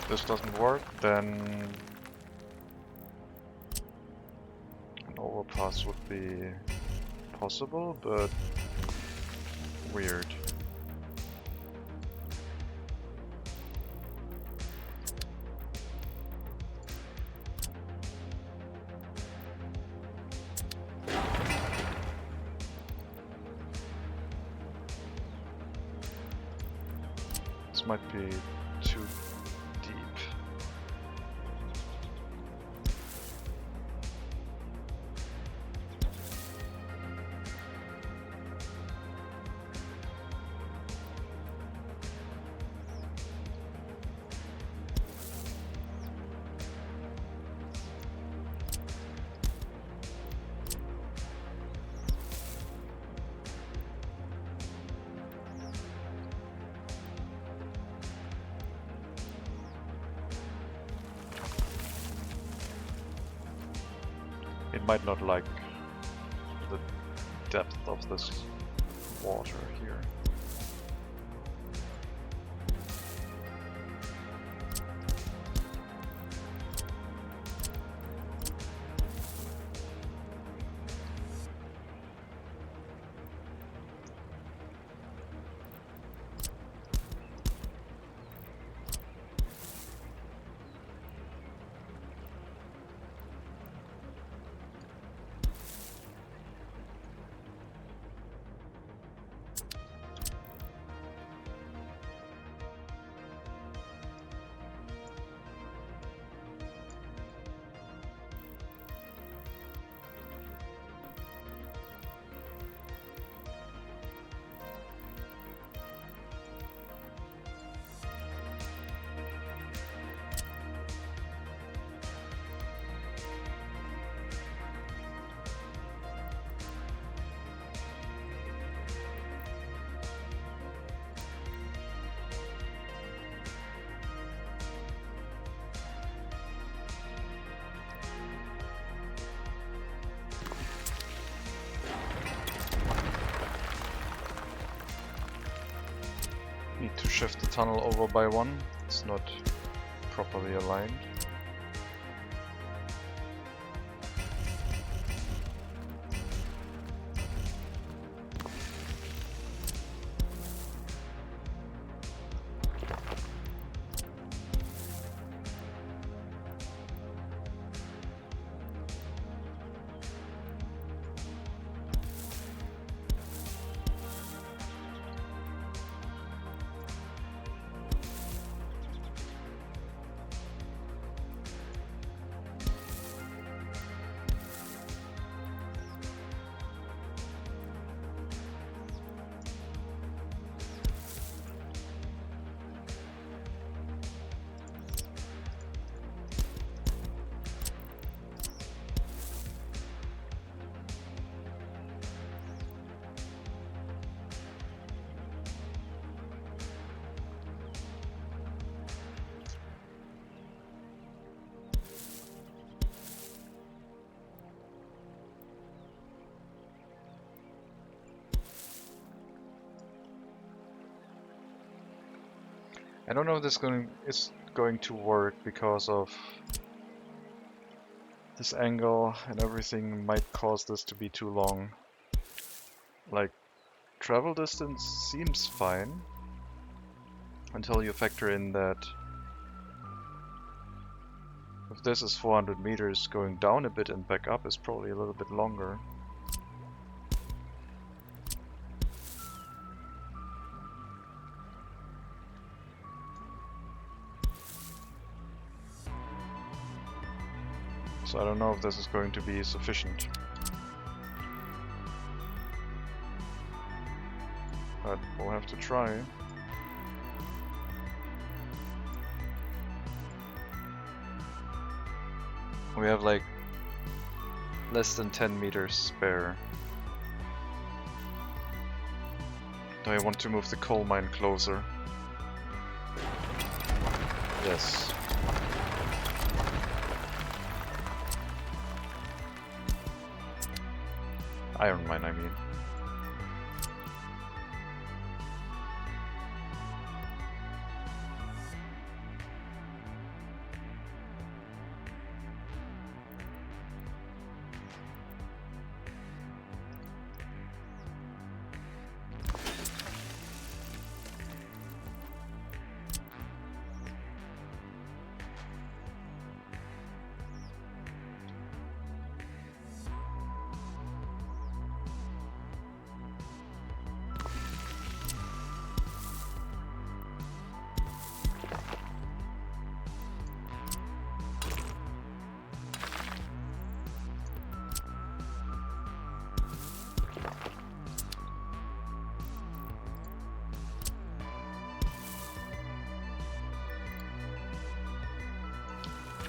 This doesn't work, then an overpass would be possible, but weird. This might be too deep. It might not like the depth of this water here. shift the tunnel over by one. It's not properly aligned. I don't know if this is going to work because of this angle and everything might cause this to be too long. Like, travel distance seems fine until you factor in that if this is 400 meters, going down a bit and back up is probably a little bit longer. So I don't know if this is going to be sufficient. But we'll have to try. We have like less than 10 meters spare. Do I want to move the coal mine closer? Yes. Iron mine, I mean.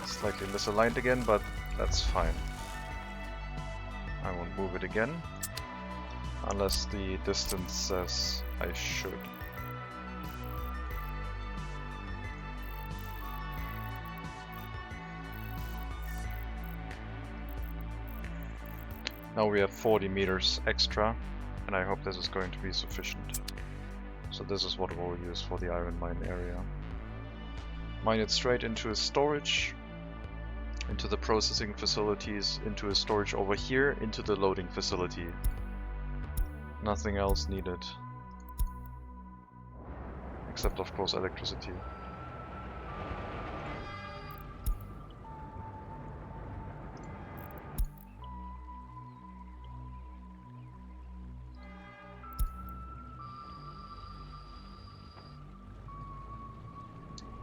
Slightly misaligned again, but that's fine. I won't move it again, unless the distance says I should. Now we have 40 meters extra, and I hope this is going to be sufficient. So this is what we'll use for the iron mine area. Mine it straight into a storage, into the processing facilities, into a storage over here, into the loading facility. Nothing else needed. Except of course electricity.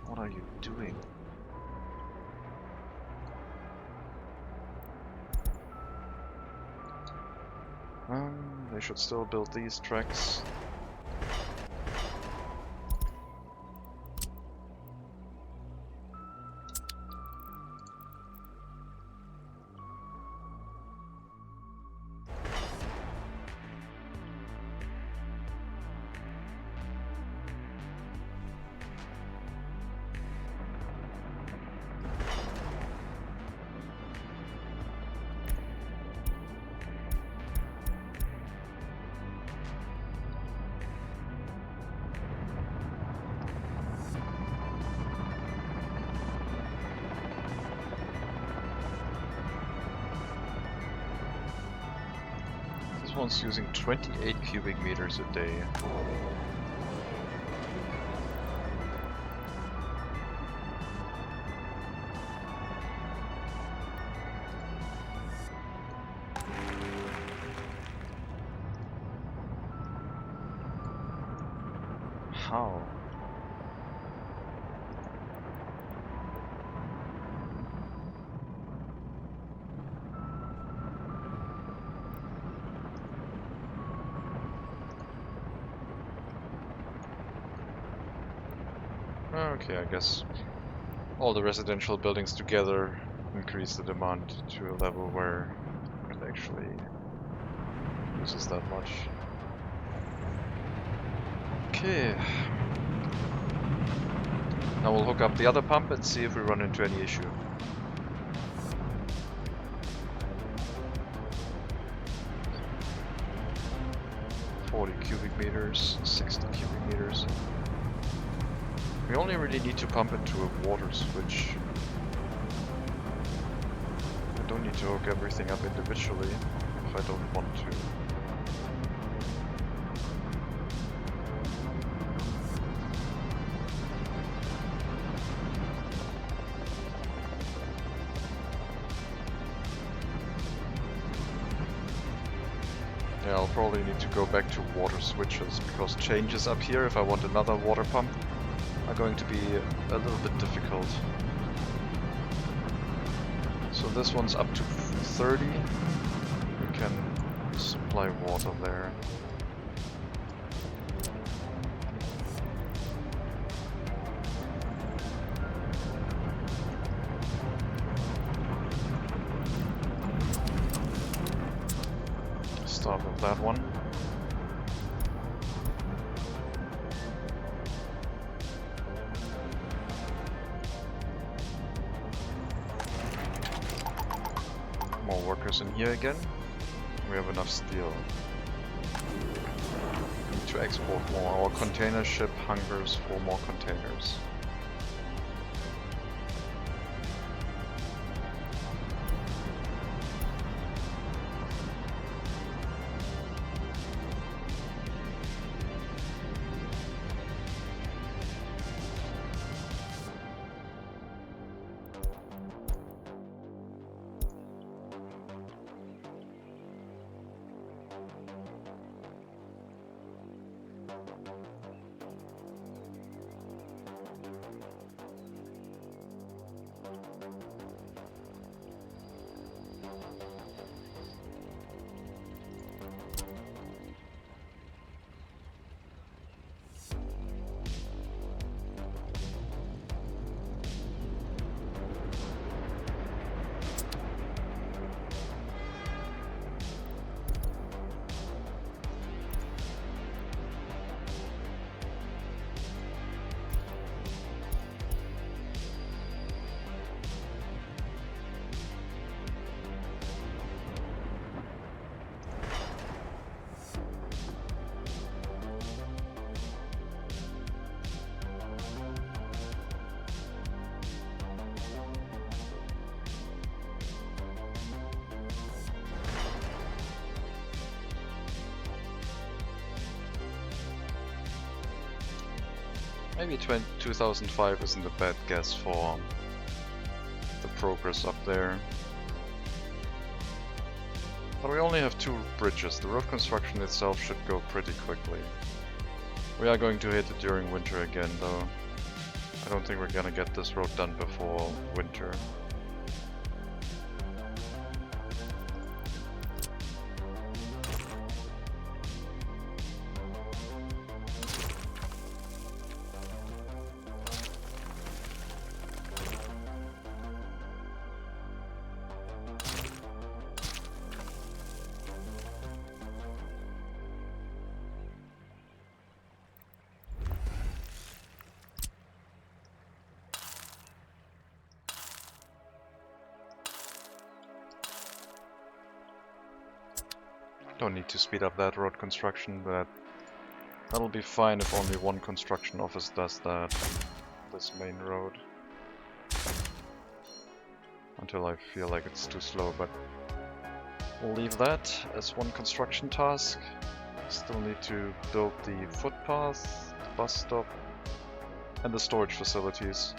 What are you doing? They should still build these tracks. This one's using 28 cubic meters a day. How? Okay, I guess all the residential buildings together increase the demand to a level where it actually uses that much. Okay. Now we'll hook up the other pump and see if we run into any issue. Cubic meters, 60 cubic meters. We only really need to pump into a water switch. I don't need to hook everything up individually if I don't want to. Yeah, I'll probably need to go back to water switches because changes up here, if I want another water pump, are going to be a little bit difficult. So this one's up to 30. We can supply water there. Start with that one. More workers in here again. We have enough steel. We need to export more. Our container ship hungers for more containers. Maybe 2005 isn't a bad guess for the progress up there. But we only have 2 bridges. The road construction itself should go pretty quickly. We are going to hit it during winter again though. I don't think we're gonna get this road done before winter. Don't need to speed up that road construction, but that'll be fine if only one construction office does that, this main road. Until I feel like it's too slow, but We'll leave that as one construction task. Still need to build the footpath, the bus stop, and the storage facilities.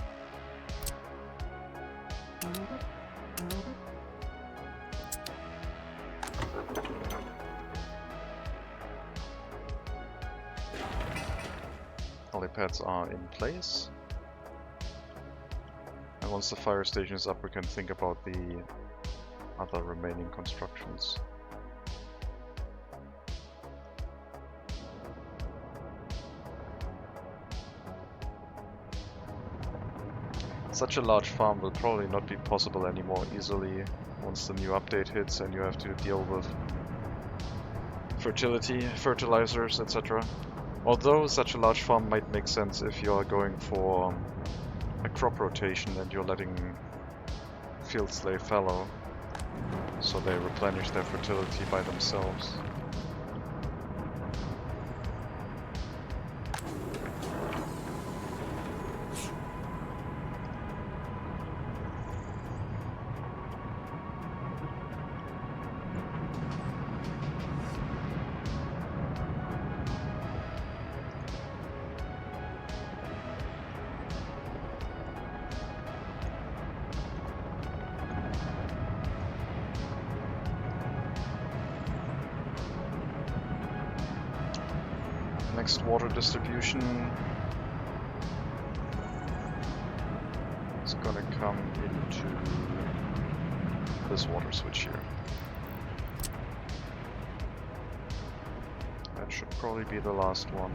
Helipads are in place. And once the fire station is up, we can think about the other remaining constructions. Such a large farm will probably not be possible anymore easily once the new update hits and you have to deal with fertility, fertilizers, etc. Although such a large farm might make sense if you are going for a crop rotation and you're letting fields lay fallow, so they replenish their fertility by themselves. Next water distribution is gonna come into this water switch here. That should probably be the last one.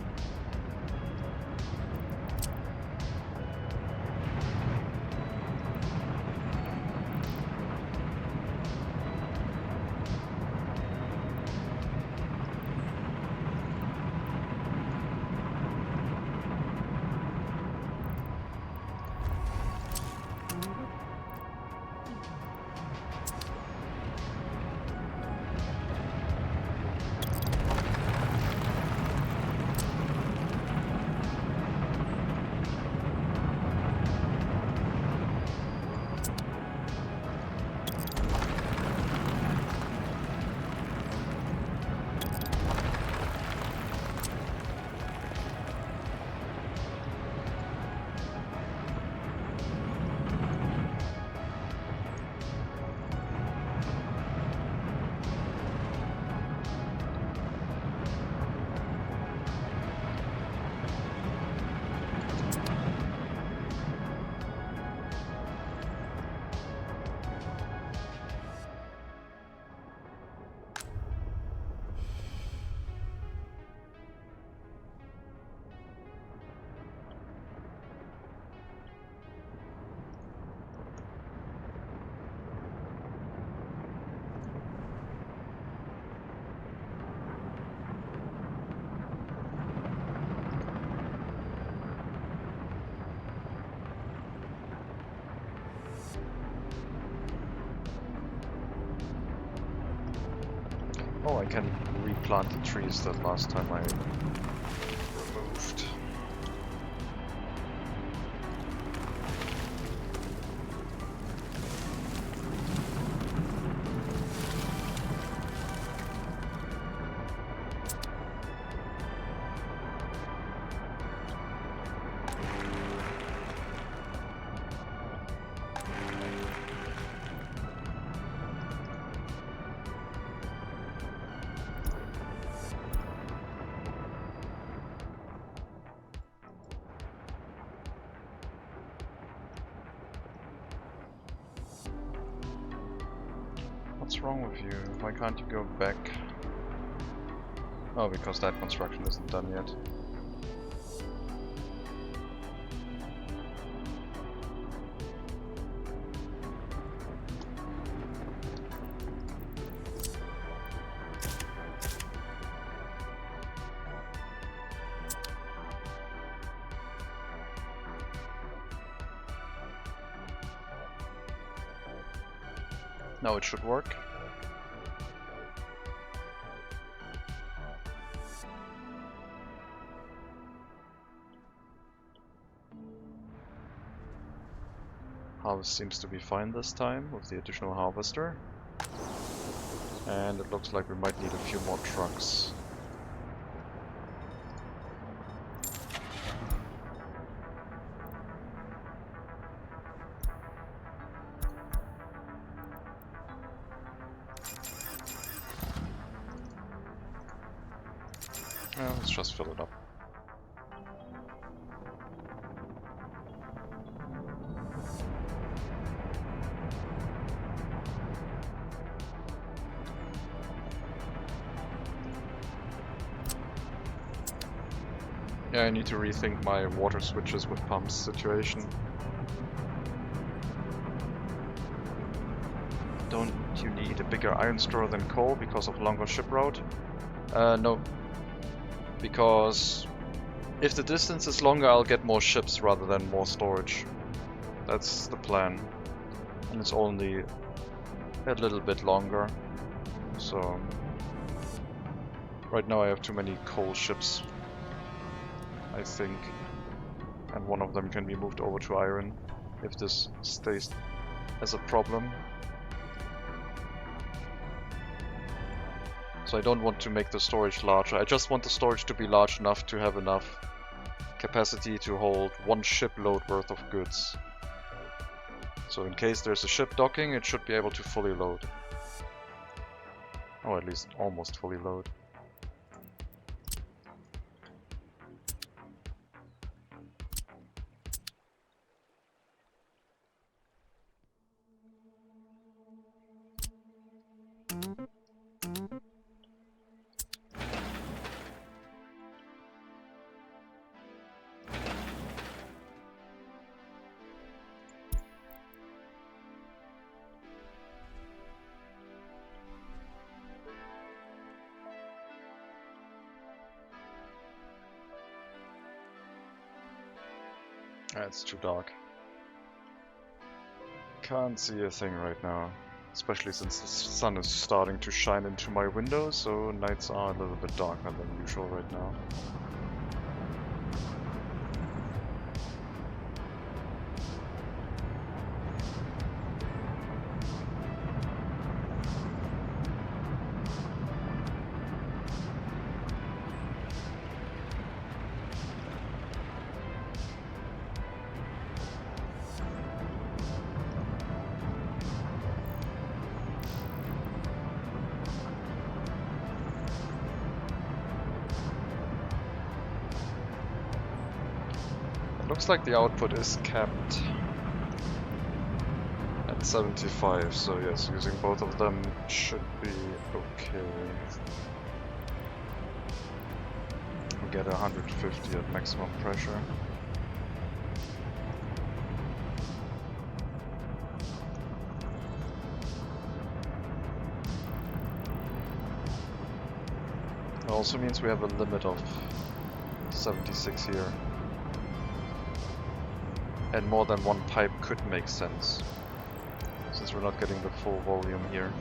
Oh, I can replant the trees that last time I removed. What's wrong with you? Why can't you go back? Oh, because that construction isn't done yet. Now it should work. Harvest seems to be fine this time with the additional harvester. And it looks like we might need a few more trucks. Yeah, let's just fill it up. Yeah, I need to rethink my water switches with pumps situation. Don't you need a bigger iron store than coal because of longer ship route? No. Because if the distance is longer, I'll get more ships rather than more storage. That's the plan. And it's only a little bit longer. So right now I have too many coal ships, I think. And one of them can be moved over to iron if this stays as a problem. So I don't want to make the storage larger. I just want the storage to be large enough to have enough capacity to hold one shipload worth of goods. So in case there's a ship docking, it should be able to fully load. Or at least almost fully load. It's too dark. Can't see a thing right now. Especially since the sun is starting to shine into my window, so nights are a little bit darker than usual right now. Looks like the output is capped at 75, so yes, using both of them should be okay. We get 150 at maximum pressure. It also means we have a limit of 76 here. And more than one pipe could make sense, since we're not getting the full volume here.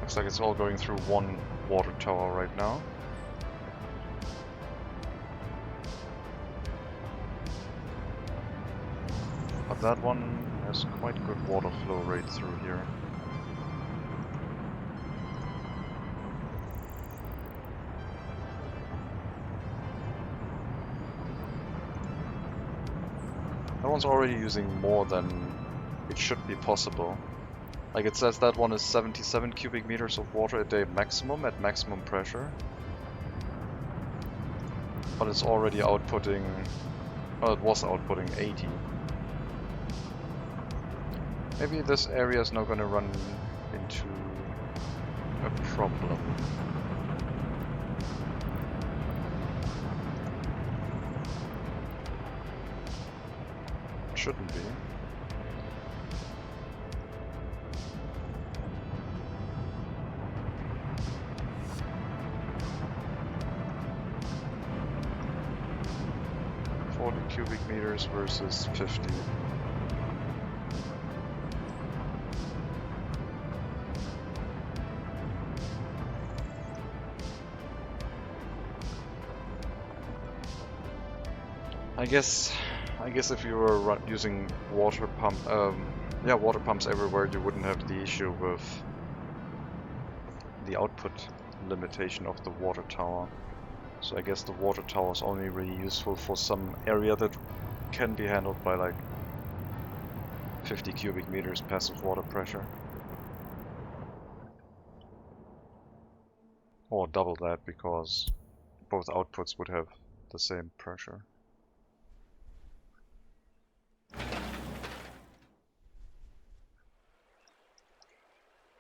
Looks like it's all going through one water tower right now. But that one has quite good water flow rate through here. That one's already using more than it should be possible. Like it says that one is 77 cubic meters of water a day maximum at maximum pressure. But it's already outputting, well, it was outputting 80. Maybe this area is now going to run into a problem. It shouldn't be. Cubic meters versus 50. I guess if you were using water pumps everywhere, you wouldn't have the issue with the output limitation of the water tower. So I guess the water tower is only really useful for some area that can be handled by like 50 cubic meters passive water pressure. Or double that, because both outputs would have the same pressure.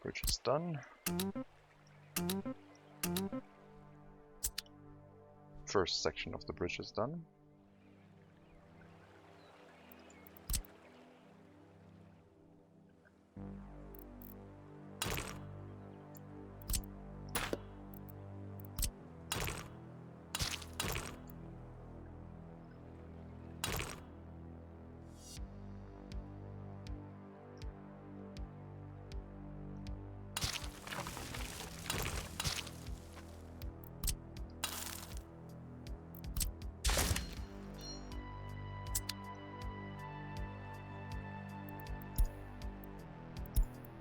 Bridge is done. First section of the bridge is done.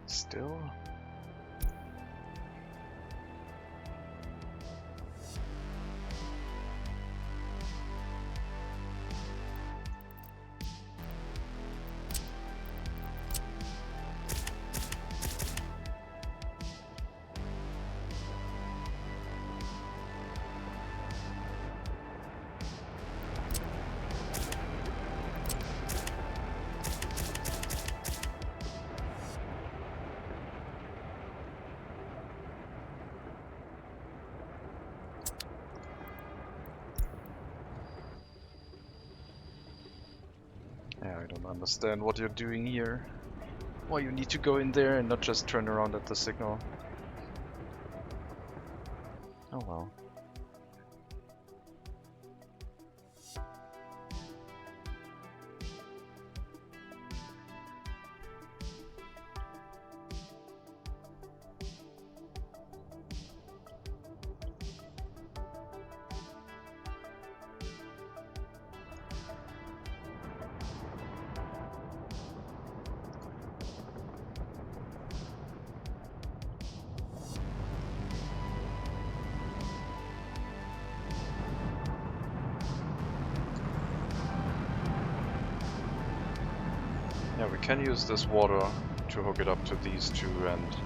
Still. Yeah, I don't understand what you're doing here. Why you need to go in there and not just turn around at the signal. Oh well. Yeah, we can use this water to hook it up to these two and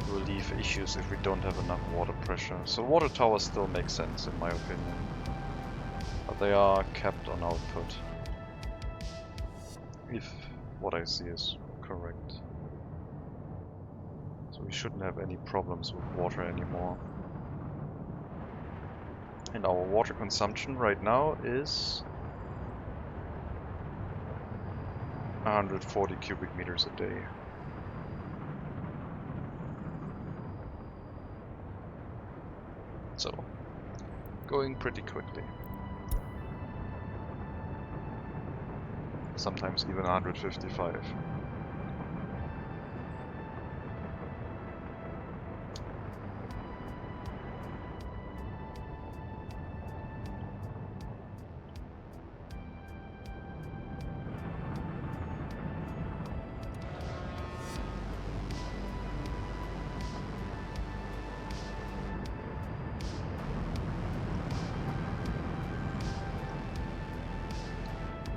relieve issues if we don't have enough water pressure. So water towers still make sense in my opinion, but they are capped on output, if what I see is correct. So we shouldn't have any problems with water anymore. And our water consumption right now is 140 cubic meters a day. So, going pretty quickly. Sometimes even 155.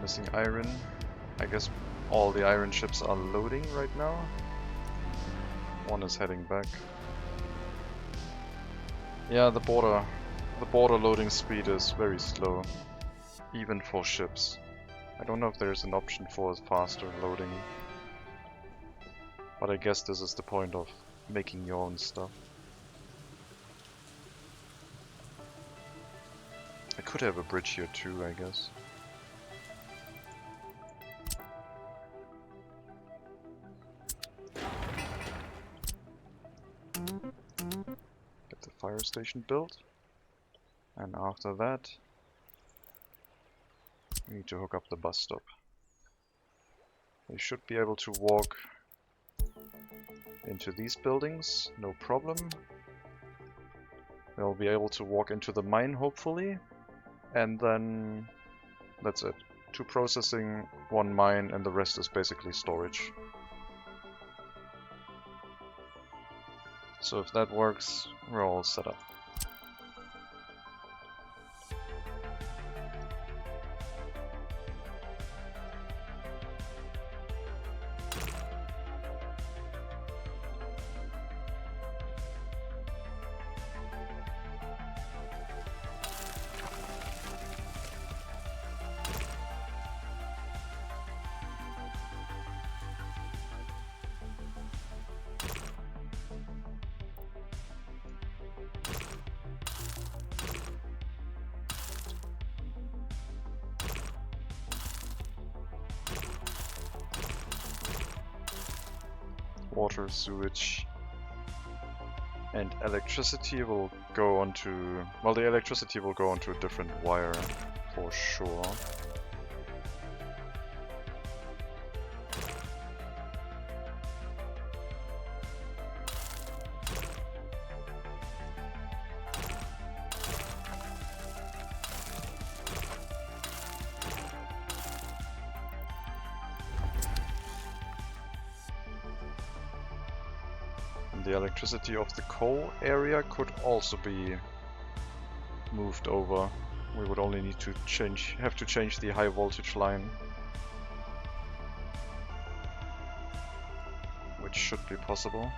Missing iron. I guess all the iron ships are loading right now. One is heading back. Yeah, the border loading speed is very slow, even for ships. I don't know if there's an option for faster loading, but I guess this is the point of making your own stuff. I could have a bridge here too, I guess. Get the fire station built, and after that we need to hook up the bus stop. They should be able to walk into these buildings, no problem. They'll be able to walk into the mine, hopefully, and then That's it. 2 processing, 1 mine, and the rest is basically storage. So if that works, we're all set up. Water, sewage, and electricity will go onto... well, the electricity will go onto a different wire, for sure. The electricity of the coal area could also be moved over. We would only need to have to change the high voltage line, which should be possible.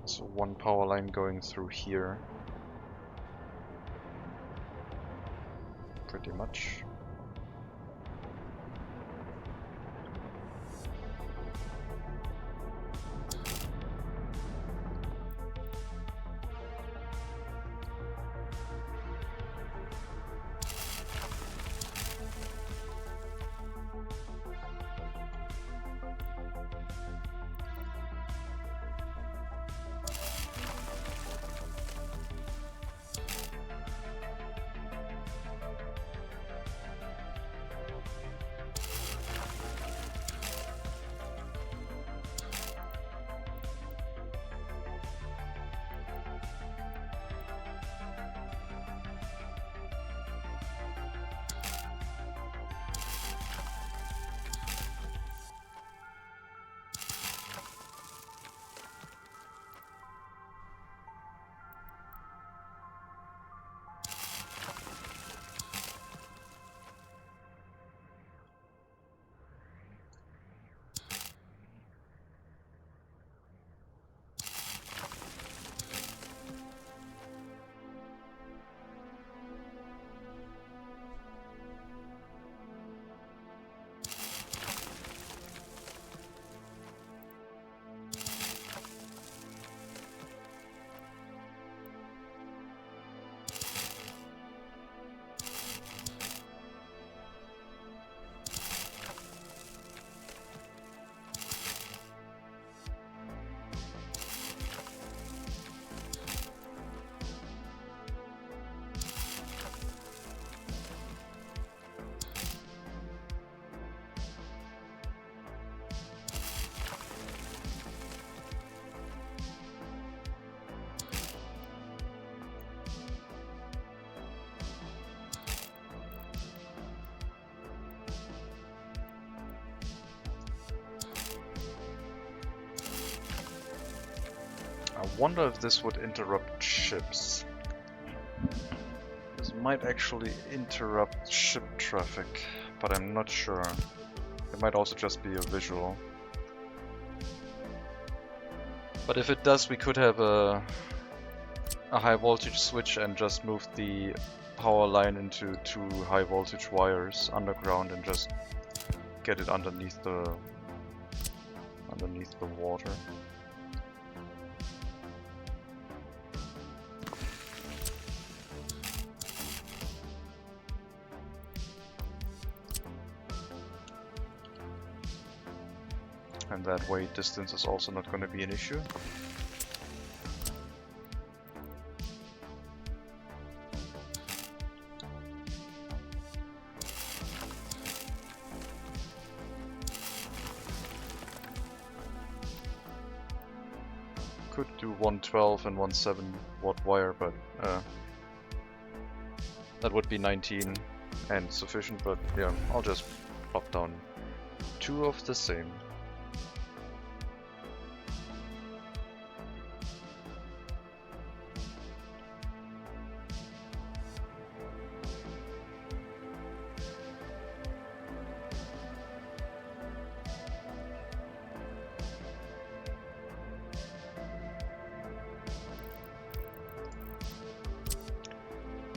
So 1 power line going through here. Pretty much. I wonder if this would interrupt ships. This might actually interrupt ship traffic, but I'm not sure. It might also just be a visual. But if it does, we could have a high voltage switch and just move the power line into 2 high voltage wires underground and just get it underneath the water. And that way distance is also not going to be an issue. could do 112 and 17 watt wire, but that would be 19 and sufficient, but yeah, I'll just plop down 2 of the same.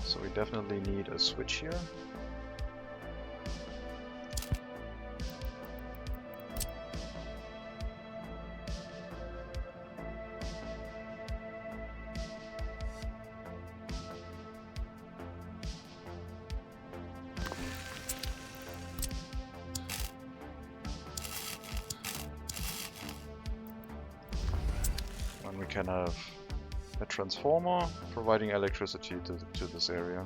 So we definitely need a switch here. And we can have a transformer providing electricity to this area.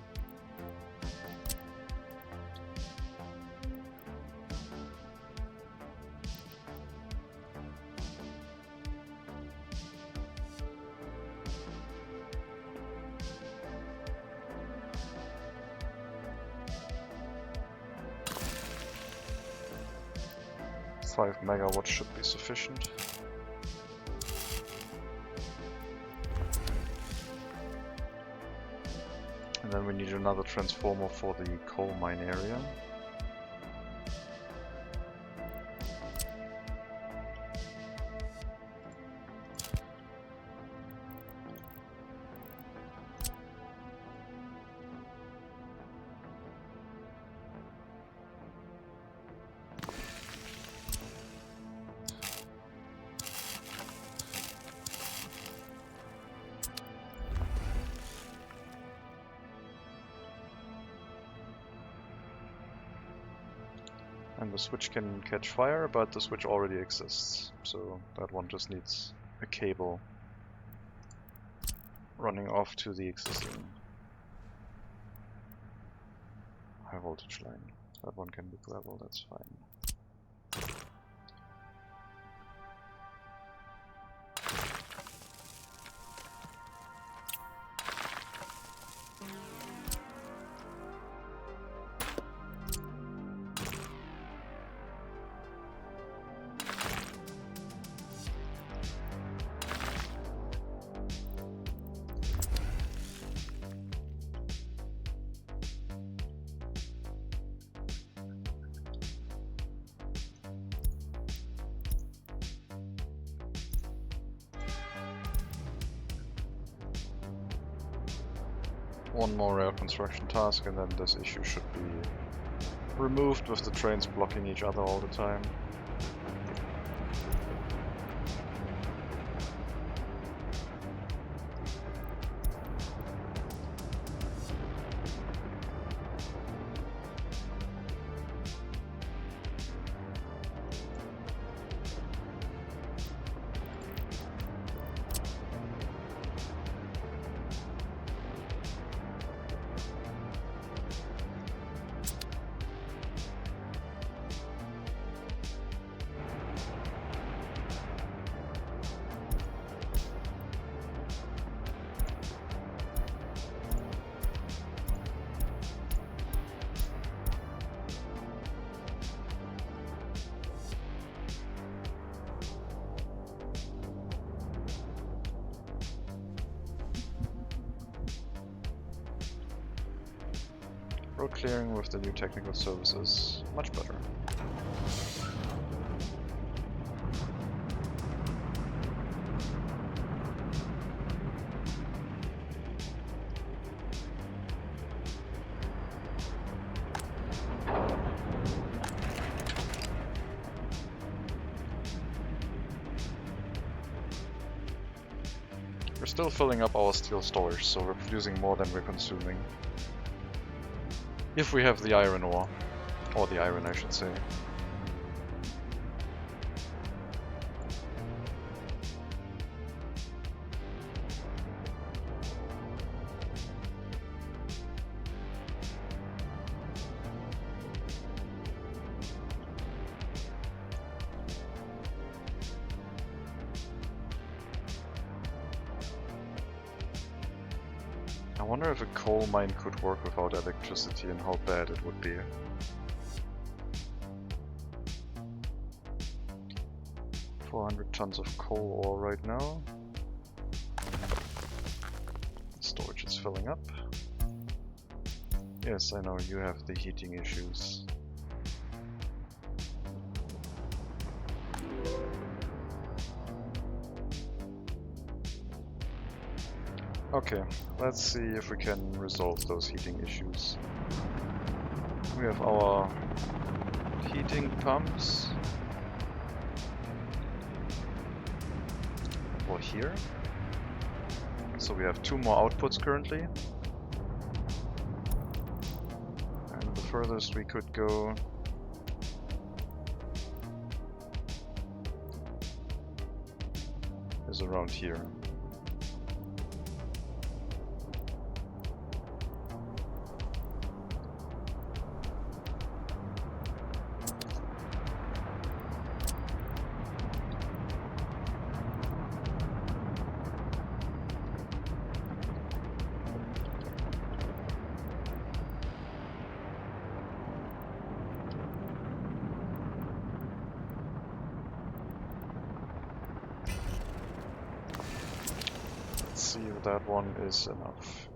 Five megawatts should be sufficient. And then we need another transformer for the coal mine area. And the switch can catch fire, but the switch already exists, so that one just needs a cable running off to the existing high voltage line. That one can be gravel, that's fine. One more rail construction task and then this issue should be removed with the trains blocking each other all the time. Road clearing with the new technical services, much better. We're still filling up our steel storage, so we're producing more than we're consuming. If we have the iron ore, or the iron I should say. I wonder if a coal mine could work without electricity and how bad it would be. 400 tons of coal ore right now. Storage is filling up. Yes, I know you have the heating issues. Okay, let's see if we can resolve those heating issues. We have our heating pumps over here. So we have 2 more outputs currently. And the furthest we could go is around here. See if that one is enough.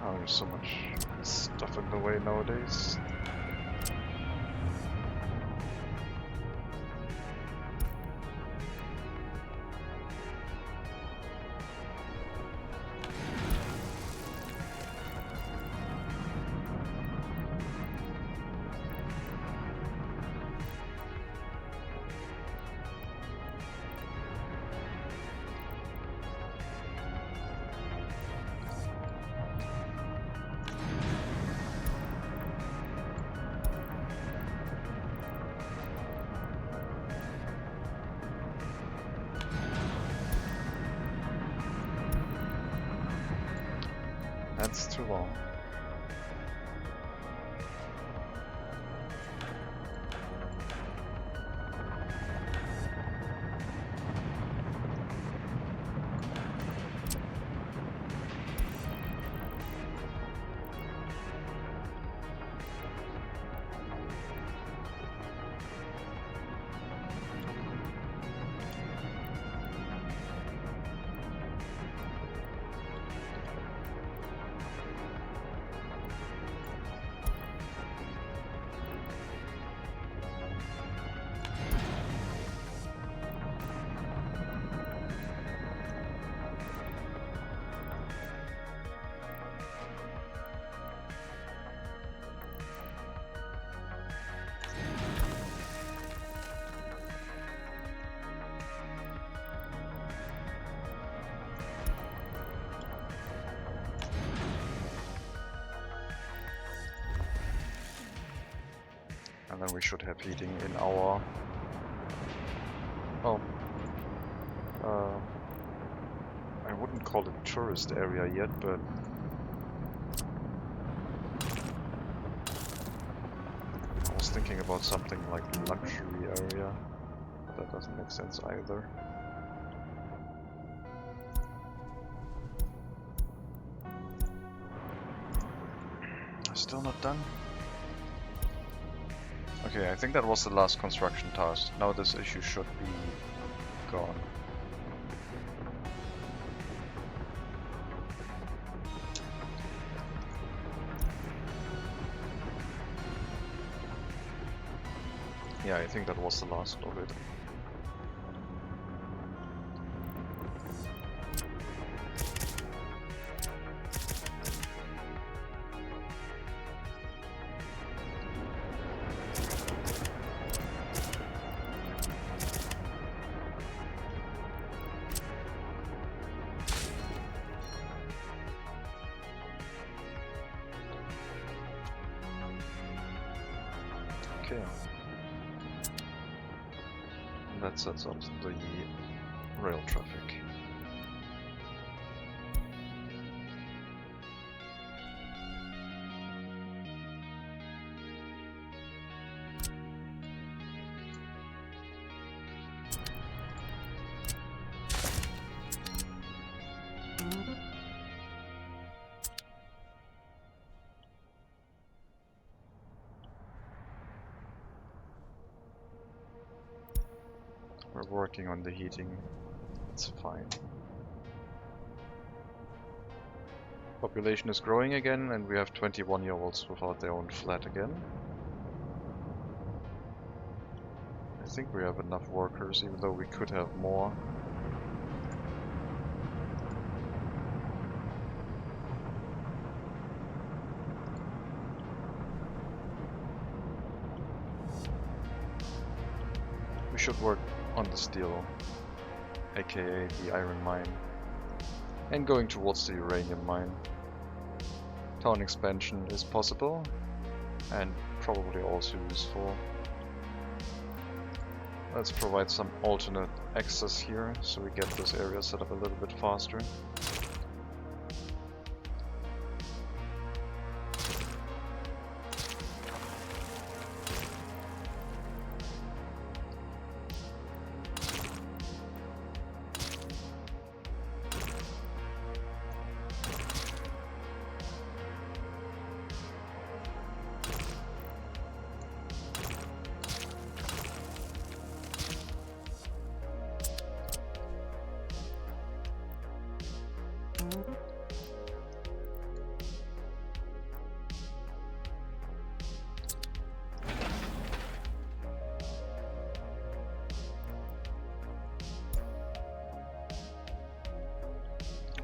Oh, there's so much stuff in the way nowadays. That's too long. And then we should have heating in our... Oh. I wouldn't call it tourist area yet, but... I was thinking about something like luxury area. But that doesn't make sense either. Still not done? Okay, I think that was the last construction task. Now this issue should be gone. Yeah, I think that was the last of it. Okay. that sets up the rail traffic. We're working on the heating, it's fine. Population is growing again, and we have 21-year-olds without their own flat again. I think we have enough workers, even though we could have more. We should work on the steel, aka the iron mine, and going towards the uranium mine. Town expansion is possible and probably also useful. Let's provide some alternate access here so we get this area set up a little bit faster.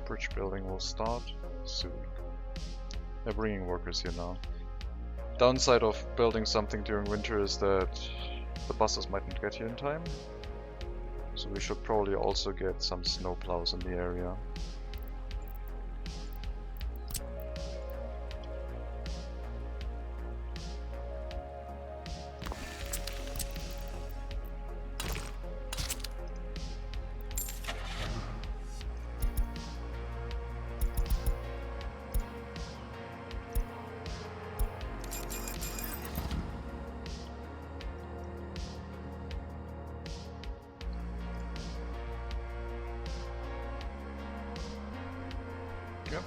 Bridge building will start soon. They're bringing workers here now. Downside of building something during winter is that the buses might not get here in time. So we should probably also get some snow plows in the area. Yep.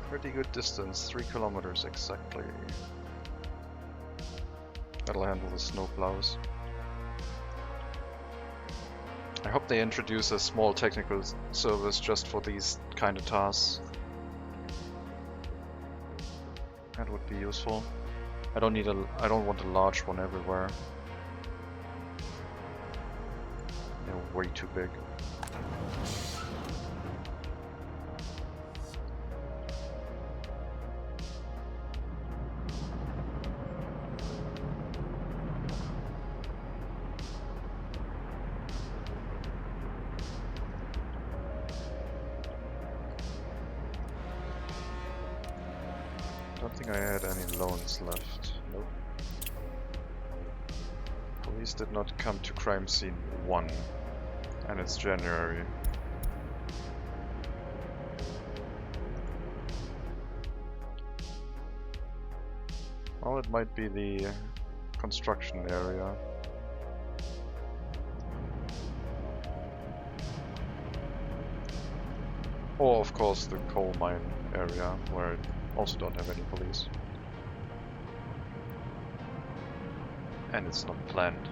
Pretty good distance, 3 kilometers exactly. That'll handle the snow plows. I hope they introduce a small technical service just for these kind of tasks. That would be useful. I don't want a large one everywhere. They're way too big. I don't think I had any loans left. Nope. Police did not come to crime scene 1, and it's January. Well, it might be the construction area. Or of course the coal mine area, where I also don't have any police. And it's not planned.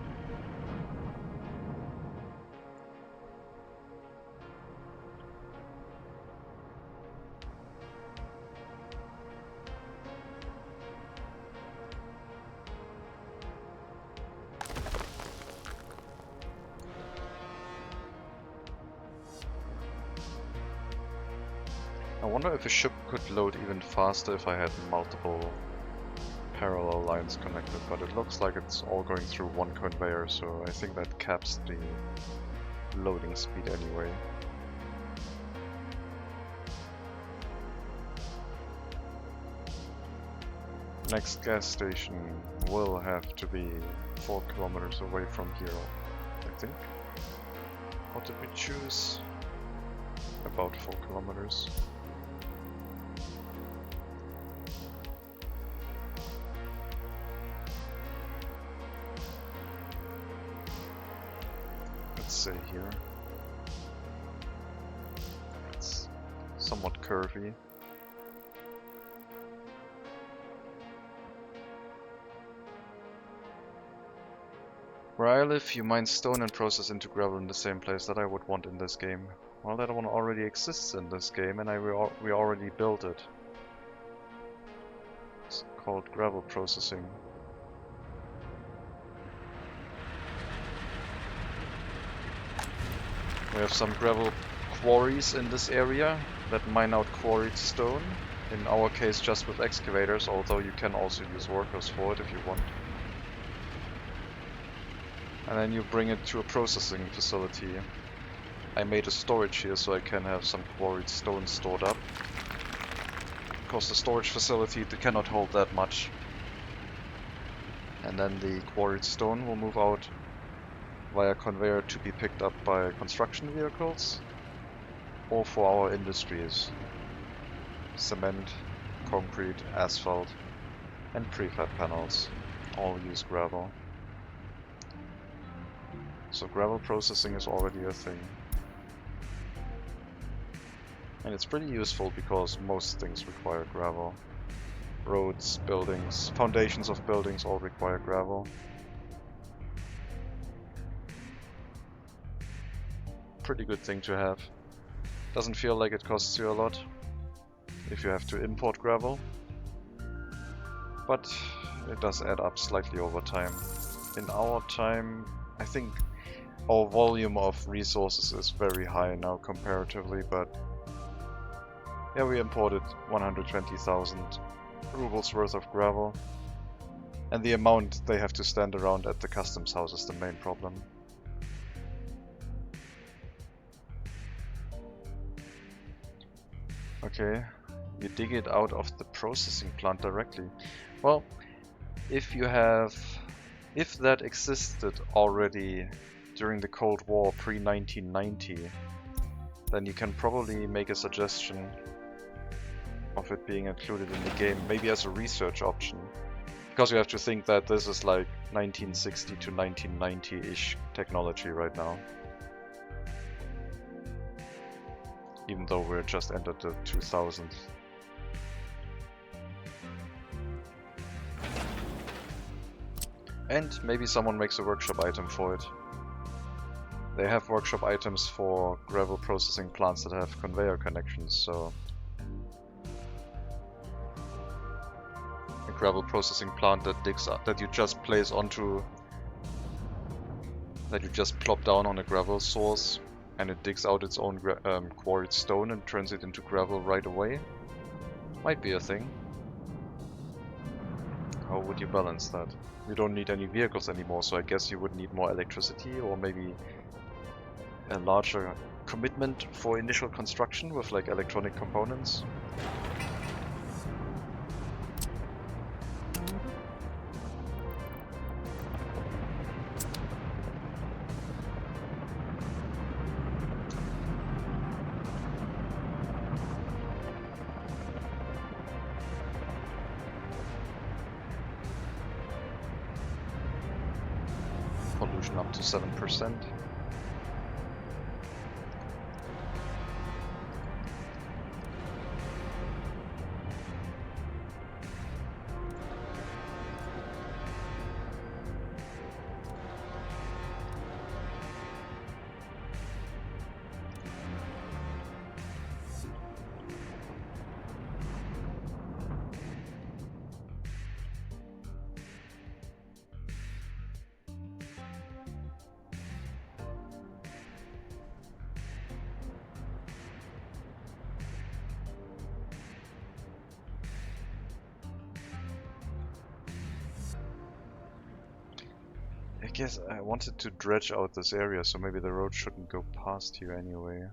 I wonder if a ship could load even faster if I had multiple parallel lines connected, but it looks like it's all going through one conveyor, so I think that caps the loading speed anyway. Next gas station will have to be 4 kilometers away from here. I think. What did we choose? About 4 kilometers. Let's say here. It's somewhat curvy. Where I live, you mine stone and process into gravel in the same place. That I would want in this game. Well, that one already exists in this game, and we already built it. It's called gravel processing. We have some gravel quarries in this area that mine out quarried stone. In our case, just with excavators, although you can also use workers for it if you want. And then you bring it to a processing facility. I made a storage here so I can have some quarried stone stored up. Because the storage facility cannot hold that much. And then the quarried stone will move out via conveyor to be picked up by construction vehicles or for our industries. Cement, concrete, asphalt and prefab panels all use gravel. So gravel processing is already a thing. And it's pretty useful because most things require gravel. Roads, buildings, foundations of buildings all require gravel. Pretty good thing to have. Doesn't feel like it costs you a lot if you have to import gravel. But it does add up slightly over time. In our time, I think our volume of resources is very high now comparatively, but yeah, we imported 120,000 rubles worth of gravel, and the amount they have to stand around at the customs house is the main problem. Okay, you dig it out of the processing plant directly. Well, if that existed already during the Cold War pre-1990, then you can probably make a suggestion of it being included in the game, maybe as a research option. Because you have to think that this is like 1960 to 1990-ish technology right now. Even though we're just entered the 2000s. And maybe someone makes a workshop item for it. They have workshop items for gravel processing plants that have conveyor connections, so a gravel processing plant that digs up, that you just place onto, that you just plop down on a gravel source and it digs out its own quarried stone and turns it into gravel right away. Might be a thing. How would you balance that? You don't need any vehicles anymore, so I guess you would need more electricity or maybe a larger commitment for initial construction with like electronic components. Pollution up to 7%. I guess I wanted to dredge out this area, so maybe the road shouldn't go past here anyway.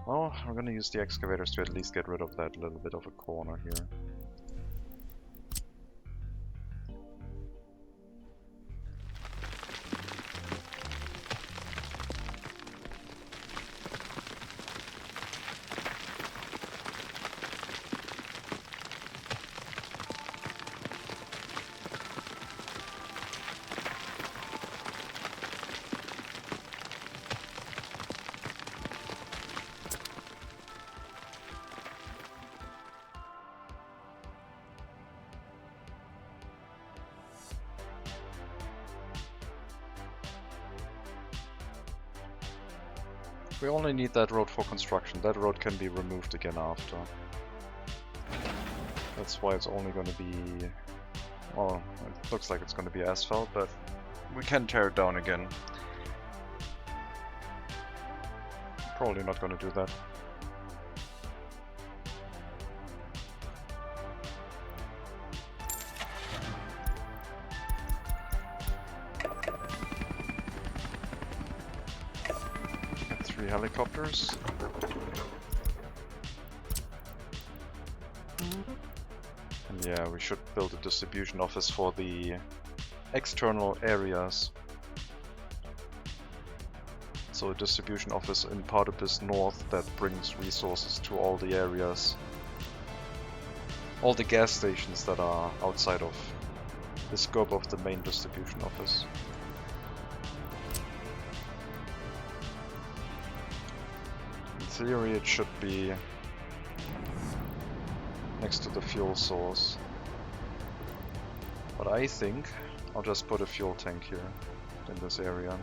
Well, I'm gonna use the excavators to at least get rid of that little bit of a corner here. We only need that road for construction. That road can be removed again after. That's why it's only going to be... well, it looks like it's going to be asphalt, but we can tear it down again. Probably not going to do that. Got 3 helicopters. And yeah, we should build a distribution office for the external areas. So a distribution office in part of this north that brings resources to all the areas. All the gas stations that are outside of the scope of the main distribution office. In theory it should be next to the fuel source. But I think I'll just put a fuel tank here in this area.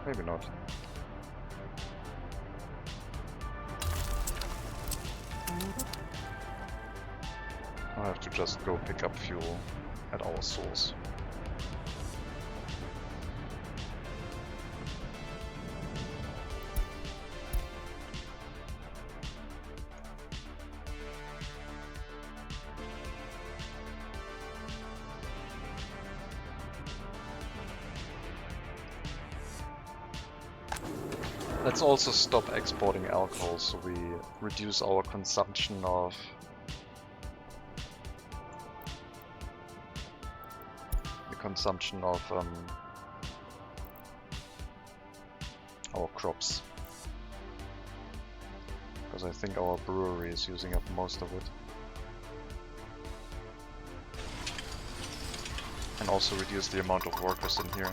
Maybe not. I'll have to just go pick up fuel at our source. Let's also stop exporting alcohol so we reduce our consumption of our crops. Because I think our brewery is using up most of it. And also reduce the amount of workers in here.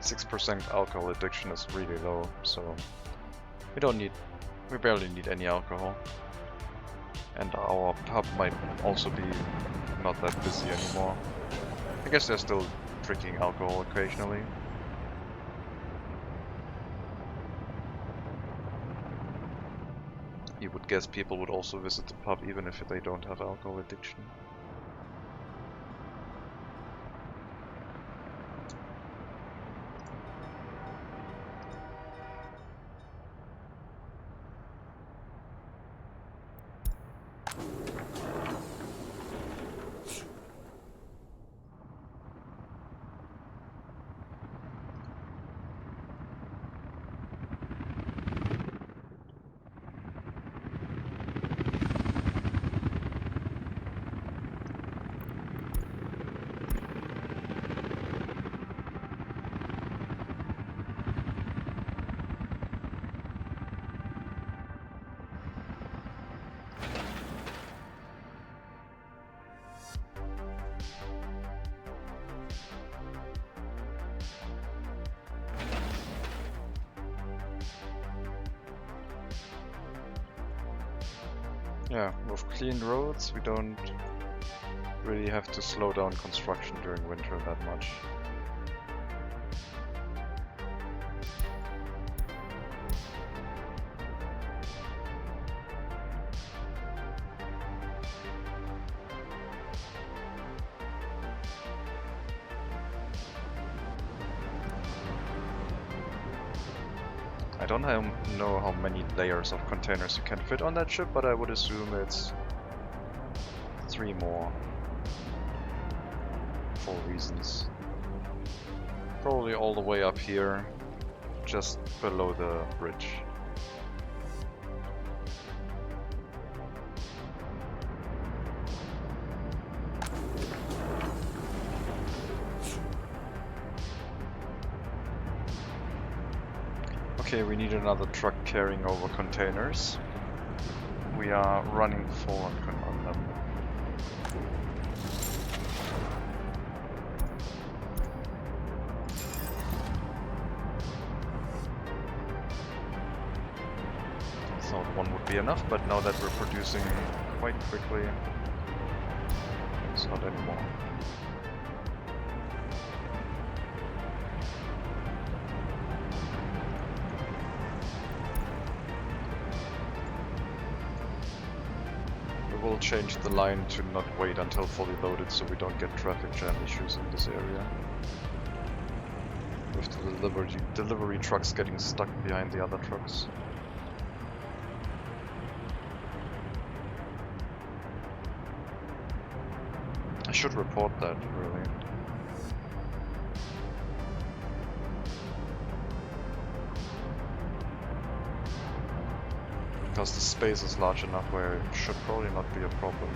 6% alcohol addiction is really low, so we barely need any alcohol. And our pub might also be not that busy anymore. I guess they're still drinking alcohol occasionally. You would guess people would also visit the pub even if they don't have alcohol addiction. Yeah, with clean roads we don't really have to slow down construction during winter that much. I don't know how many layers of containers you can fit on that ship, but I would assume it's 3 more. For reasons. Probably all the way up here, just below the bridge. Okay, we need another truck carrying over containers. We are running full on them. thought one would be enough, but now that we're producing quite quickly, it's not anymore. We will change the line to not wait until fully loaded so we don't get traffic jam issues in this area. With the delivery trucks getting stuck behind the other trucks. I should report that, really. Because the space is large enough where it should probably not be a problem.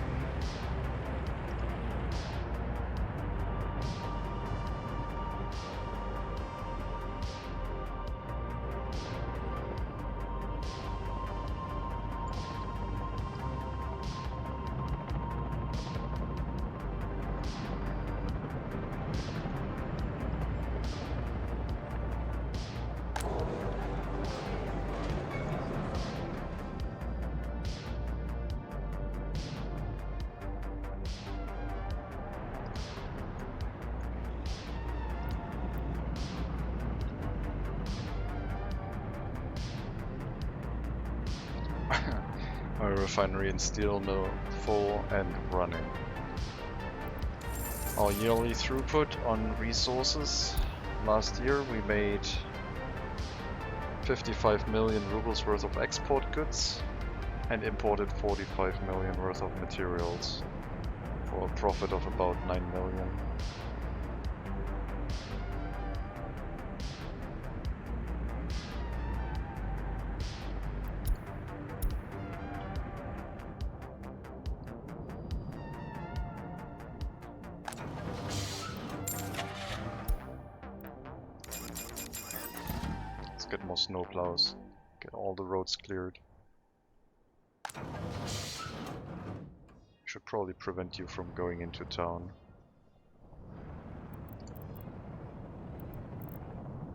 Our refinery and steel mill full and running. Our yearly throughput on resources. Last year we made 55 million rubles worth of export goods and imported 45 million worth of materials for a profit of about 9 million. Get more snowplows, get all the roads cleared. Should probably prevent you from going into town.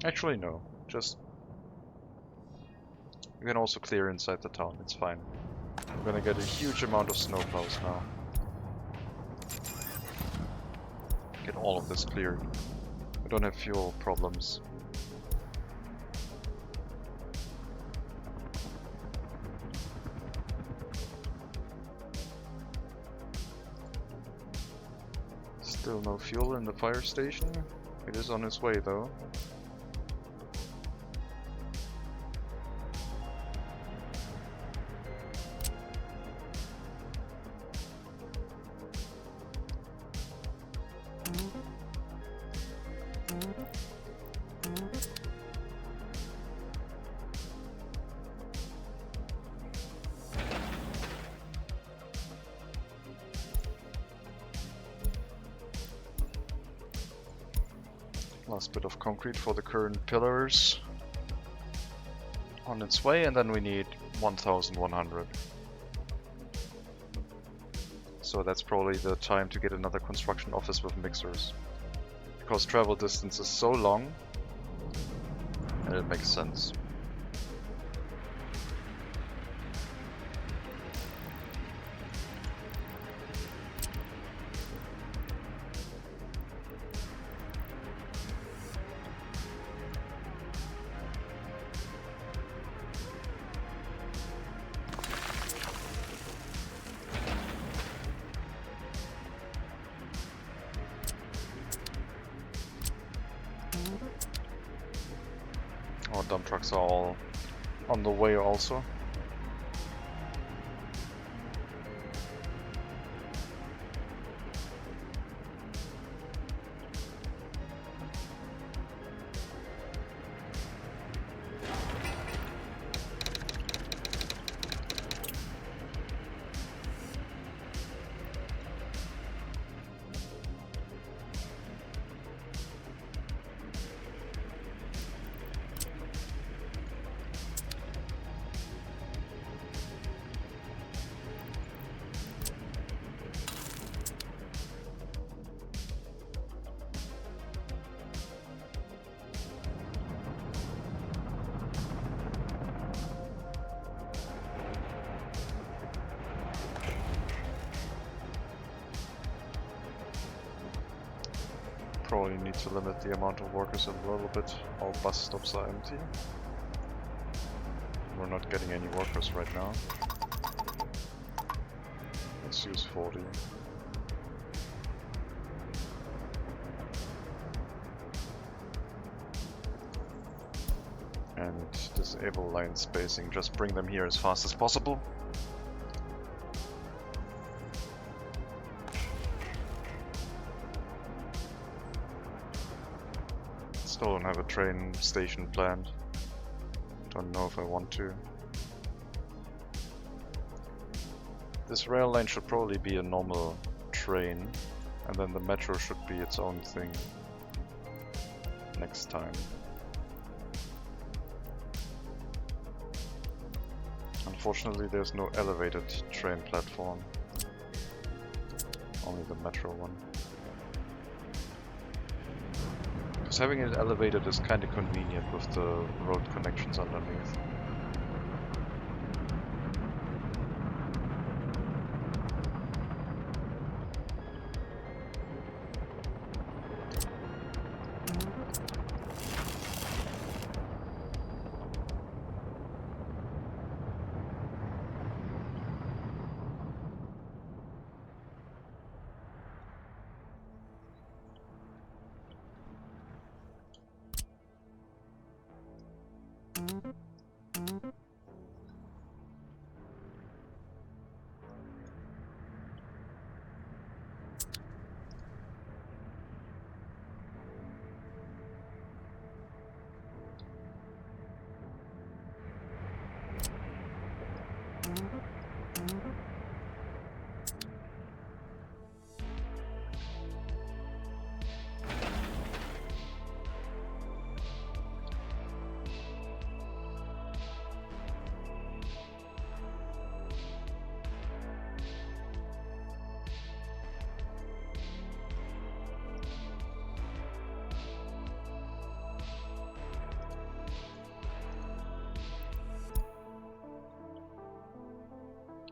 Actually no, just... You can also clear inside the town, it's fine. We're gonna get a huge amount of snowplows now. Get all of this cleared. We don't have fuel problems. Still no fuel in the fire station. It is on its way though. Last bit of concrete for the current pillars on its way, and then we need 1,100. So that's probably the time to get another construction office with mixers. Because travel distance is so long, and it makes sense. Our dump trucks are all on the way also. Probably need to limit the amount of workers a little bit. All bus stops are empty. We're not getting any workers right now. Let's use 40. And disable line spacing. Just bring them here as fast as possible. Still don't have a train station planned. Don't know if I want to. This rail line should probably be a normal train, and then the metro should be its own thing next time. Unfortunately, there's no elevated train platform, only the metro one. Because having it elevated is kind of convenient with the road connections underneath.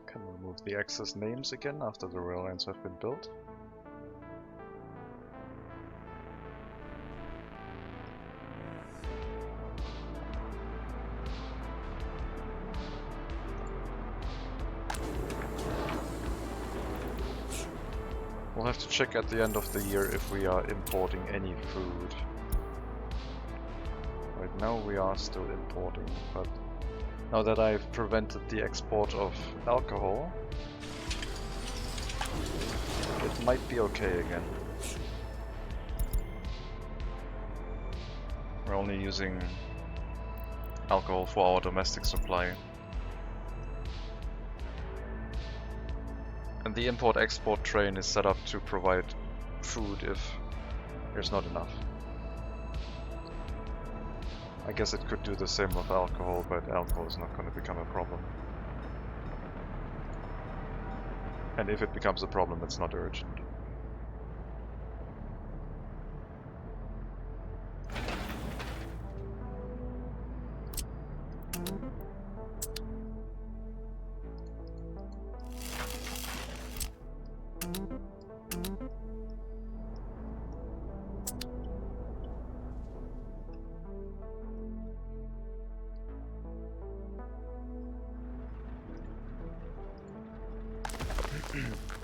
Can remove the access names again after the rail lines have been built. We'll have to check at the end of the year if we are importing any food. Right now we are still importing, but now that I've prevented the export of alcohol, it might be okay again. We're only using alcohol for our domestic supply. And the import-export train is set up to provide food if there's not enough. I guess it could do the same with alcohol, but alcohol is not going to become a problem. And if it becomes a problem, it's not urgent.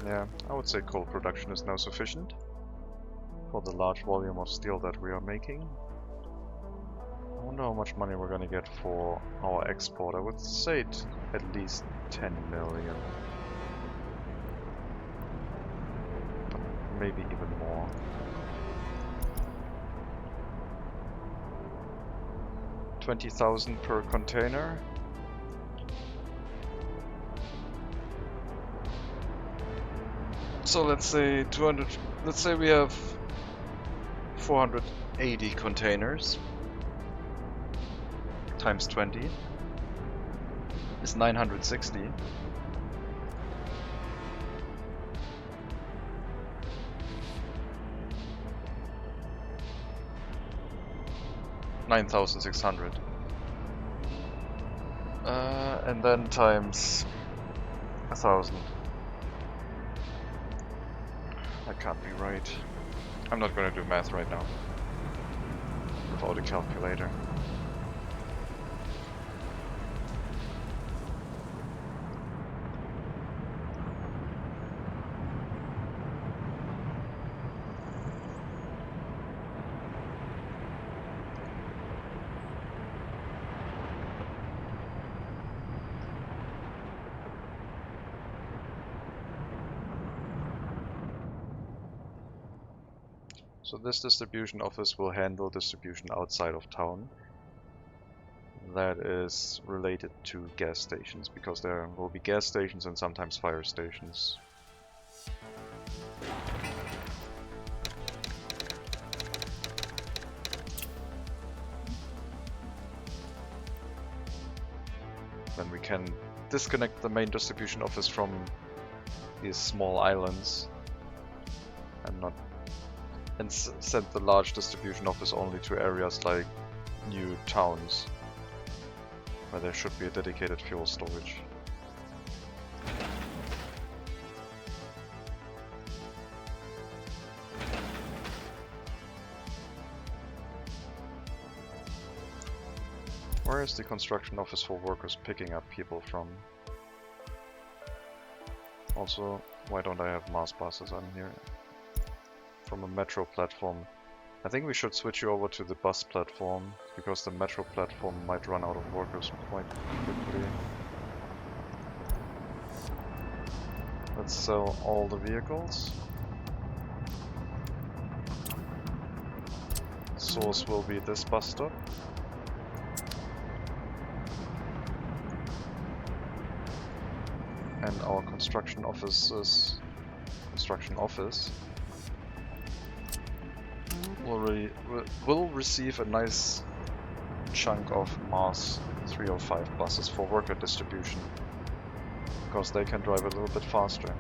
Yeah, I would say coal production is now sufficient for the large volume of steel that we are making. I wonder how much money we're gonna get for our export. I would say at least 10 million. But maybe even more. $20,000 per container. So let's say 200, let's say we have 480 containers times 20 is 960. $9,600. And then times 1,000. That can't be right. I'm not going to do math right now without a calculator. So this distribution office will handle distribution outside of town. That is related to gas stations, because there will be gas stations and sometimes fire stations. Then we can disconnect the main distribution office from these small islands and send the large distribution office only to areas like new towns, where there should be a dedicated fuel storage. Where is the construction office for workers picking up people from? Also, why don't I have mass buses on here? From a metro platform. I think we should switch you over to the bus platform, because the metro platform might run out of workers quite quickly. Let's sell all the vehicles. Source will be this bus stop. And our construction office will receive a nice chunk of Mars 305 buses for worker distribution, because they can drive a little bit faster.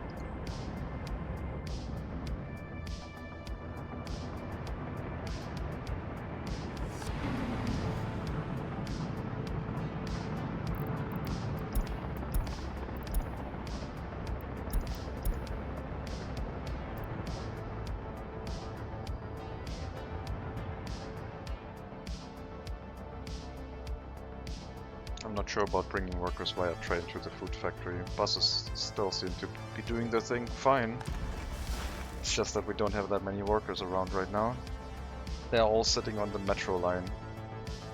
I'm not sure about bringing workers via train to the food factory. Buses still seem to be doing their thing fine. It's just that we don't have that many workers around right now. They're all sitting on the metro line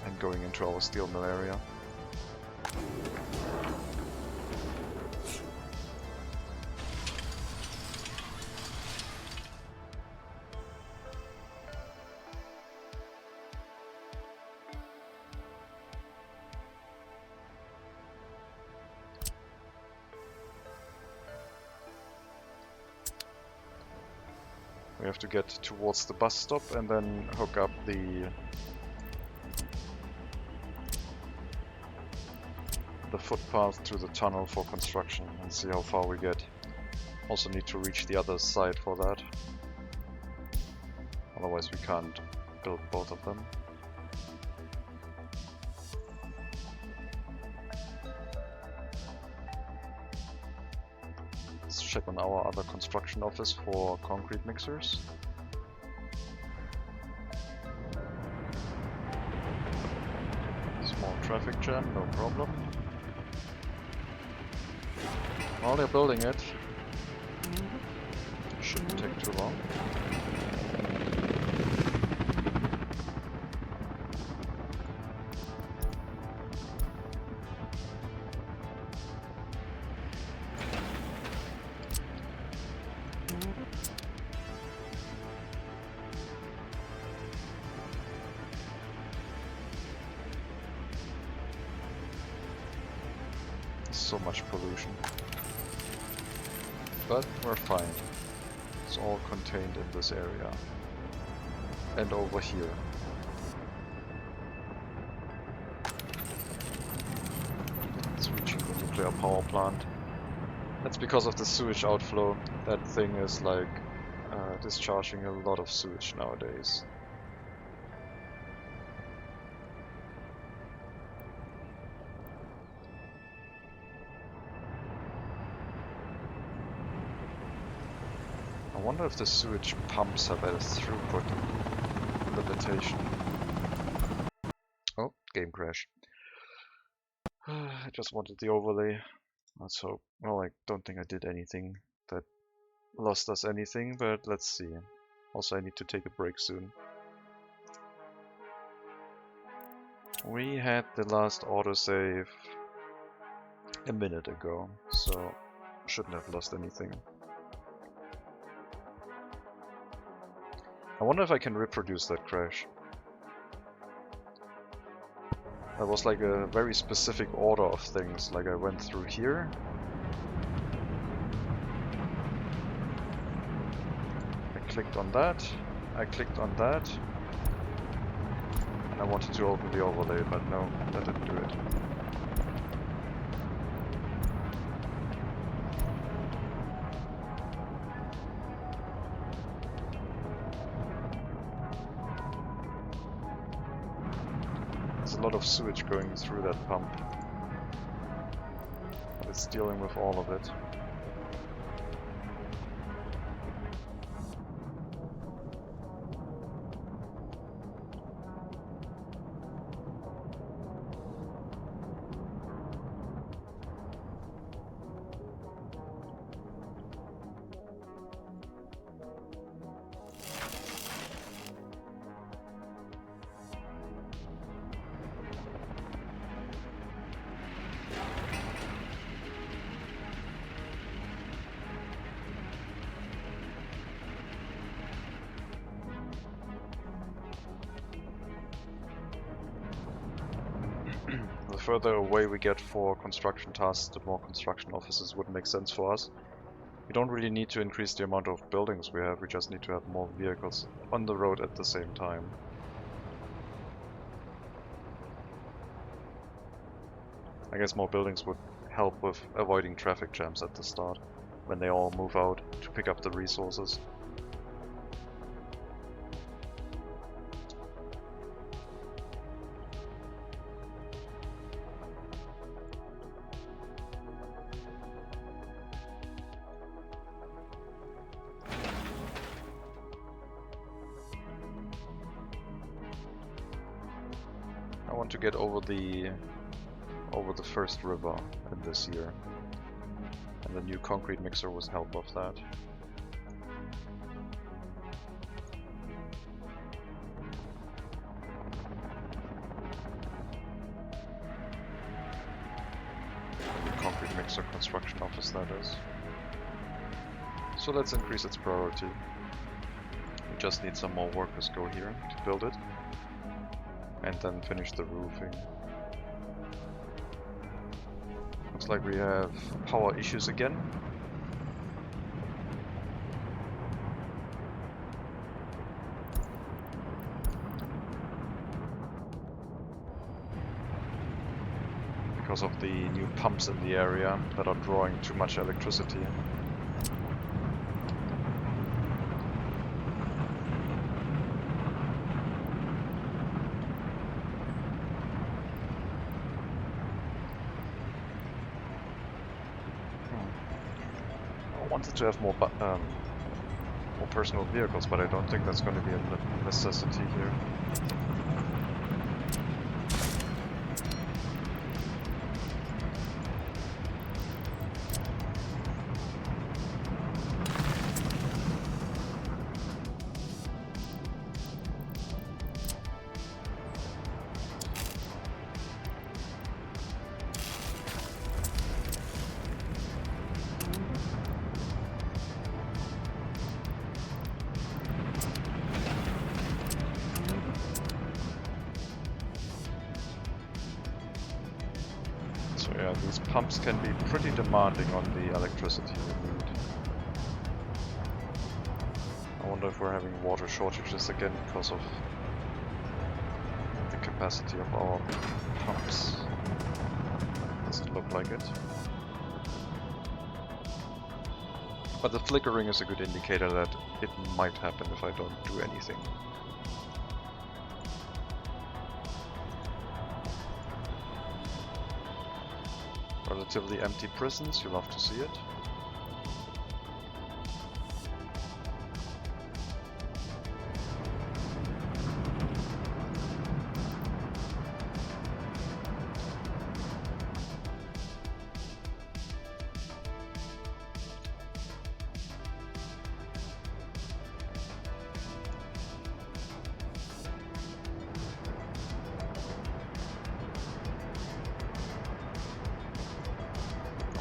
and going into our steel mill area. We have to get towards the bus stop and then hook up the footpath to the tunnel for construction and see how far we get. Also need to reach the other side for that. Otherwise we can't build both of them. Let's check on our other construction office for concrete mixers. Small traffic jam, no problem. While they're building it, shouldn't take too long. So much pollution. But we're fine. It's all contained in this area. And over here. It's reaching the nuclear power plant. That's because of the sewage outflow. That thing is like discharging a lot of sewage nowadays. wonder if the sewage pumps have a throughput limitation. Oh, game crash. I just wanted the overlay. Let's hope. Well, I don't think I did anything that lost us anything, but let's see. Also, I need to take a break soon. We had the last autosave a minute ago, so shouldn't have lost anything. I wonder if I can reproduce that crash. That was like a very specific order of things, like I went through here. I clicked on that, I clicked on that, and I wanted to open the overlay, but no, that didn't do it. There's a lot of sewage going through that pump. But it's dealing with all of it. The further away we get for construction tasks, the more construction offices would make sense for us. We don't really need to increase the amount of buildings we have, we just need to have more vehicles on the road at the same time. I guess more buildings would help with avoiding traffic jams at the start, when they all move out to pick up the resources. I want to get over the first river in this year, and the new concrete mixer was help of that. Concrete mixer construction office, that is. So let's increase its priority. We just need some more workers go here to build it, and then finish the roofing. Looks like we have power issues again. Because of the new pumps in the area that are drawing too much electricity. I wanted to have more personal vehicles, but I don't think that's going to be a necessity here. So yeah, these pumps can be pretty demanding on the electricity we need. I wonder if we're having water shortages again because of the capacity of our pumps. Doesn't look like it. But the flickering is a good indicator that it might happen if I don't do anything. Relatively empty prisons, you love to see it.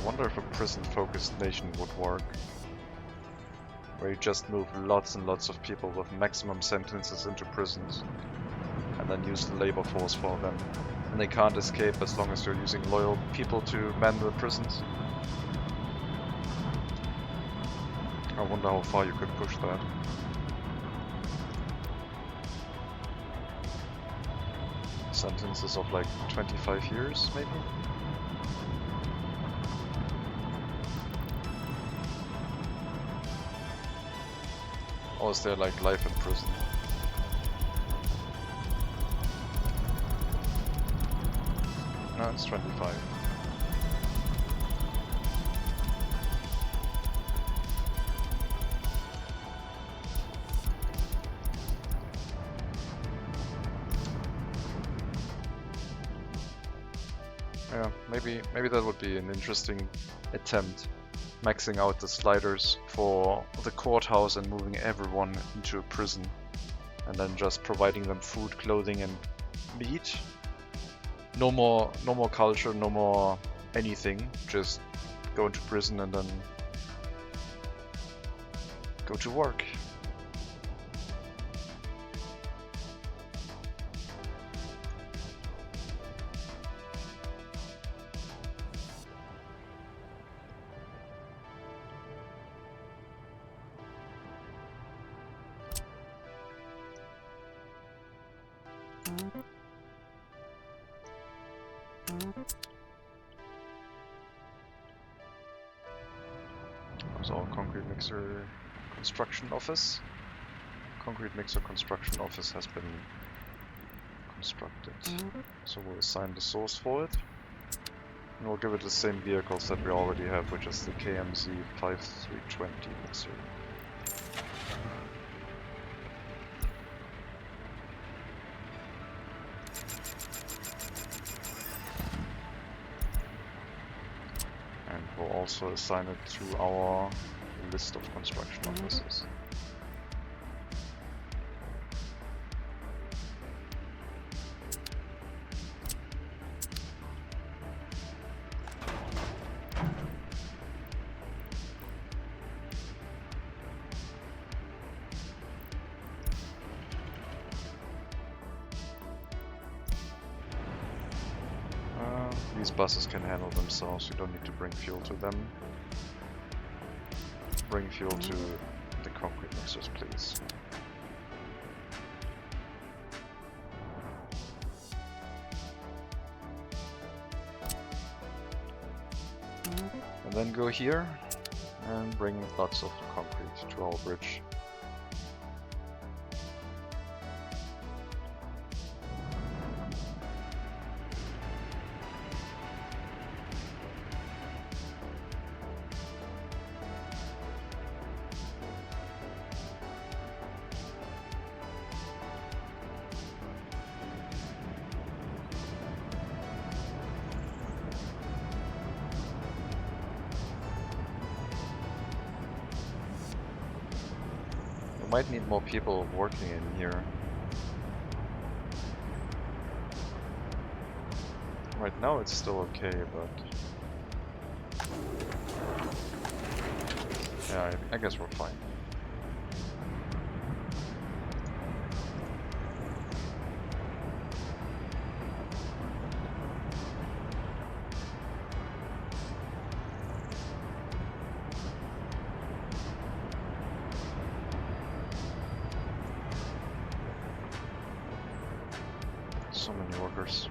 I wonder if a prison-focused nation would work. Where you just move lots and lots of people with maximum sentences into prisons. And then use the labor force for them. And they can't escape as long as you're using loyal people to man the prisons. I wonder how far you could push that. Sentences of like 25 years, maybe? Or is there like life in prison? No, it's 25. Yeah, maybe that would be an interesting attempt. Maxing out the sliders for the courthouse and moving everyone into a prison. And then just providing them food, clothing and meat. No more culture, no more anything. Just go into prison and then go to work. There's our concrete mixer construction office. Concrete mixer construction office has been constructed. So we'll assign the source for it. And we'll give it the same vehicles that we already have, which is the KMZ 5320 mixer. And we'll also assign it to our list of construction offices. These buses can handle themselves, you don't need to bring fuel to them. Bring fuel to the concrete mixers, please. And then go here and bring lots of concrete to our bridge. Might need more people working in here. Right now it's still okay, but yeah, I guess we're fine. So many workers.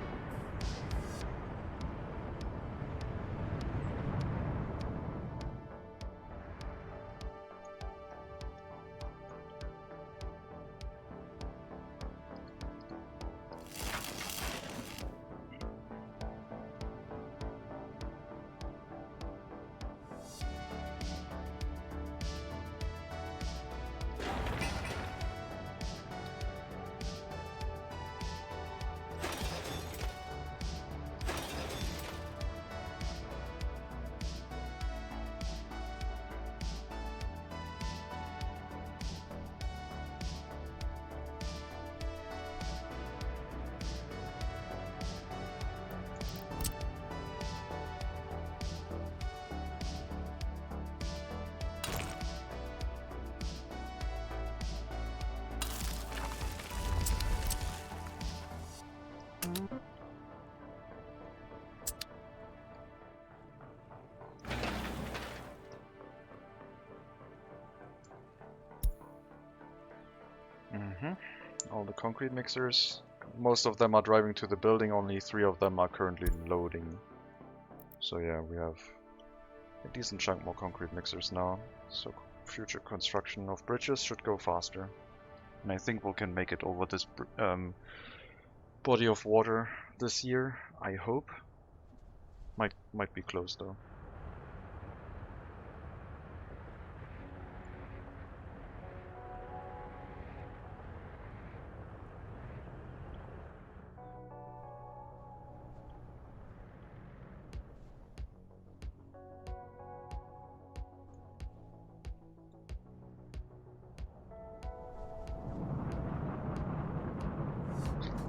the concrete mixers. Most of them are driving to the building, only 3 of them are currently loading. So yeah, we have a decent chunk more concrete mixers now. So future construction of bridges should go faster. And I think we can make it over this body of water this year, I hope. Might be close though.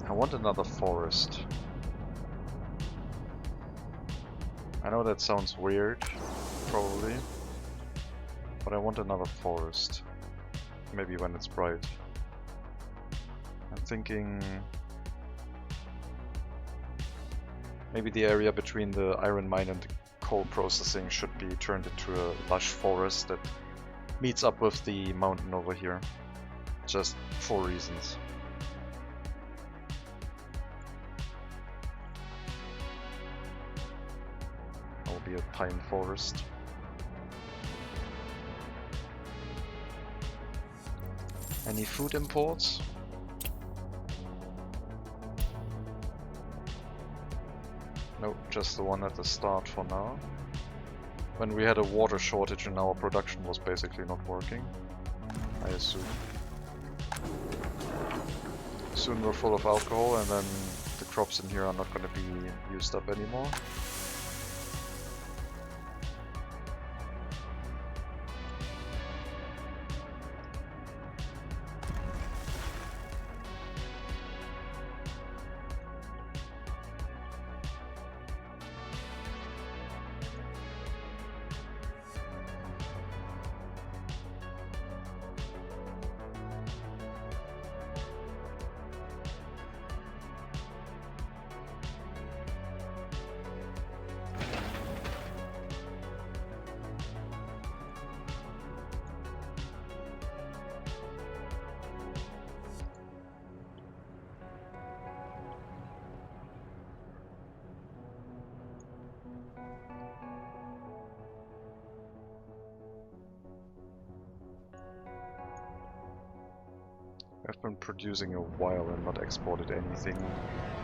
I want another forest. I know that sounds weird, probably, but I want another forest. Maybe when it's bright. I'm thinking maybe the area between the iron mine and the coal processing should be turned into a lush forest that meets up with the mountain over here. Just 4 reasons. Be a pine forest. Any food imports? Nope, just the one at the start for now. When we had a water shortage and our production was basically not working, I assume. Soon we're full of alcohol and then the crops in here are not going to be used up anymore. I've been producing a while and not exported anything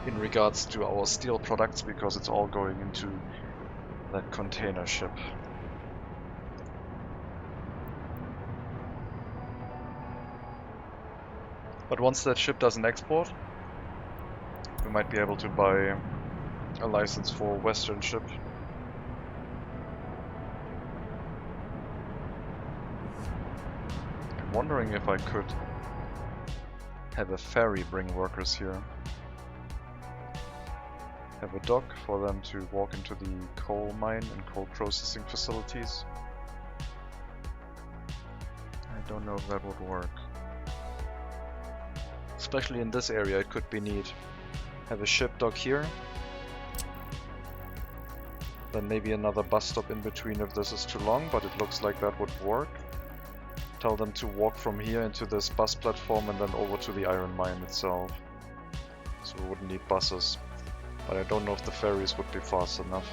in regards to our steel products because it's all going into that container ship. But once that ship doesn't export, we might be able to buy a license for a Western ship. I'm wondering if I could have a ferry bring workers here. Have a dock for them to walk into the coal mine and coal processing facilities. I don't know if that would work. Especially in this area it could be neat. Have a ship dock here. Then maybe another bus stop in between if this is too long, but it looks like that would work. Tell them to walk from here into this bus platform and then over to the iron mine itself. So we wouldn't need buses. But I don't know if the ferries would be fast enough.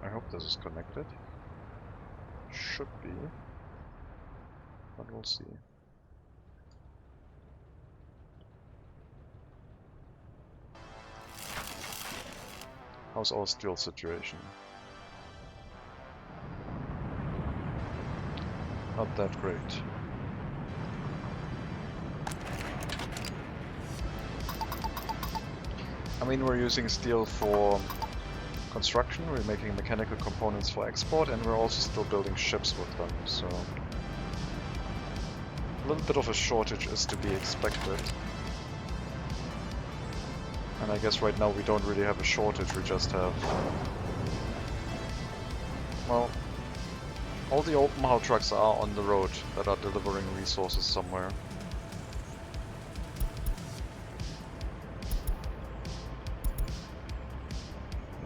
I hope this is connected. Should be. But we'll see. How's our steel situation? Not that great. I mean, we're using steel for construction, we're making mechanical components for export, and we're also still building ships with them, so a little bit of a shortage is to be expected. And I guess right now we don't really have a shortage, we just have... well, all the open haul trucks are on the road that are delivering resources somewhere.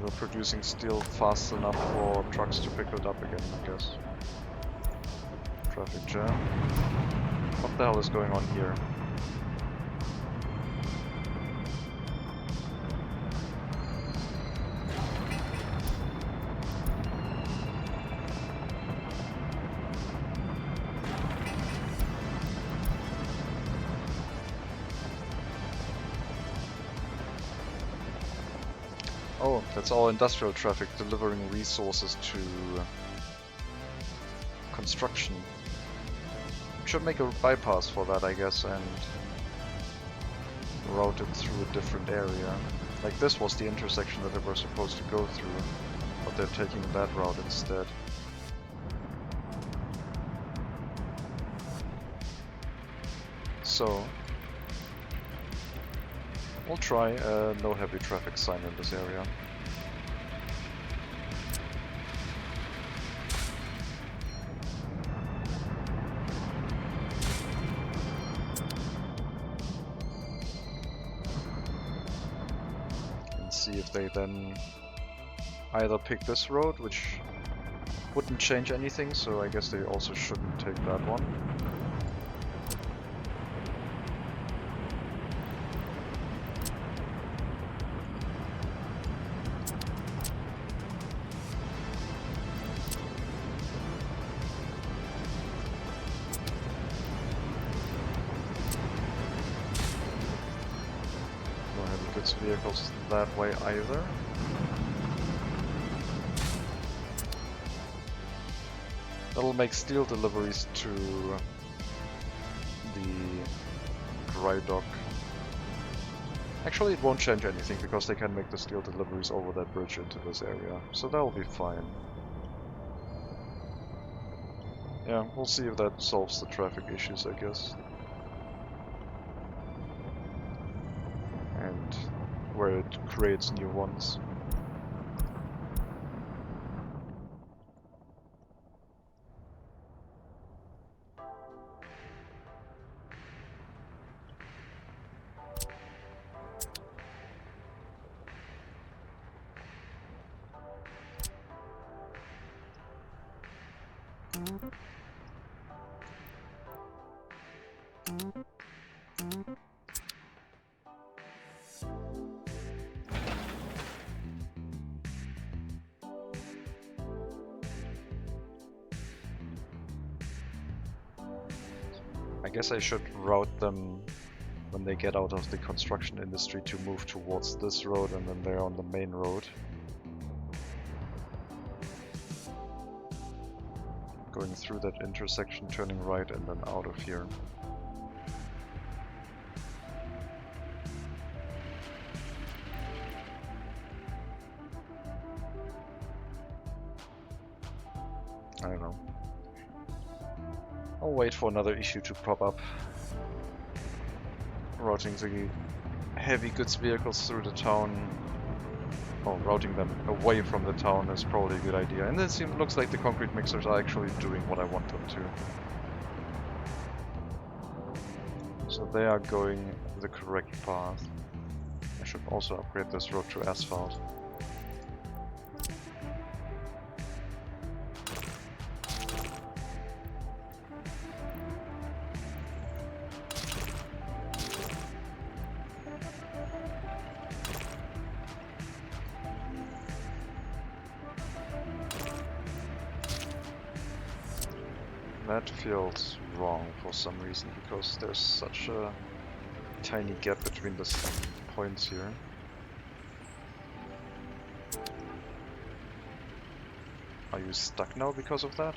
We're producing steel fast enough for trucks to pick it up again, I guess. Traffic jam. What the hell is going on here? Oh, that's all industrial traffic delivering resources to construction. We should make a bypass for that, I guess, and route it through a different area. Like this was the intersection that they were supposed to go through, but they're taking that route instead. So, we'll try no heavy traffic sign in this area. And see if they then either pick this road, which wouldn't change anything, so I guess they also shouldn't take that one. Vehicles that way either. That'll make steel deliveries to the dry dock. Actually, it won't change anything because they can make the steel deliveries over that bridge into this area, so that'll be fine. Yeah, we'll see if that solves the traffic issues, I guess. And where it creates new ones. I guess I should route them when they get out of the construction industry to move towards this road, and then they're on the main road. Going through that intersection, turning right, and then out of here. I don't know. I'll wait for another issue to pop up. Routing the heavy goods vehicles through the town, or routing them away from the town is probably a good idea. And it looks like the concrete mixers are actually doing what I want them to. So they are going the correct path. I should also upgrade this road to asphalt. That feels wrong for some reason, because there's such a tiny gap between the points here. Are you stuck now because of that?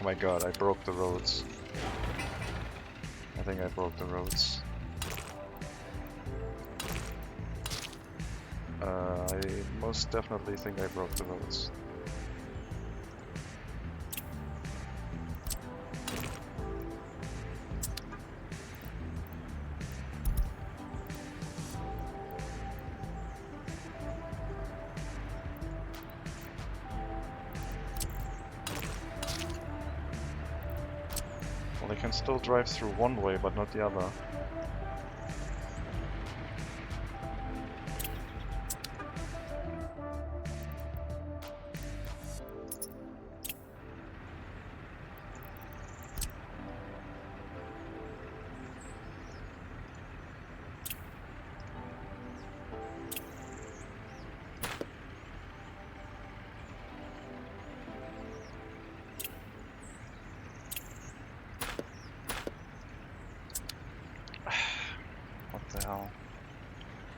Oh my god, I broke the roads. I think I broke the roads. I most definitely think I broke the roads. Well, they can still drive through one way, but not the other.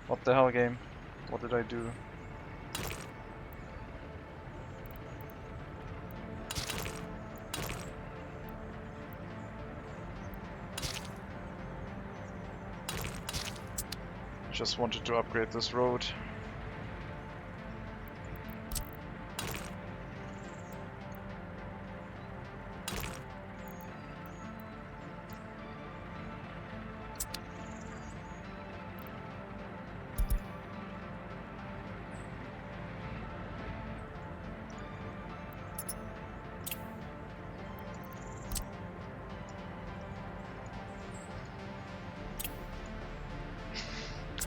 What the hell, game? What did I do? Just wanted to upgrade this road.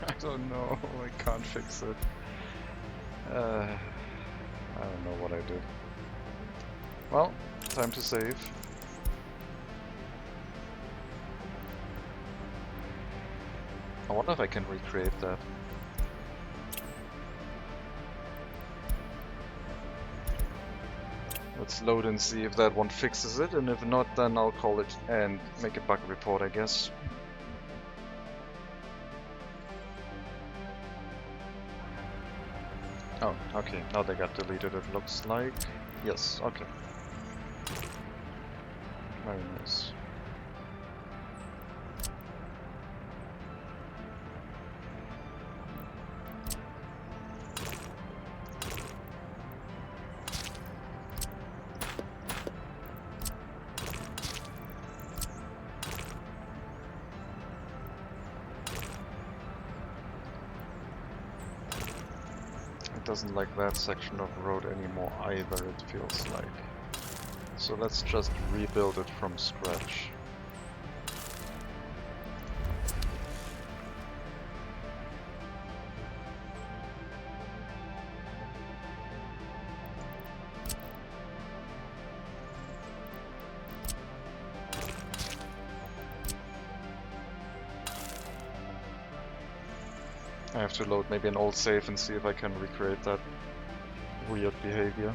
I don't know, I can't fix it. I don't know what I did. Well, time to save. I wonder if I can recreate that. Let's load and see if that one fixes it, and if not, then I'll call it and make a bug report, I guess. Oh, okay, now they got deleted, it looks like. Yes, okay. Very nice. Doesn't like that section of road anymore either, it feels like. So let's just rebuild it from scratch. I have to load maybe an old save and see if I can recreate that weird behavior.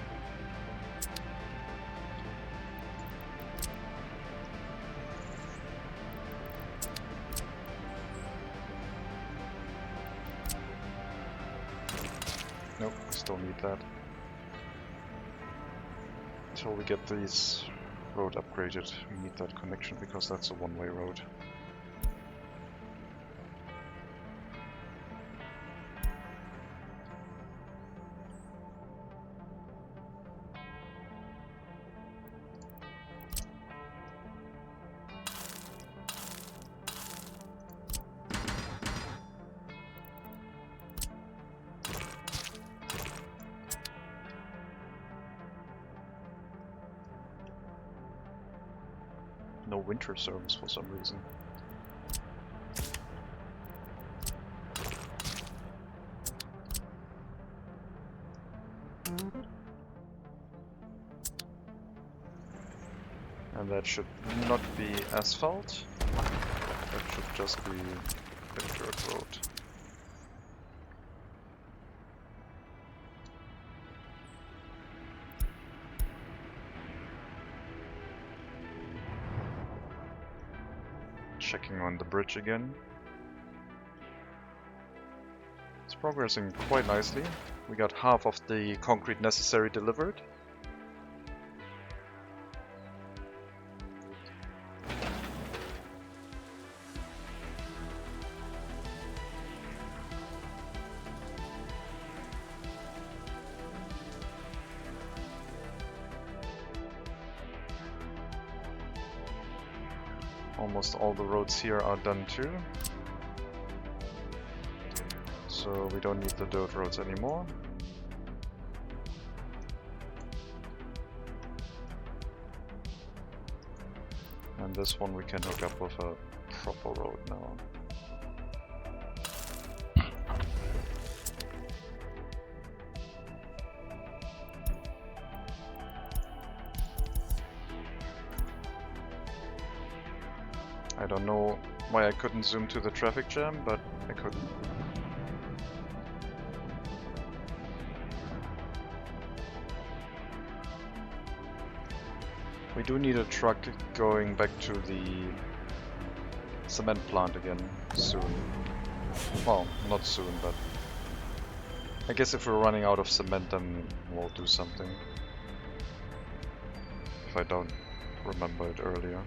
Nope, we still need that. Until we get this road upgraded, we need that connection because that's a one-way road. No winter service for some reason. And that should not be asphalt. That should just be a dirt road. Checking on the bridge again. It's progressing quite nicely. We got half of the concrete necessary delivered. Almost all the roads here are done too. So we don't need the dirt roads anymore. And this one we can hook up with a proper road now. I don't know why I couldn't zoom to the traffic jam, but I couldn't. We do need a truck going back to the cement plant again soon. Well, not soon, but I guess if we're running out of cement, then we'll do something. If I don't remember it earlier.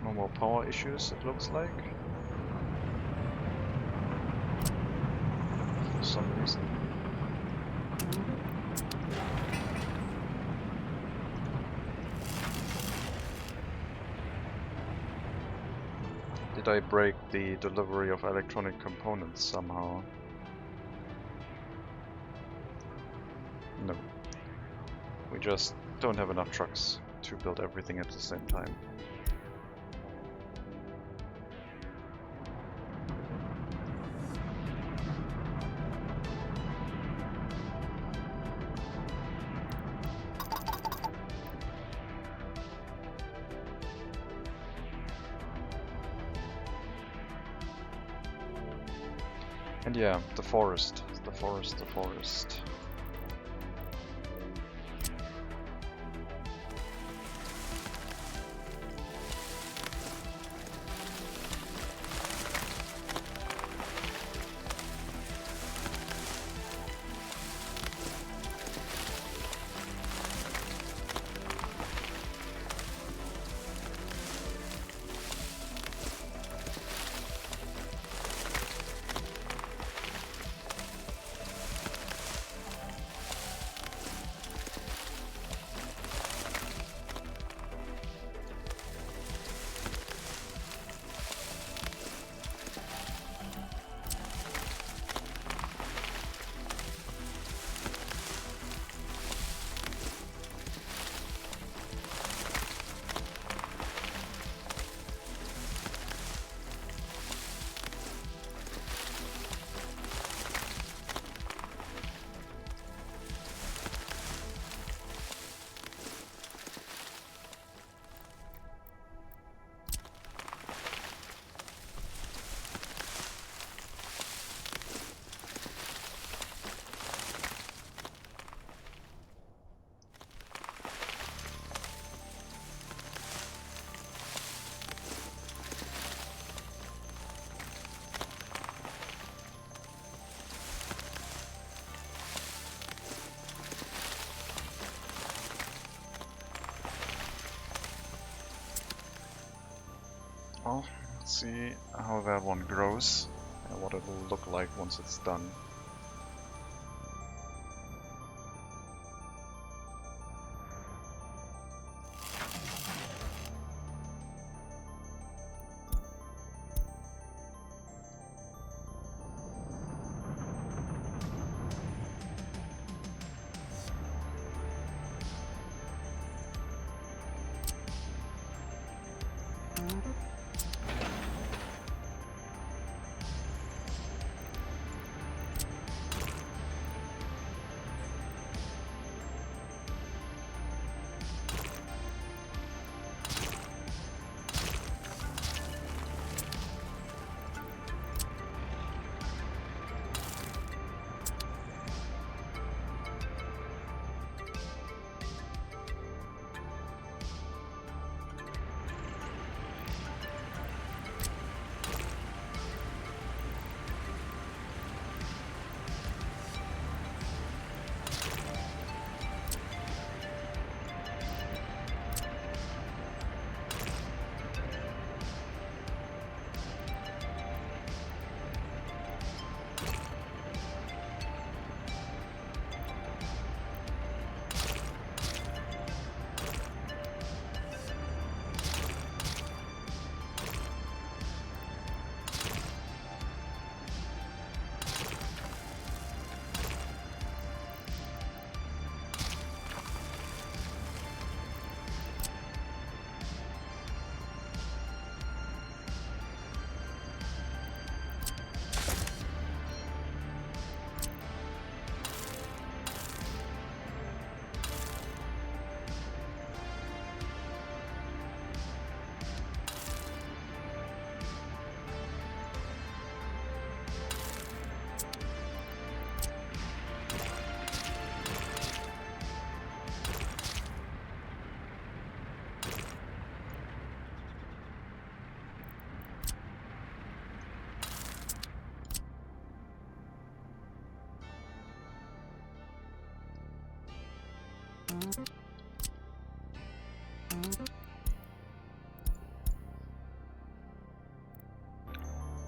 No more power issues, it looks like. For some reason. Did I break the delivery of electronic components somehow? No. We just don't have enough trucks to build everything at the same time. And yeah, the forest. The forest, the forest. Well, let's see how that one grows and what it will look like once it's done.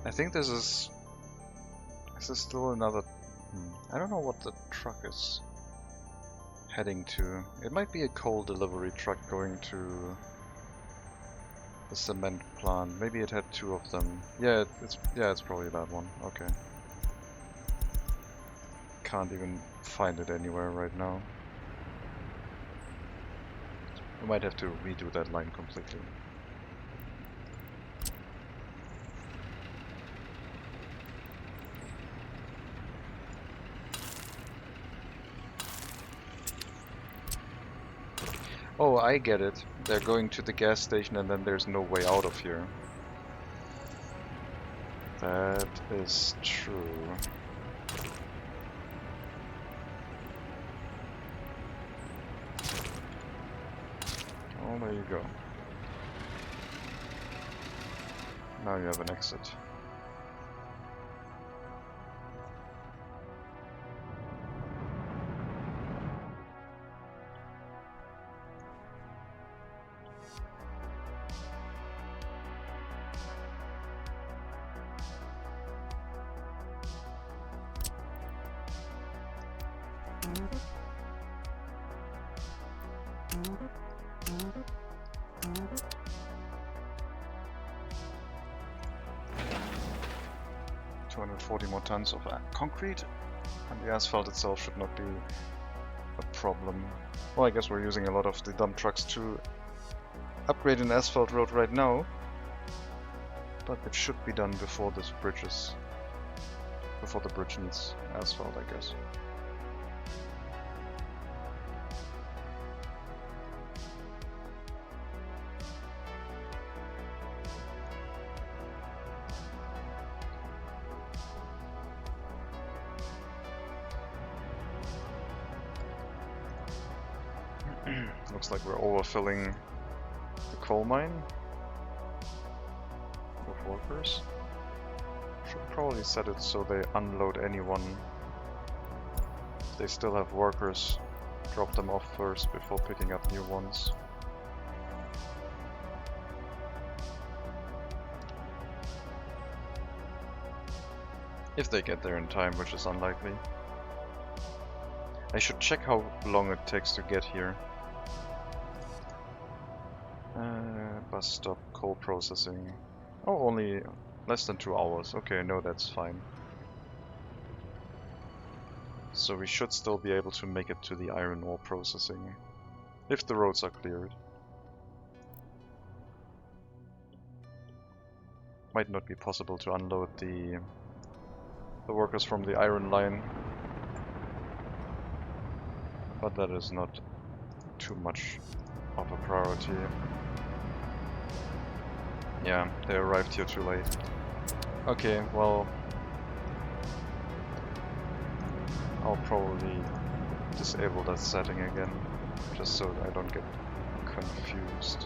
I think this is still another... I don't know what the truck is heading to. It might be a coal delivery truck going to the cement plant. Maybe it had two of them. Yeah, it's probably that one. Okay. Can't even find it anywhere right now. We might have to redo that line completely. Oh, I get it. They're going to the gas station and then there's no way out of here. That is true. Oh, there you go. Now you have an exit. More tons of concrete, and the asphalt itself should not be a problem. Well, I guess we're using a lot of the dump trucks to upgrade an asphalt road right now, but it should be done before the bridge needs asphalt, I guess. Looks like we're overfilling the coal mine with workers. Should probably set it so they unload anyone. If they still have workers, drop them off first before picking up new ones. If they get there in time, which is unlikely. I should check how long it takes to get here. Bus stop, coal processing. Oh, only less than 2 hours. Okay, no, that's fine. So we should still be able to make it to the iron ore processing, if the roads are cleared. Might not be possible to unload the workers from the iron line, but that is not too much of a priority. Yeah, they arrived here too late. Okay, well, I'll probably disable that setting again, just so I don't get confused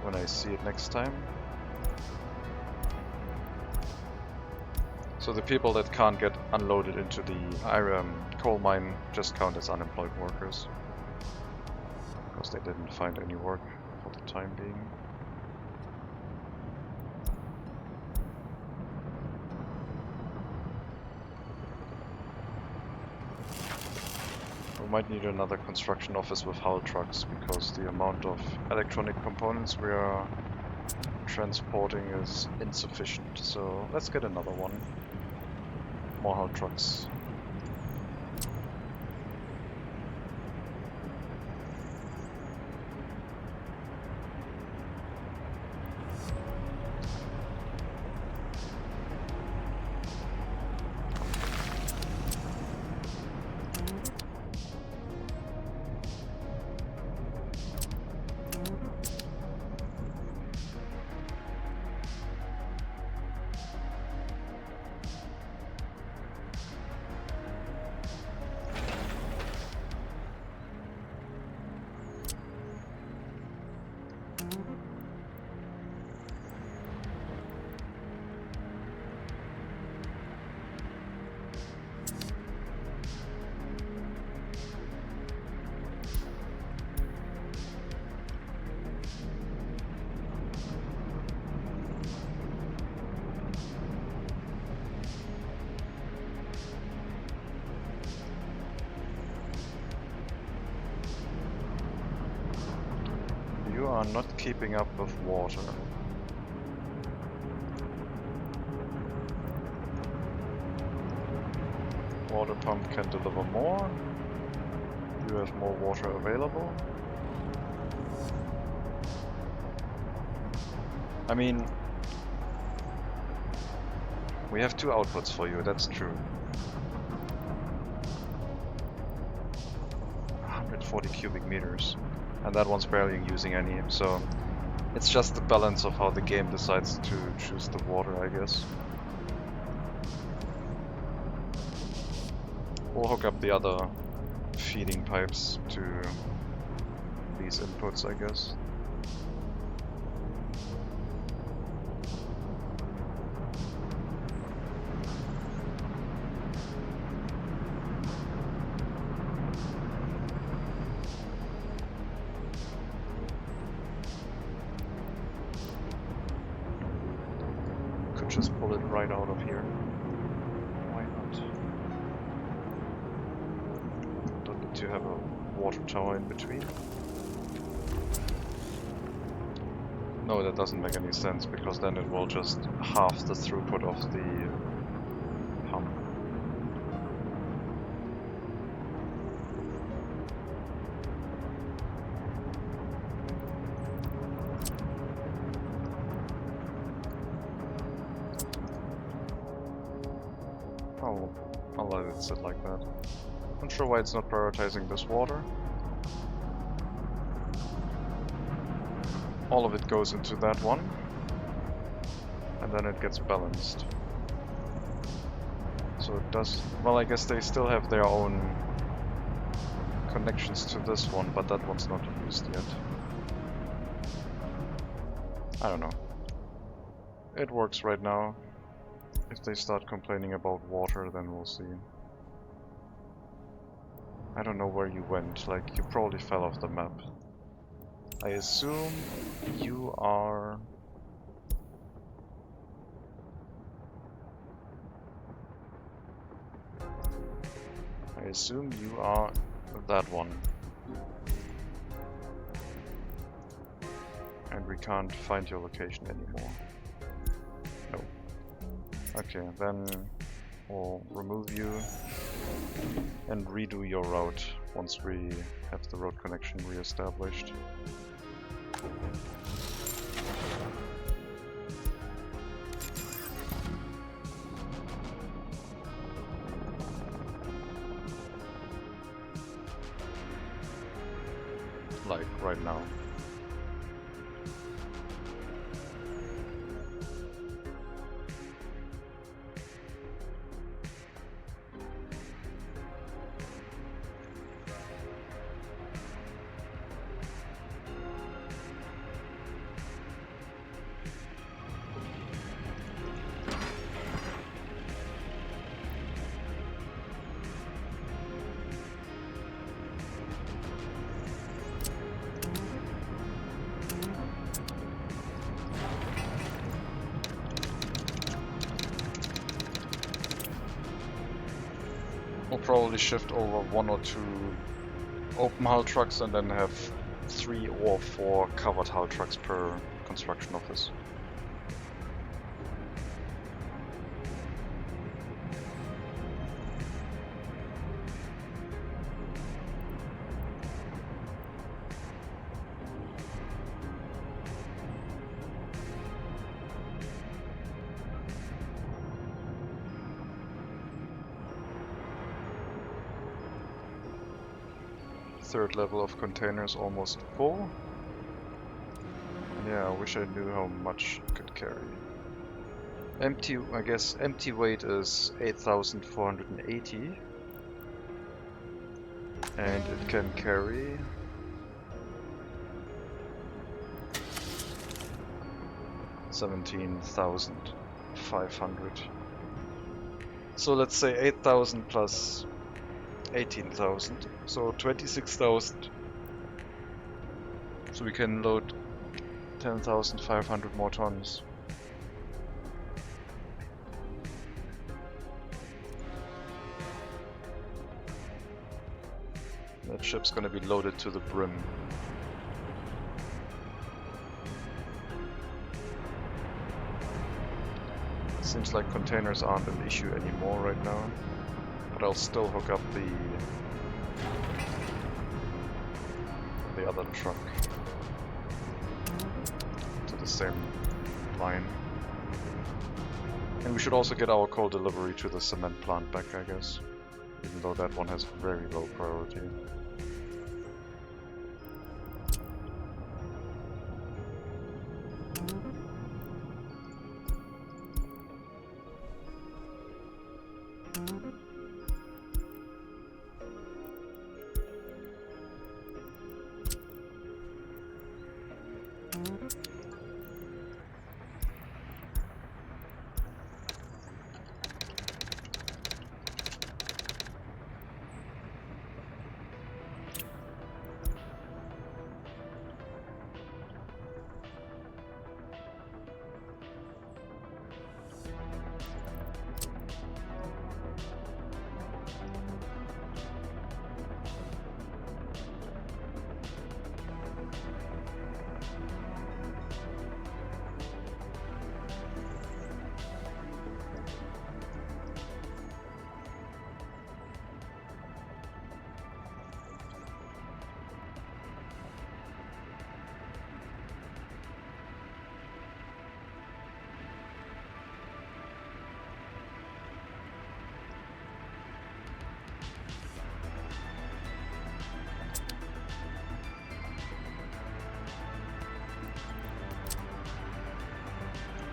when I see it next time. So the people that can't get unloaded into the iron coal mine just count as unemployed workers, because they didn't find any work for the time being. We might need another construction office with hull trucks, because the amount of electronic components we are transporting is insufficient. So let's get another one. More hull trucks. are not keeping up with water. Water pump can deliver more. You have more water available. I mean, we have 2 outputs for you, that's true. 140 cubic meters. And that one's barely using any, so it's just the balance of how the game decides to choose the water, I guess. We'll hook up the other feeding pipes to these inputs, I guess. Could just pull it right out of here. Why not? Don't need to have a water tower in between. No, that doesn't make any sense, because then it will just halve the throughput of the pump. Oh, I'll let it sit like that. Not sure why it's not prioritizing this water. All of it goes into that one, and then it gets balanced. So it does... well, I guess they still have their own connections to this one, but that one's not used yet. I don't know. It works right now. If they start complaining about water, then we'll see. I don't know where you went, like, you probably fell off the map. I assume you are... I assume you are that one. And we can't find your location anymore. No. Okay, then we'll remove you and redo your route once we have the road connection re-established. Like right now. We'll probably shift over 1 or 2 open hull trucks and then have 3 or 4 covered hull trucks per construction office. Third level of containers almost full. And yeah, I wish I knew how much it could carry. Empty, I guess empty weight is 8,480. And it can carry... $17,500. So let's say 8,000 plus 18,000, so 26,000. So we can load 10,500 more tons. That ship's gonna be loaded to the brim. Seems like containers aren't an issue anymore right now, but I'll still hook up the other truck to the same line. And we should also get our coal delivery to the cement plant back, I guess, even though that one has very low priority.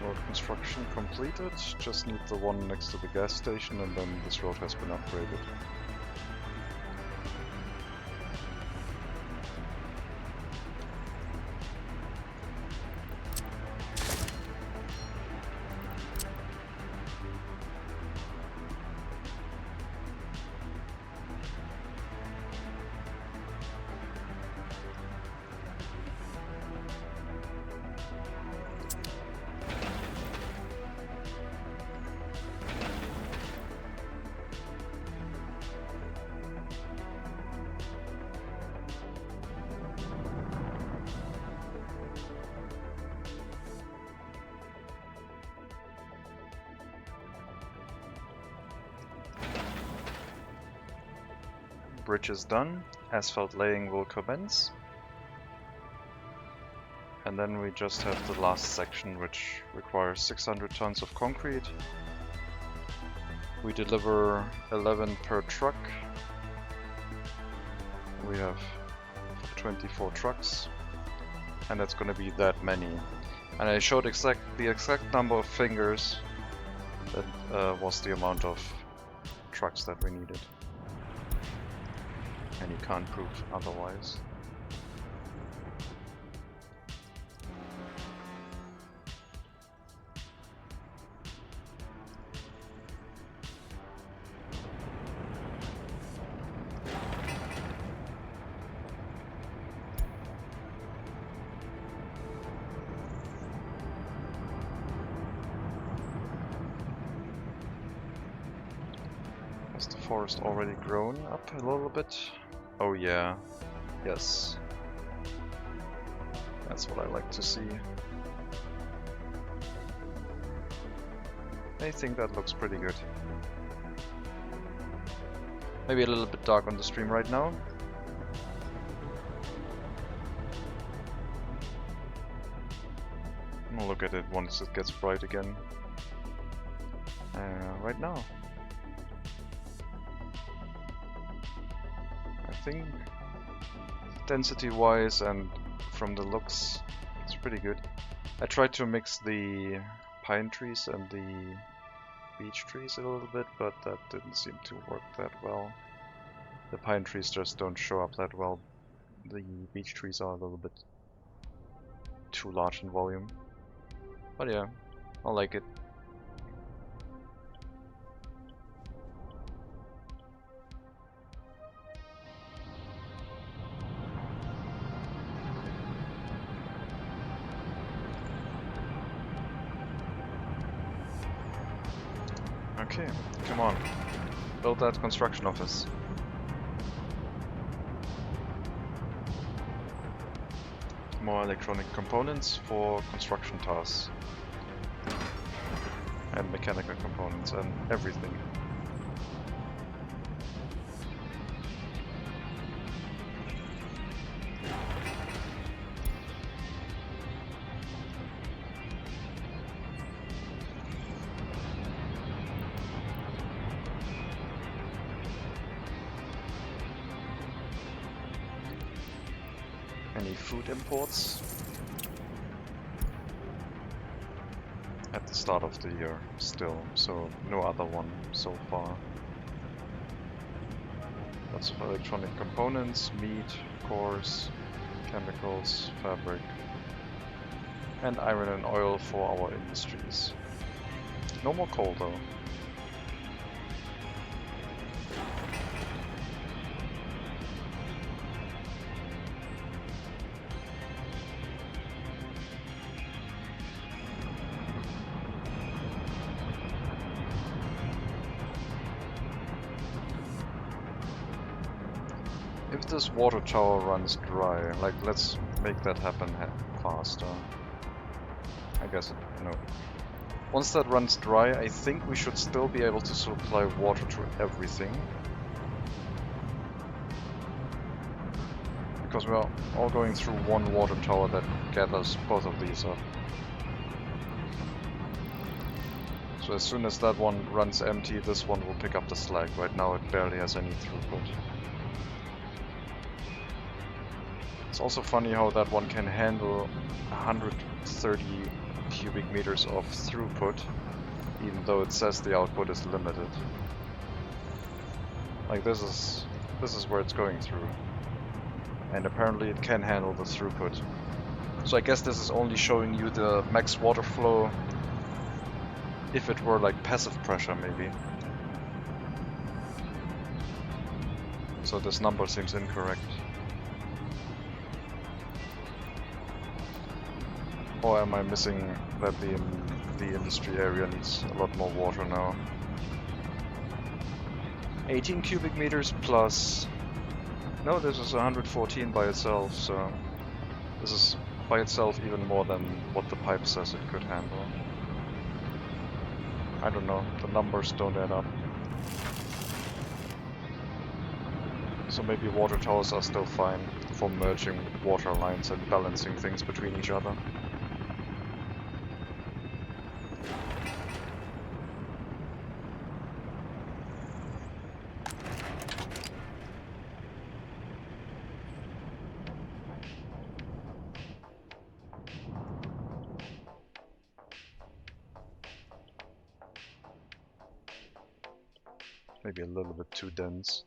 Road construction completed, just need the one next to the gas station and then this road has been upgraded. Bridge is done, asphalt laying will commence. And then we just have the last section, which requires 600 tons of concrete. We deliver 11 per truck. We have 24 trucks, and that's going to be that many. And I showed the exact number of fingers that was the amount of trucks that we needed. And you can't prove otherwise. Has the forest already grown up a little bit? Oh yeah, yes. That's what I like to see. I think that looks pretty good. Maybe a little bit dark on the stream right now. We'll look at it once it gets bright again. Right now. I think density wise and from the looks it's pretty good. I tried to mix the pine trees and the beech trees a little bit, but that didn't seem to work that well. The pine trees just don't show up that well. The beech trees are a little bit too large in volume. But yeah, I like it. Okay, come on. Build that construction office. More electronic components for construction tasks. And mechanical components and everything. Any food imports? At the start of the year still, so no other one so far. Lots of electronic components, meat, cores, chemicals, fabric, and iron and oil for our industries. No more coal though. If this water tower runs dry, like let's make that happen faster. I guess, no. Once that runs dry, I think we should still be able to supply water to everything. Because we are all going through one water tower that gathers both of these up. So as soon as that one runs empty, this one will pick up the slack. Right now it barely has any throughput. It's also funny how that one can handle 130 cubic meters of throughput, even though it says the output is limited. Like this is where it's going through. And apparently it can handle the throughput. So I guess this is only showing you the max water flow if it were like passive pressure maybe. So this number seems incorrect. Or am I missing that the industry area needs a lot more water now? 18 cubic meters plus... No, this is 114 by itself, so... This is by itself even more than what the pipe says it could handle. I don't know, the numbers don't add up. So maybe water towers are still fine for merging water lines and balancing things between each other. Maybe a little bit too dense.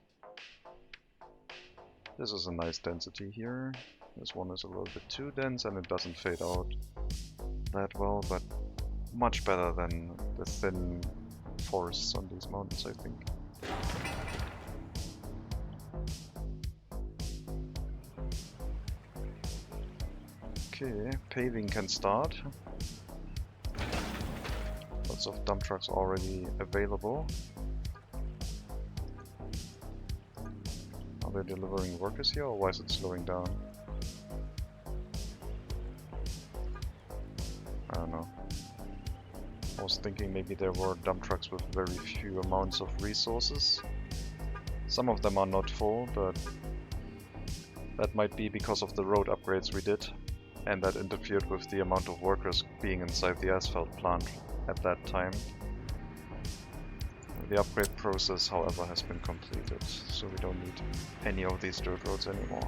This is a nice density here. This one is a little bit too dense and it doesn't fade out that well, but much better than the thin forests on these mountains, I think. Okay, paving can start. Lots of dump trucks already available. Are they delivering workers here, or why is it slowing down? I don't know. I was thinking maybe there were dump trucks with very few amounts of resources. Some of them are not full, but that might be because of the road upgrades we did, and that interfered with the amount of workers being inside the asphalt plant at that time. The upgrade process, however, has been completed, so we don't need any of these dirt roads anymore.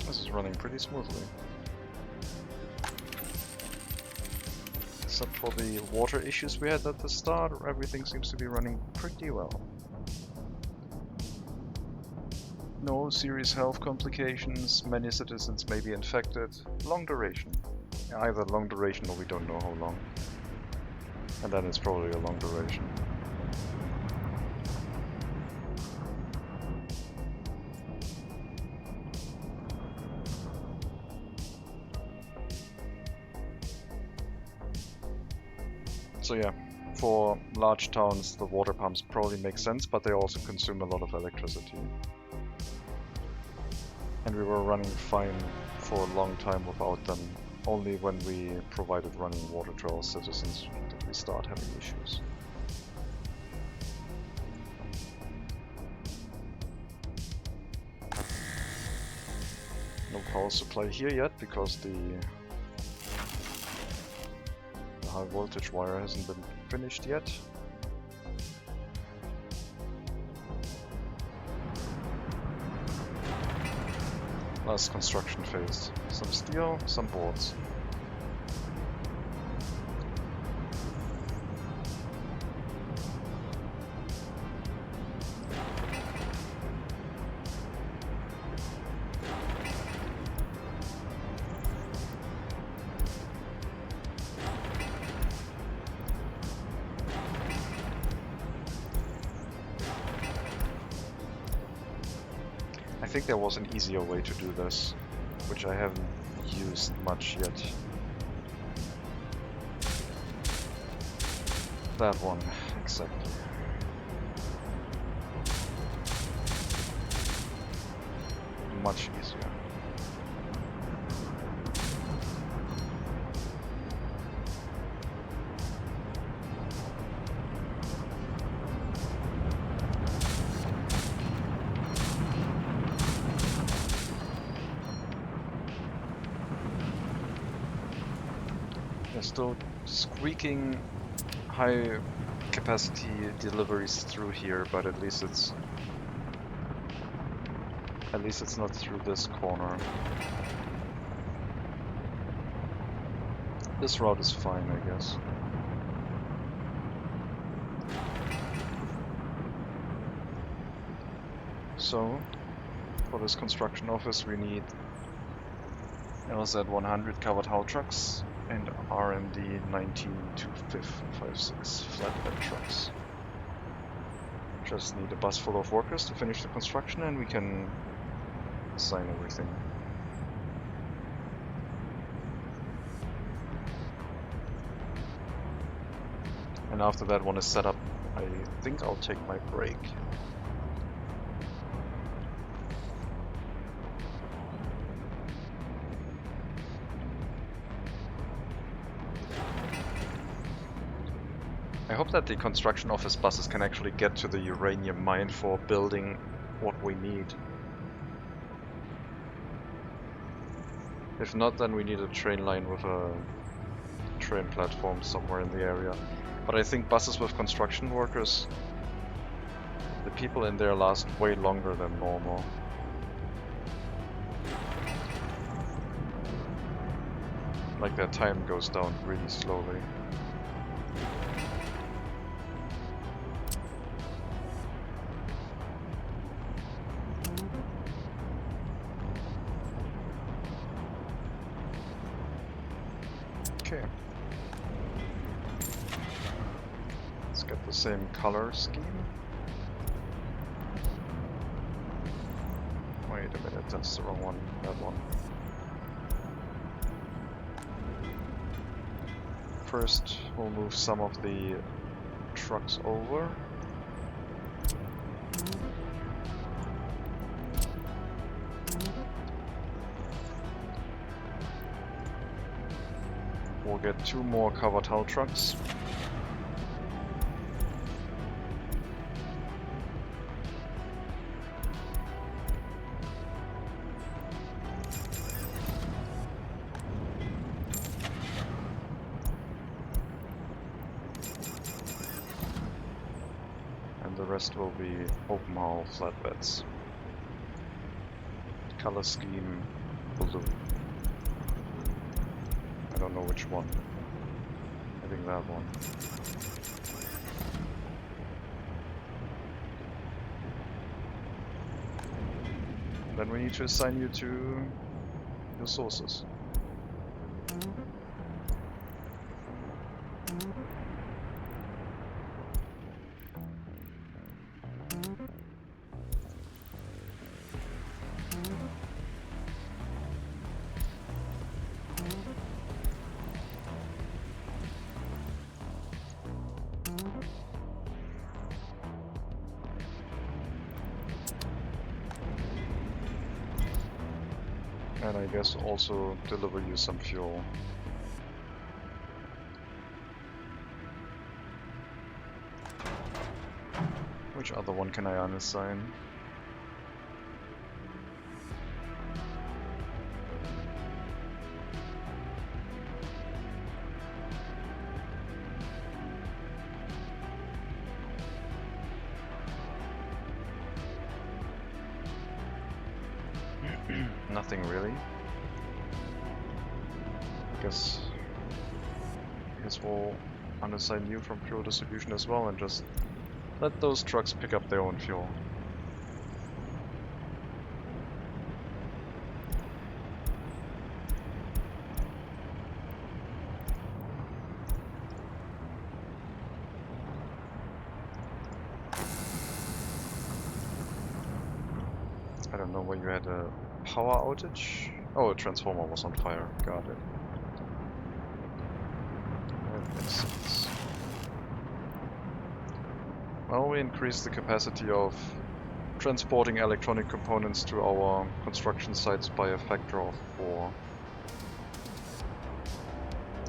This is running pretty smoothly. Except for the water issues we had at the start, everything seems to be running pretty well. No serious health complications, many citizens may be infected. Long duration. Either long duration or we don't know how long. And then it's probably a long duration. So yeah, for large towns the water pumps probably make sense, but they also consume a lot of electricity. And we were running fine for a long time without them. Only when we provided running water to our citizens did we start having issues. No power supply here yet because the high voltage wire hasn't been finished yet. Last construction phase. Some steel, some boards. I think there was an easier way to do this, which I haven't used much yet. That one, exactly. Much easier. Still squeaking high capacity deliveries through here, but at least it's not through this corner. This route is fine, I guess. So for this construction office we need LZ 100 covered haul trucks and RMD 19256 flatbed trucks. Just need a bus full of workers to finish the construction and we can assign everything. And after that one is set up, I think I'll take my break. I hope that the construction office buses can actually get to the uranium mine for building what we need. If not, then we need a train line with a train platform somewhere in the area. But I think buses with construction workers, the people in there last way longer than normal. Like their time goes down really slowly. Okay. Let's get the same color scheme. Wait a minute, that's the wrong one. That one. First, we'll move some of the trucks over. We'll get 2 more covered hull trucks. And the rest will be open hull flatbeds. Color scheme blue. I don't know which one. I saving that one. Then we need to assign you to your sources. And I guess also deliver you some fuel. Which other one can I unassign? Nothing really. I guess we'll unassign you from fuel distribution as well and just let those trucks pick up their own fuel. I don't know where you had a power outage. Oh, a transformer was on fire. Got it. That makes sense. Well, we increased the capacity of transporting electronic components to our construction sites by a factor of 4.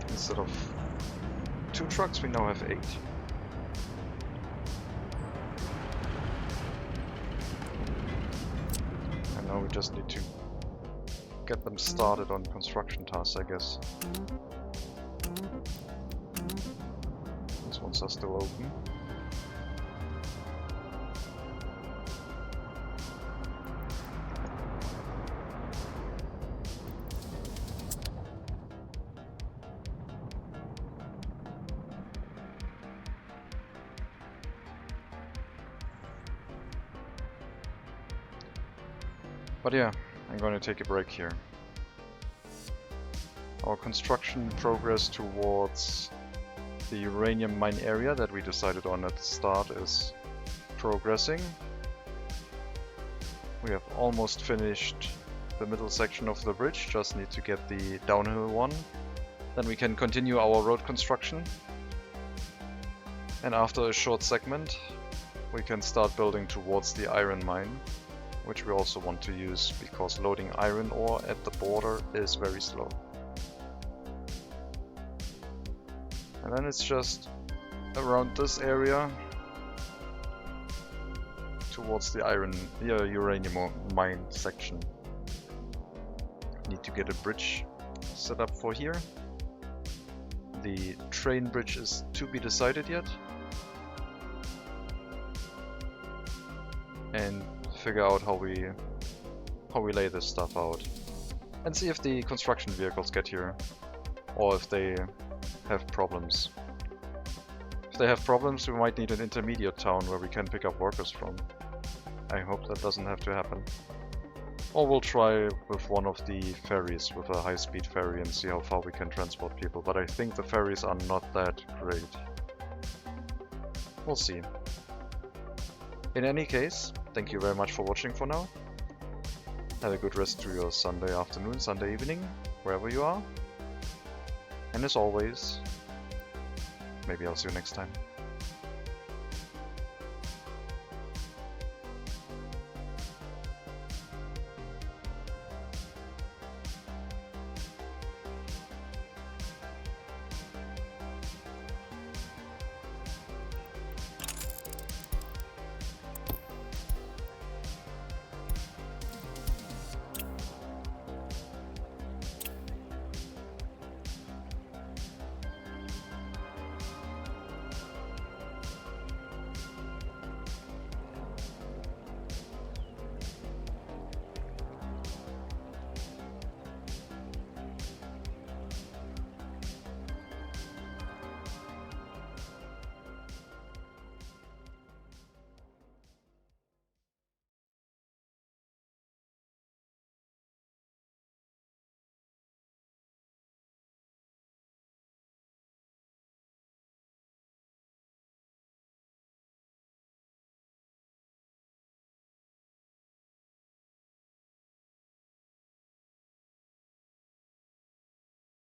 Instead of 2 trucks, we now have 8. And now we just need to get them started on construction tasks, I guess. These ones are still open. But yeah, I'm going to take a break here. Our construction progress towards the uranium mine area that we decided on at the start is progressing. We have almost finished the middle section of the bridge, just need to get the downhill one. Then we can continue our road construction. And after a short segment, we can start building towards the iron mine, which we also want to use because loading iron ore at the border is very slow. And then it's just around this area towards the uranium mine section. Need to get a bridge set up for here. The train bridge is to be decided yet. And figure out how we lay this stuff out. And see if the construction vehicles get here. Or if they have problems. If they have problems, we might need an intermediate town where we can pick up workers from. I hope that doesn't have to happen. Or we'll try with one of the ferries, with a high-speed ferry, and see how far we can transport people. But I think the ferries are not that great. We'll see. In any case, thank you very much for watching for now. Have a good rest to your Sunday afternoon, Sunday evening, wherever you are. And as always, maybe I'll see you next time.